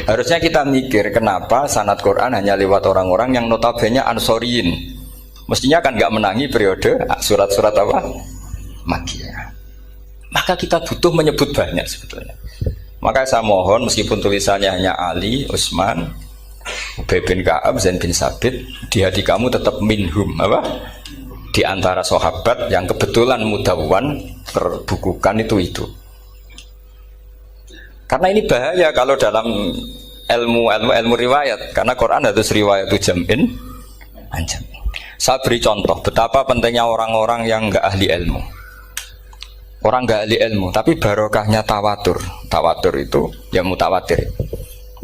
harusnya kita mikir kenapa sanad Quran hanya lewat orang-orang yang notabene Ansoriyin. Mestinya kan enggak menangi periode surat-surat apa? Makkiyah. Maka kita butuh menyebut banyak sebetulnya. Maka saya mohon meskipun tulisannya hanya Ali, Utsman, Ubay bin Ka'ab, Zaid bin Sabit, di hati kamu tetap minhum apa? Di antara sahabat yang kebetulan mudawwan terbukukan itu. Karena ini bahaya kalau dalam ilmu riwayat, karena Quran harus riwayat itu jam'in anjam. Saya beri contoh betapa pentingnya orang-orang yang enggak ahli ilmu. Orang nggak ahli ilmu, tapi barokahnya tawatur. Tawatur itu ya mutawatir.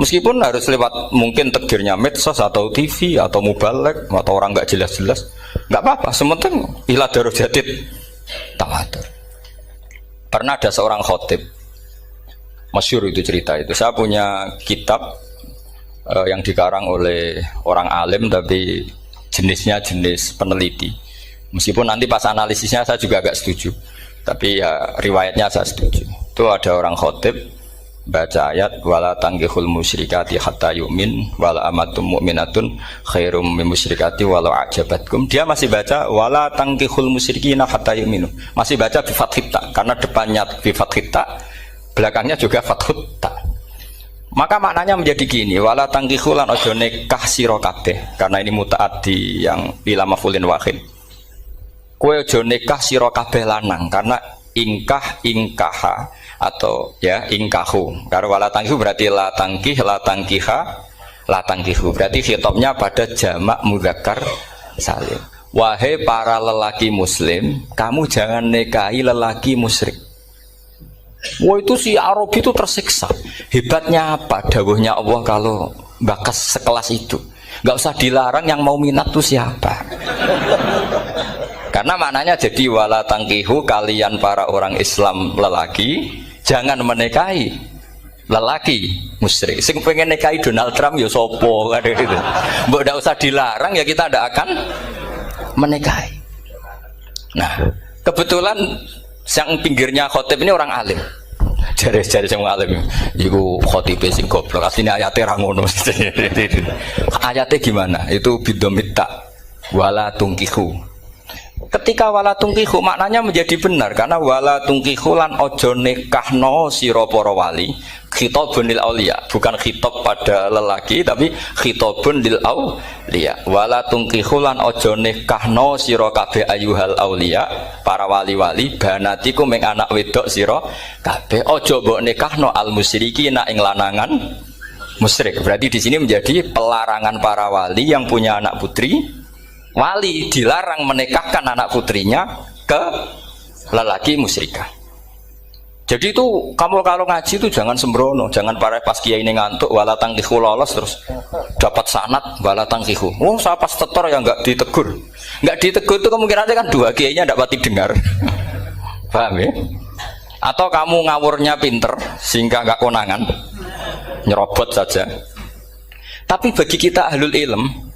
Meskipun harus lewat mungkin takdirnya medsos atau TV atau mubalek atau orang nggak jelas-jelas, nggak apa-apa. Sementing ila darajatid tawatur. Pernah ada seorang khotib, masyhur itu cerita itu. Saya punya kitab yang dikarang oleh orang alim tapi jenisnya jenis peneliti. Meskipun nanti pas analisisnya saya juga agak setuju. Tapi ya riwayatnya saya setuju. Itu ada orang khotib baca ayat wala tangkihul musyrikati hatta yu'min wala amatum mu'minatun khairum min musyrikati walau ajabatkum. Dia masih baca wala tangkihul musyrikina hatta yu'minu. Masih baca bi fathit ta karena depannya bi fathit ta, belakangnya juga fathut ta. Maka maknanya menjadi gini, wala tangkihul lan aja nikah sira kabeh karena ini mutaaddi yang ila maf'ulin wahid. Kowe aja nikah sira kabeh lanang karena ingkaha atau ya ingkahu. Karena wala tangkihu berarti la tangkiha latangkihu. Berarti khitabnya pada jamak mudzakkar salim. Wahai para lelaki muslim, kamu jangan nikahi lelaki musyrik. Wah, itu si Arabi itu tersiksa. Hebatnya apa? Dawuhnya Allah kalau bakas sekelas itu. Gak usah dilarang, yang mau minat tuh siapa? Karena maknanya jadi wala tangkihu, kalian para orang Islam lelaki jangan menikahi lelaki musyrik. Sing pengen nikahi Donald Trump ya sopo kan gitu. Mbok ndak usah dilarang ya kita ndak akan menikahi. Nah, kebetulan yang pinggirnya khotib ini orang alim. Jare-jare sing alim iku khotibe sing goblok. Asline ayate ra ngono. Ayate gimana? Itu bidomita wala tungkihu. Ketika wala tungkihu maknanya menjadi benar karena wala tungkihu lan ojo nikahno sira para wali, khitabun lil auliya, bukan khitab pada lelaki tapi khitabun lil auliya. Wala tungkihu lan ojo nikahno sira kabeh ayuhal auliya, para wali-wali banatiku ming anak wedok sira kabeh, ojo mbok nikahno al musyrikina ing lanangan musyrik. Berarti di sini menjadi pelarangan para wali yang punya anak putri. Wali dilarang menikahkan anak putrinya ke lelaki musyrikah. Jadi itu kamu kalau ngaji itu jangan sembrono, jangan pas kiai ini ngantuk wala tangkihu lolos terus dapat sanad wala tangkihu. Oh, saya pas tetor ya nggak ditegur. Nggak ditegur itu kemungkinannya kan dua kiainya nggak pati dengar. Paham ya? Atau kamu ngawurnya pinter sehingga nggak konangan, nyerobot saja. Tapi bagi kita ahlul ilm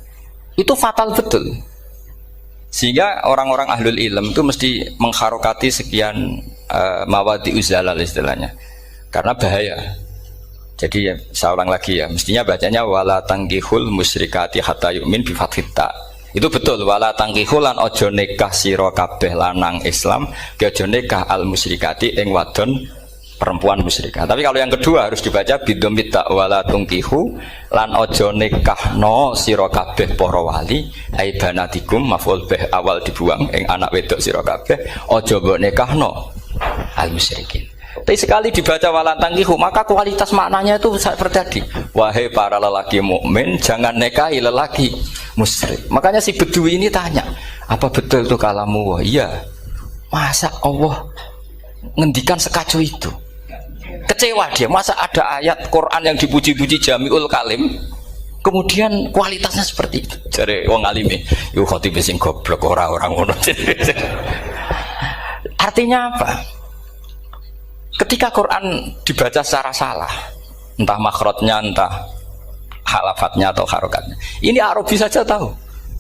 itu fatal betul. Sehingga orang-orang ahlul ilm itu mesti mengharokati sekian mawadi uzalal istilahnya. Karena bahaya. Jadi ya, saya ulang lagi ya, mestinya bacanya wala tangkihul musyrikati hatta yu'min bi fathita. Itu betul, wala tangkihul lan ojo nikah sira kabeh lanang Islam, ke ojo nikah al musyrikati ing wadon perempuan musyrikah. Tapi kalau yang kedua harus dibaca bidomit wala tungkihu lan ojo nikahno sira kabeh para wali ai banatikum maf'ul bih awal dibuang ing anak wedok sira kabeh ojo mbok nikahno al musyrikin. Tapi sekali dibaca wala tangkihu maka kualitas maknanya itu terjadi. Wahai para lelaki mukmin jangan nikahi lelaki musyrik. Makanya si Bedui ini tanya, apa betul itu kalamu? Iya. Masa Allah ngendikan sekacau itu? Kecewa dia, masa ada ayat Quran yang dipuji-puji Jamiul Kalim kemudian kualitasnya seperti itu. Jare wong alime, yo khotibe sing goblok ora-ora ngono. Artinya apa? Ketika Quran dibaca secara salah, entah makhrajnya, entah halafatnya atau harokatnya, ini Arabi saja tahu.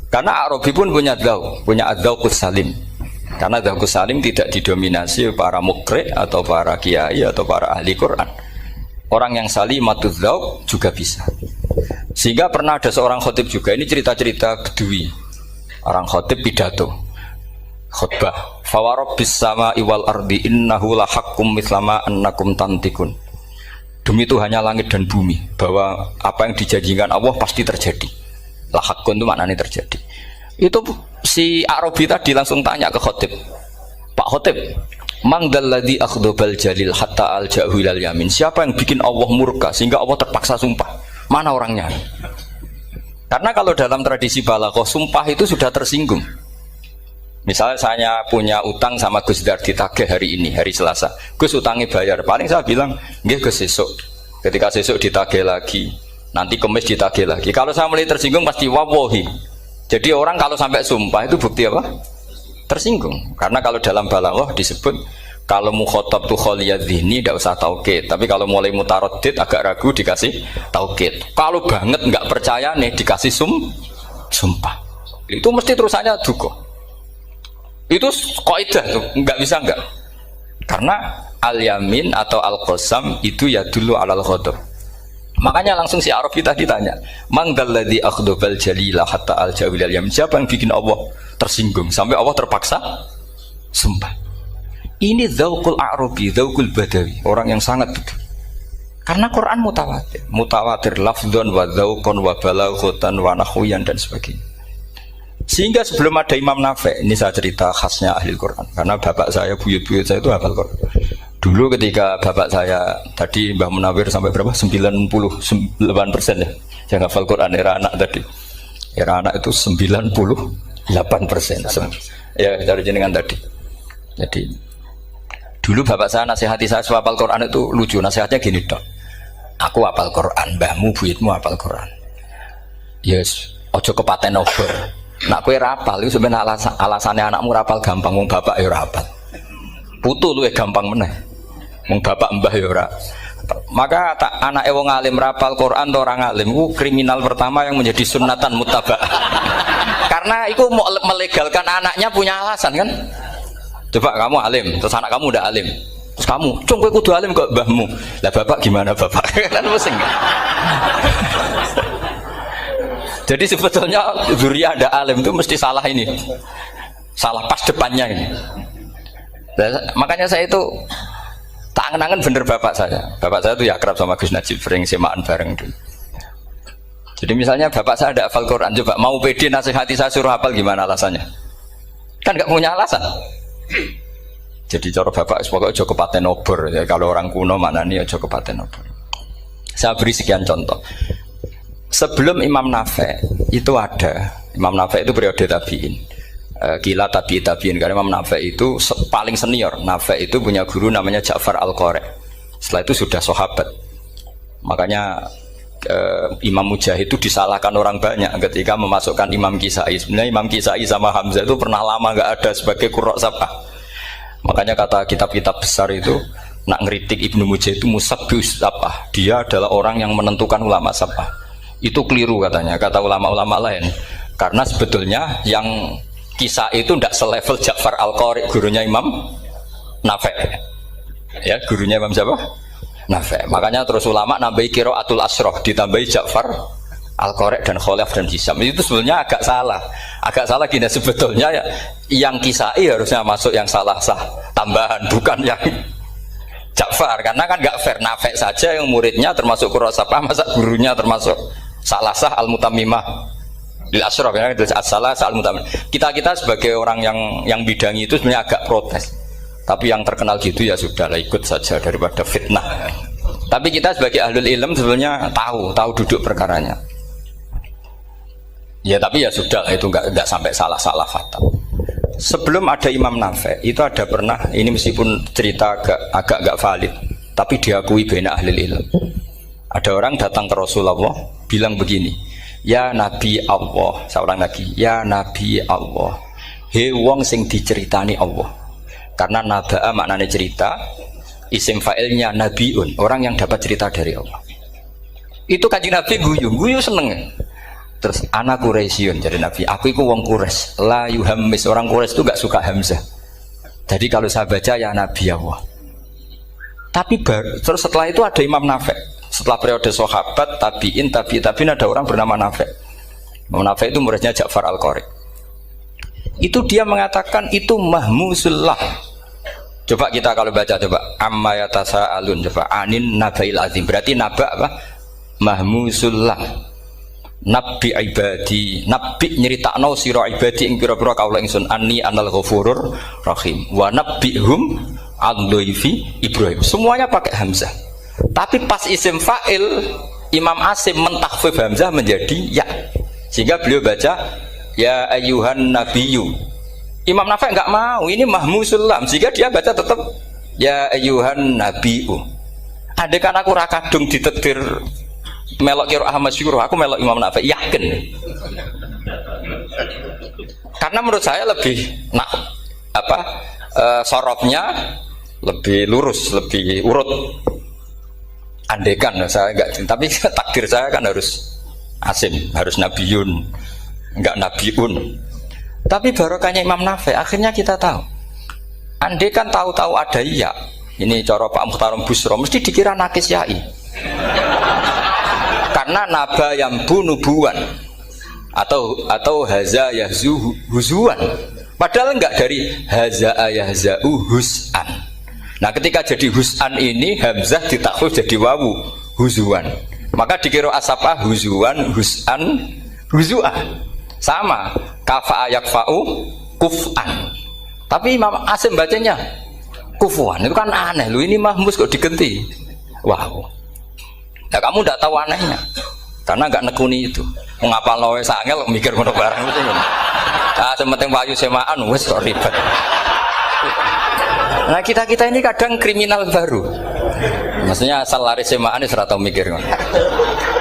Karena Arabi pun punya adzauqus salim. Karena adzauqus salim tidak didominasi para mukri atau para kiai atau para ahli Quran. Orang yang salimatuz dzauq juga bisa. Sehingga pernah ada seorang khotib juga, ini cerita-cerita Bedui. Orang khotib pidato khutbah, fawarabbis samaa'i wal ardi innahu lahaqqum mithlama annakum tantikun. Demi Tuhannya langit dan bumi, bahwa apa yang dijanjikan Allah pasti terjadi. Lahaqqun itu maknanya terjadi. Itu si Arabi tadi langsung tanya ke khotib, Pak khotib, mangdalladzi akhdobal jalil hatta al-ja'hu ilal yamin. Siapa yang bikin Allah murka sehingga Allah terpaksa sumpah? Mana orangnya? Karena kalau dalam tradisi balaghah sumpah itu sudah tersinggung. Misalnya saya punya utang sama Gus Dar ditagih hari ini, hari Selasa. Gus utangnya bayar. Paling saya bilang, nggih Gus sesuk. Ketika sesuk ditagih lagi, nanti Kamis ditagih lagi. Kalau saya mulai tersinggung pasti wawahi. Jadi orang kalau sampai sumpah itu bukti apa? Tersinggung. Karena kalau dalam balaghah disebut kalau mukhatab tuh khaliyadz dzihni tidak usah taukid. Tapi kalau mulai mutaraddid agak ragu dikasih taukid. Kalau banget nggak percaya nih dikasih sumpah. Itu mesti terusannya duga. Itu kaidah tuh, nggak bisa nggak. Karena al-yamin atau al-qasam itu ya dulu alal ghadab. Makanya langsung si Arabi tadi tanya, mangdalladzi akhdobal jalila hatta al-ja'u ilal yamin. Siapa yang bikin Allah tersinggung sampai Allah terpaksa sumpah? Ini dzauqul Arabi, dzauqul Badawi, orang yang sangat betul. Karena Quran mutawatir lafdzon wa dzauqon wa balaghatan wa nahwiyan dan sebagainya. Sehingga sebelum ada Imam Nafi', ini saya cerita khasnya ahli Quran. Karena bapak saya, buyut-buyut saya itu hafal Quran. Dulu ketika bapak saya tadi Mbah Munawir sampai berapa? 98% ya. Jangan hafal Quran era anak tadi. Era anak itu 98%. Ya dari jenengan tadi. Jadi dulu bapak saya nasihati saya hafal Quran itu lucu. Nasihatnya gini dok. Aku hafal Quran, mbahmu buyutmu hafal Quran. Yes, ojo kepaten obor. Nak kowe rapal itu sebenarnya alasannya anakmu rapal gampang, wong bapak ya rapal. Putu luwih gampang meneh. Wong bapak mbah ya ora. Maka anak wong alim rapal Quran atau orang alim itu kriminal pertama yang menjadi sunnatan muttaba. Karena itu melegalkan anaknya punya alasan kan. Coba kamu alim, terus anak kamu udah alim. Terus kamu, cung kowe kudu alim kok mbahmu. Lah bapak gimana bapak? Kan pusing. Jadi sebetulnya zuriat ada alim itu mesti salah ini. Salah pas depannya ini. Makanya saya itu tak angen-angen bener bapak saya. Bapak saya itu ya akrab sama Gus Najib, sering semaan bareng dulu. Jadi misalnya bapak saya ada hafal Quran, coba mau pede nasihati saya suruh hafal gimana alasannya? Kan nggak punya alasan. Jadi cara bapak pokoknya ojo kepaten obor. Ya, kalau orang kuno mana nih ojo kepaten obor. Saya beri sekian contoh. Sebelum Imam Nafi itu ada. Imam Nafi itu periode tabiin. Gila tabiin karena Imam Nafi itu paling senior. Nafi itu punya guru namanya Ja'far Al-Qari. Setelah itu sudah sahabat. Makanya Imam Mujahid itu disalahkan orang banyak ketika memasukkan Imam Kisai. Sebenarnya Imam Kisai sama Hamzah itu pernah lama nggak ada sebagai qurra' sab'ah. Makanya kata kitab-kitab besar itu nak ngeritik Ibnu Mujahid itu musabbius sab'ah. Dia adalah orang yang menentukan ulama sab'ah. Itu keliru katanya, kata ulama-ulama lain. Karena sebetulnya yang Kisah itu tidak selevel Ja'far Al-Qari, gurunya Imam Nafi. Ya, gurunya Imam siapa? Nafi. Makanya terus ulama nambahi qiraatul asroh, ditambahi Ja'far Al-Qari dan Khalaf dan Hisam. Itu sebenarnya agak salah. Agak salah gini sebetulnya ya, yang Kisah harusnya masuk yang salah sah tambahan, bukan yang Ja'far. Karena kan nggak fair, Nafi saja yang muridnya termasuk qurra' sab'ah, masa gurunya termasuk salah sah al-mutammimah. Di asrof ya, as-salah al-mutammim. Kita sebagai orang yang bidangi itu sebenarnya agak protes. Tapi yang terkenal gitu ya sudahlah, ikut saja daripada fitnah. Tapi kita sebagai ahlul ilm sebenarnya tahu duduk perkaranya. Ya tapi ya sudah, itu enggak sampai salah fatal. Sebelum ada Imam Nafi itu ada pernah, ini meskipun cerita agak enggak valid, tapi diakui baina ahlul ilm. Ada orang datang ke Rasulullah bilang begini. Ya Nabi Allah, seorang lagi. Ya Nabi Allah, he wong sing diceritani Allah. Karena naba'a maknanya cerita, isim fa'ilnya nabiun, orang yang dapat cerita dari Allah. Itu kanjeng Nabi guyu seneng. Terus anak Quraisyun, jadi Nabi, aku itu wong Quraisy, la yuhammis, orang Quraisy itu gak suka hamzah. Jadi kalau saya baca ya Nabi Allah. Tapi terus setelah itu ada Imam Nafi. Setelah periode sahabat, tabiin ada orang bernama Nafi. Imam Nafi itu muridnya Ja'far Al-Qari. Itu dia mengatakan itu mahmusullah. Coba kita kalau baca coba amma yatasaalun, coba anin nabail azim. Berarti naba apa? Mahmusullah. Nabi ibadi, nabi nyeritakno sira ibadi ing pira-pira kaula ingsun anni anal ghafurur rahim. Wa nabbihum al-dhaifi Ibrahim. Semuanya pakai hamzah. Tapi pas isim fa'il Imam Asim mentakhfif hamzah menjadi ya, sehingga beliau baca ya ayyuhan nabiyyu. Imam Nafi enggak mau, ini mahmusul lam, sehingga dia baca tetap ya ayyuhan nabiyyu. Andai kan aku ra kadung ditetir melok qiraah masyhur, aku melok Imam Nafi, yakin. Karena menurut saya lebih sorofnya lebih lurus, lebih urut. Andekan saya enggak, tapi takdir saya kan harus Asim, harus Nabiyun, enggak Nabiun. Tapi barokahnya Imam Nafi, akhirnya kita tahu. Andekan tahu-tahu ada iya, ini cara Pak Mukhtarom Busro, mesti dikira nakis yai. Karena naba yang bunubuan atau haza yahzu huzuan. Padahal enggak dari haza yahzau hus'an. Nah ketika jadi hus'an ini hamzah ditakhfif jadi wawu huzuan. Maka dikira asapah huzuan, hus'an, huzu'ah. Sama kafa'a yakfa'u kuf'an. Tapi Imam Asim bacanya kufuan. Itu kan aneh lu, ini mahmus kok digenti. Wow. Nah kamu tidak tahu anehnya. Karena nggak nekuni itu. Ngapal nawe sangel mikir ngono barang itu. Ah, sementing payu semaan wis kok ribet. Nah, kita ini kadang kriminal baru. Maksudnya asal lari semaan wis ora tau mikir ngono.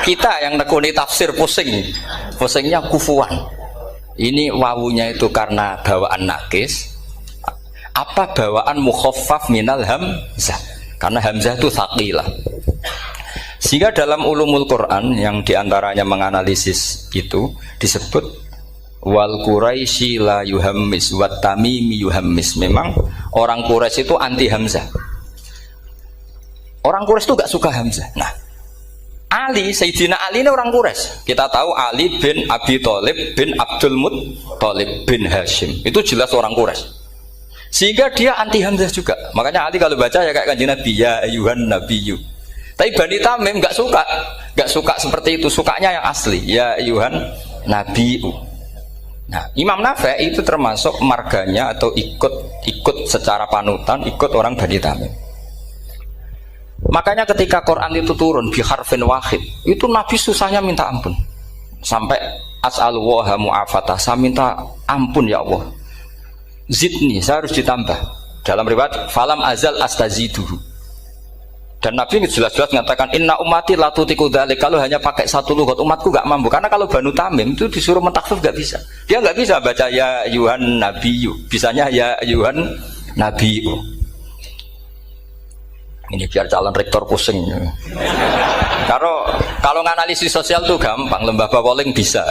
Kita yang nekuni tafsir pusing. Pusingnya kufuan. Ini wawunya itu karena bawaan nakis. Apa bawaan mukhaffaf minal hamzah? Karena hamzah itu tsaqilah. Sehingga dalam ulumul Quran yang diantaranya menganalisis itu disebut wal Quraisy la yuhammis wat tamimi yuhammis. Memang orang Quraisy itu anti hamzah. Orang Quraisy itu gak suka hamzah. Nah, Ali, Sayyidina Ali ini orang Quraisy. Kita tahu Ali bin Abi Thalib bin Abdul Muttalib bin Hashim. Itu jelas orang Quraisy. Sehingga dia anti hamzah juga. Makanya Ali kalau baca ya kayak Kanjeng Nabi, ya ayyuhan nabiyyu. Tapi Bani Tamim nggak suka seperti itu. Sukanya yang asli, ya ayyuhan nabiyyu. Nah, Imam Nafi' itu termasuk marganya atau ikut secara panutan, ikut orang Bani Tamim. Makanya ketika Quran itu turun bi harfin wahid, itu Nabi susahnya minta ampun. Sampai as'alullaha mu'afatah, saya minta ampun ya Allah. Zidni, saya harus ditambah. Dalam riwayat falam azal astaziduhu. Dan Nabi jelas-jelas mengatakan inna ummati la tutiku dzalik. Kalau hanya pakai satu lughat umatku enggak mampu. Karena kalau Banu Tamim itu disuruh mentakhfif enggak bisa. Dia enggak bisa baca ya ayyuhan nabiyyu. Bisanya ya ayyuhan nabiyyu. Ini biar calon rektor pusing. Kalau nganalisis sosial tuh gampang, lembaga polling bisa.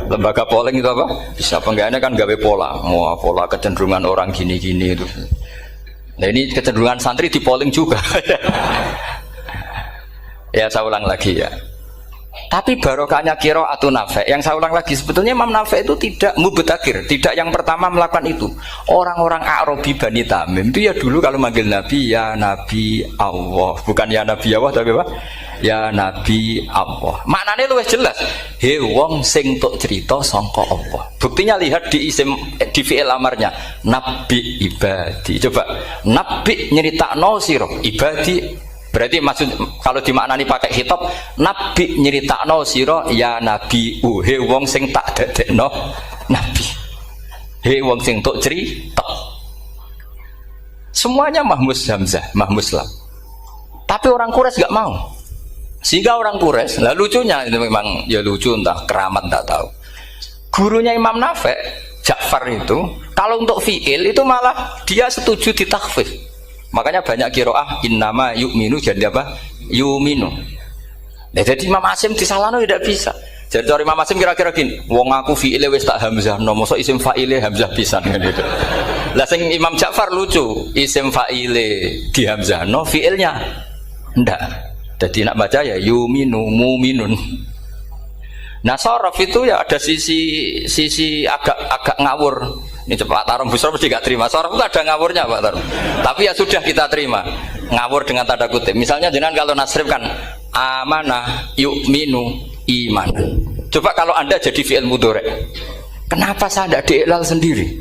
Lembaga polling itu apa? Bisa penggawaannya kan gawe pola, pola kecenderungan orang gini-gini itu. Nah ini kecenderungan santri di polling juga. Ya saya ulang lagi ya. Tapi barokahnya qiraatun Nafi'. Yang saya ulang lagi sebetulnya Imam Nafi' itu tidak mubtadhir, tidak yang pertama melakukan itu. Orang-orang Arabi Bani Tamim itu ya dulu kalau manggil Nabi ya Nabi Allah, bukan ya Nabi Allah tapi apa? Ya Nabi Allah. Maknanya luwih jelas. He wong sing tok cerita sangka Allah. Buktinya lihat di isim di fi'il amarnya. Nabi ibadi. Coba nabi nyeritakno sira ibadi. Berarti maksud kalau dimaknani pakai khitab, nabi nyeritakno sira ya Nabi. He wong sing tak dadekno Nabi. He wong sing tok cerita. Semuanya mahmus hamzah, mahmus lam. Tapi orang Quraisy enggak mau. Sehingga orang Quraisy, lah lucunya itu memang ya lucu entah keramat tak tahu. Gurunya Imam Nafi' Ja'far itu kalau untuk fi'il itu malah dia setuju ditakhfif. Makanya banyak qiraah innama yu'minu jadi apa? Yu'minu. Nah, jadi Imam Asim disalahno tidak bisa. Jadi Imam Asim kira-kira gini, wong aku fi'ile wis tak hamzah, no mosok isim fa'ile hamzah pisan gitu. Lah sing Imam Ja'far lucu, isim fa'ile di hamzah, no fi'ilnya ndak. Jadi nak baca ya yuminu muminun. Nah sorof itu ya ada sisi agak ngawur. Ini Pak Tarom Busro mesti gak terima. Sorof itu ada ngawurnya Pak Tarom. Tapi ya sudah kita terima. Ngawur dengan tanda kutip. Misalnya jangan kalau nasrif kan amanah yu'minu iman. Coba kalau Anda jadi fi'il mudhari'. Kenapa saya tidak diiklal sendiri?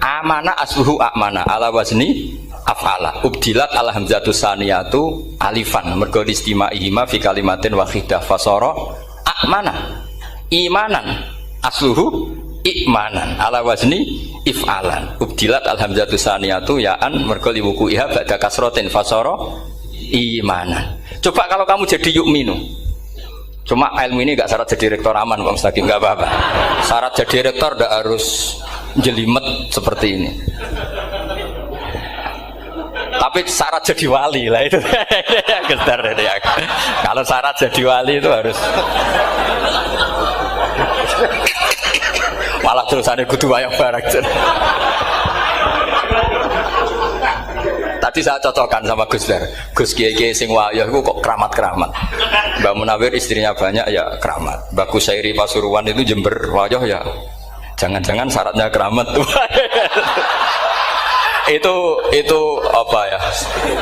Amanah asluhu amana ala wazni af'ala ubdilat al hamzatu saniyatu alifan mergo istimaihima fi kalimatin wahidah fasara amana imanan asluhu imanan ala wazni if'alan ubdilat al hamzatu saniyatu ya'an mergo liwuku'iha ba'da kasratin fasara imanan. Coba kalau kamu jadi yu'minu. Cuma ilmu ini enggak syarat jadi rektor aman Pak Mustaqim, enggak apa-apa. Syarat jadi rektor enggak harus jelimet seperti ini. Tapi syarat jadi wali lah itu. Gedar ya. Kalau syarat jadi wali itu harus malah terusannya kudu wayang barang. Tadi saya cocokkan sama Gus Dar. Gus Kiai sing wayah itu kok keramat-keramat. Mbak Munawir istrinya banyak ya keramat. Mbak Kusairi Pasuruan itu Jember wayah ya. Jangan-jangan syaratnya keramat tuh. itu apa ya?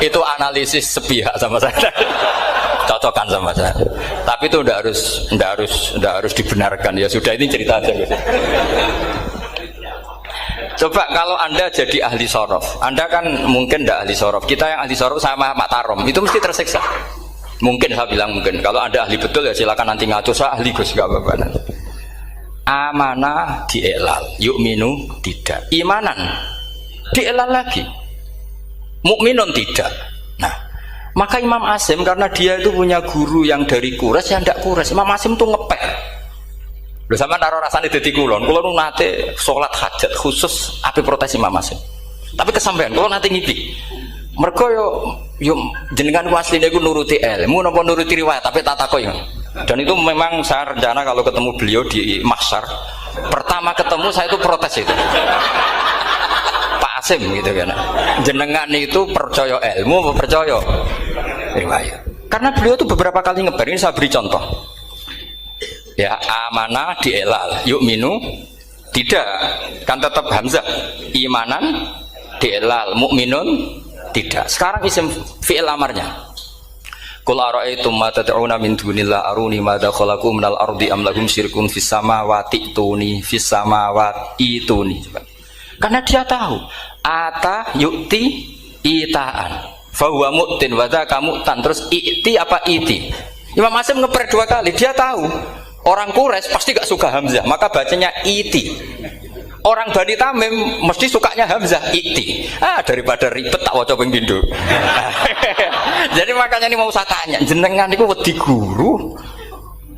Itu analisis sepihak sama saya. Cocokkan sama saya. Tapi itu ndak harus dibenarkan ya. Sudah ini cerita aja gitu. Coba kalau Anda jadi ahli sorof, Anda kan mungkin ndak ahli sorof. Kita yang ahli sorof sama Pak Tarom itu mesti tersiksa. Mungkin saya bilang mungkin. Kalau ada ahli betul ya silakan nanti ngaco, saya ahli Gus, enggak apa-apa nanti. Amanah dielal, yu'minu tidak. Imanan dielal lagi. Mukminun tidak. Nah, maka Imam Asim karena dia itu punya guru yang dari Quraisy yang tidak Quraisy. Imam Asim tuh ngepek. Lho sampean karo rasane dadi kulon nate salat hajat khusus ape protes Imam Asim. Tapi kesampean kula nate ngipi. Mergo yo jenengan ku asline ku nuruti ilmu napa nuruti riwayat tapi tak takoki. Dan itu memang saya rencana kalau ketemu beliau di mahsyar, pertama ketemu saya itu protes itu. Pak Asim gitu kan. Jenengan itu percaya ilmu apa percaya riwayat? Karena beliau itu beberapa kali ngebar, ini saya beri contoh. Ya, amanah dielal, yu'minu tidak, kan tetap hamzah. Imanan dielal, mukminun tidak. Sekarang isim fi'il amarnya. Qul ara'aytum ma tad'una min dunillah aruni madza khalaqu minal ardi am lahum syirkun fis samawati tuni fis samawati tuni. Karena dia tahu ata yu'ti itaan fa huwa mu'tin wa dzaka mu'tan, terus i'ti apa iti. Imam Asim ngeper dua kali, dia tahu orang Quraisy pasti gak suka hamzah, maka bacanya iti. Orang Bani Tamim mesti sukanya hamzah iti. Daripada ribet tak waca ping pindho. Jadi makanya ini mau saya tanya, jenengan niku wedi guru?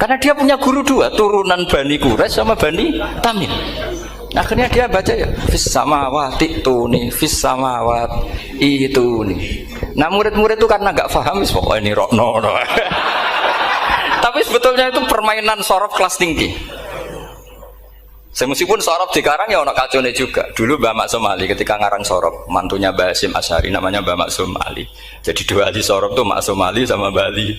Karena dia punya guru dua, turunan Bani Quraisy sama Bani Tamim. Akhirnya dia baca ya fis samawati tuni fis samawati ituni. Nah murid-murid itu karena gak paham wis pokoknya ini rokno. Tapi sebetulnya itu permainan sorof kelas tinggi. Meskipun sorof dikarang ya ono kacone juga. Dulu Mbah Maksum Ali ketika ngarang sorof, mantunya Mbah Hasyim Asy'ari namanya Mbah Maksum Ali. Jadi dua ahli sorof tuh Maksum Ali sama Mbah Ali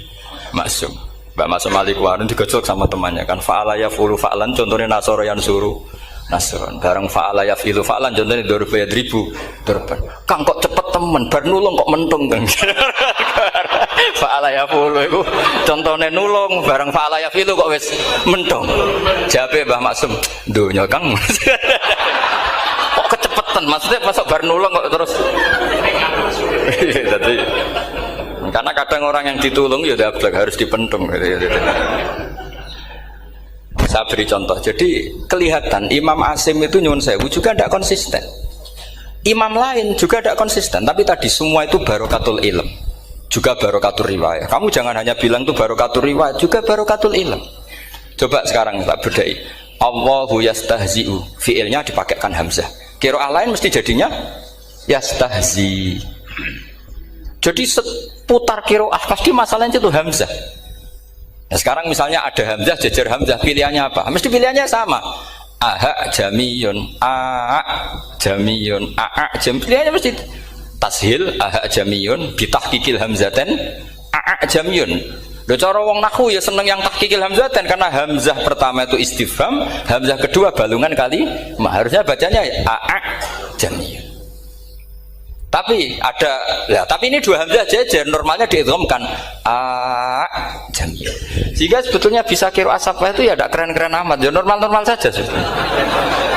Maksum. Mbah Maksum Ali kemarin digojlok sama temannya kan, fa'ala yafulu fa'lan, contohnya nasoro yang suruh nasron. Bareng fa'ala yafilu fa'lan, contohnya dorba yadribu dorban. Kang kok cepet temen, bar nulung kok mentung kan. Fa'ala yafulu itu contohnya nulung, bareng fa'ala yafilu kok wis mentung. Jabe Mbah Maksum, donya Kang. Kok kecepetan, maksudnya masuk bar nulung kok terus. Jadi karena kadang orang yang ditulung ya dablek harus dipentung gitu. Saya beri contoh. Jadi kelihatan Imam Asim itu nyuwun sewu juga tidak konsisten. Imam lain juga tidak konsisten. Tapi tadi semua itu barokatul ilm, juga barokatul riwayat. Kamu jangan hanya bilang itu barokatul riwayat, juga barokatul ilm. Coba sekarang tak bedai. Allahu yastahzi'u, fiilnya dipakaikan hamzah. Qiraah lain mesti jadinya yastahzi. Jadi seputar qiraah pasti masalahnya itu hamzah. Nah sekarang misalnya ada hamzah jejer hamzah, pilihannya apa? Mesti pilihannya sama. Aha jamiyun, a jamiyun, a jam. Pilihannya mesti tashil aha jamiyun, bitahqiqil hamzaten a jamiyun. Lho cara wong nahwu ya seneng yang tahqiqil hamzaten karena hamzah pertama itu istifham, hamzah kedua balungan kali, harusnya bacanya a jamiyun. Tapi ada, ya, tapi ini dua hamzah jejer, normalnya diidghamkan jamiyun. Sehingga sebetulnya bisa qiraah safah itu ya tidak keren-keren amat, ya normal-normal saja sebetulnya.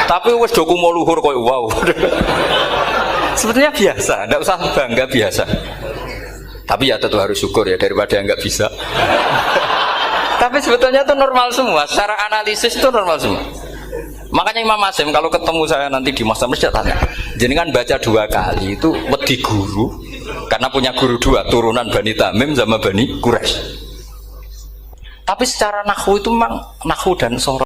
Tapi wis doku mau luhur koyo wow. Sebetulnya biasa, tidak usah bangga, biasa. Tapi ya tentu harus syukur ya daripada yang nggak bisa. Tapi sebetulnya itu normal semua, secara analisis itu normal semua. Makanya Imam Asim kalau ketemu saya nanti di Masjid mesti tanya, jenengan baca dua kali itu wedi guru karena punya guru dua, turunan Bani Tamim sama Bani Quraisy. Tapi secara nahwu itu memang nahwu dan sorof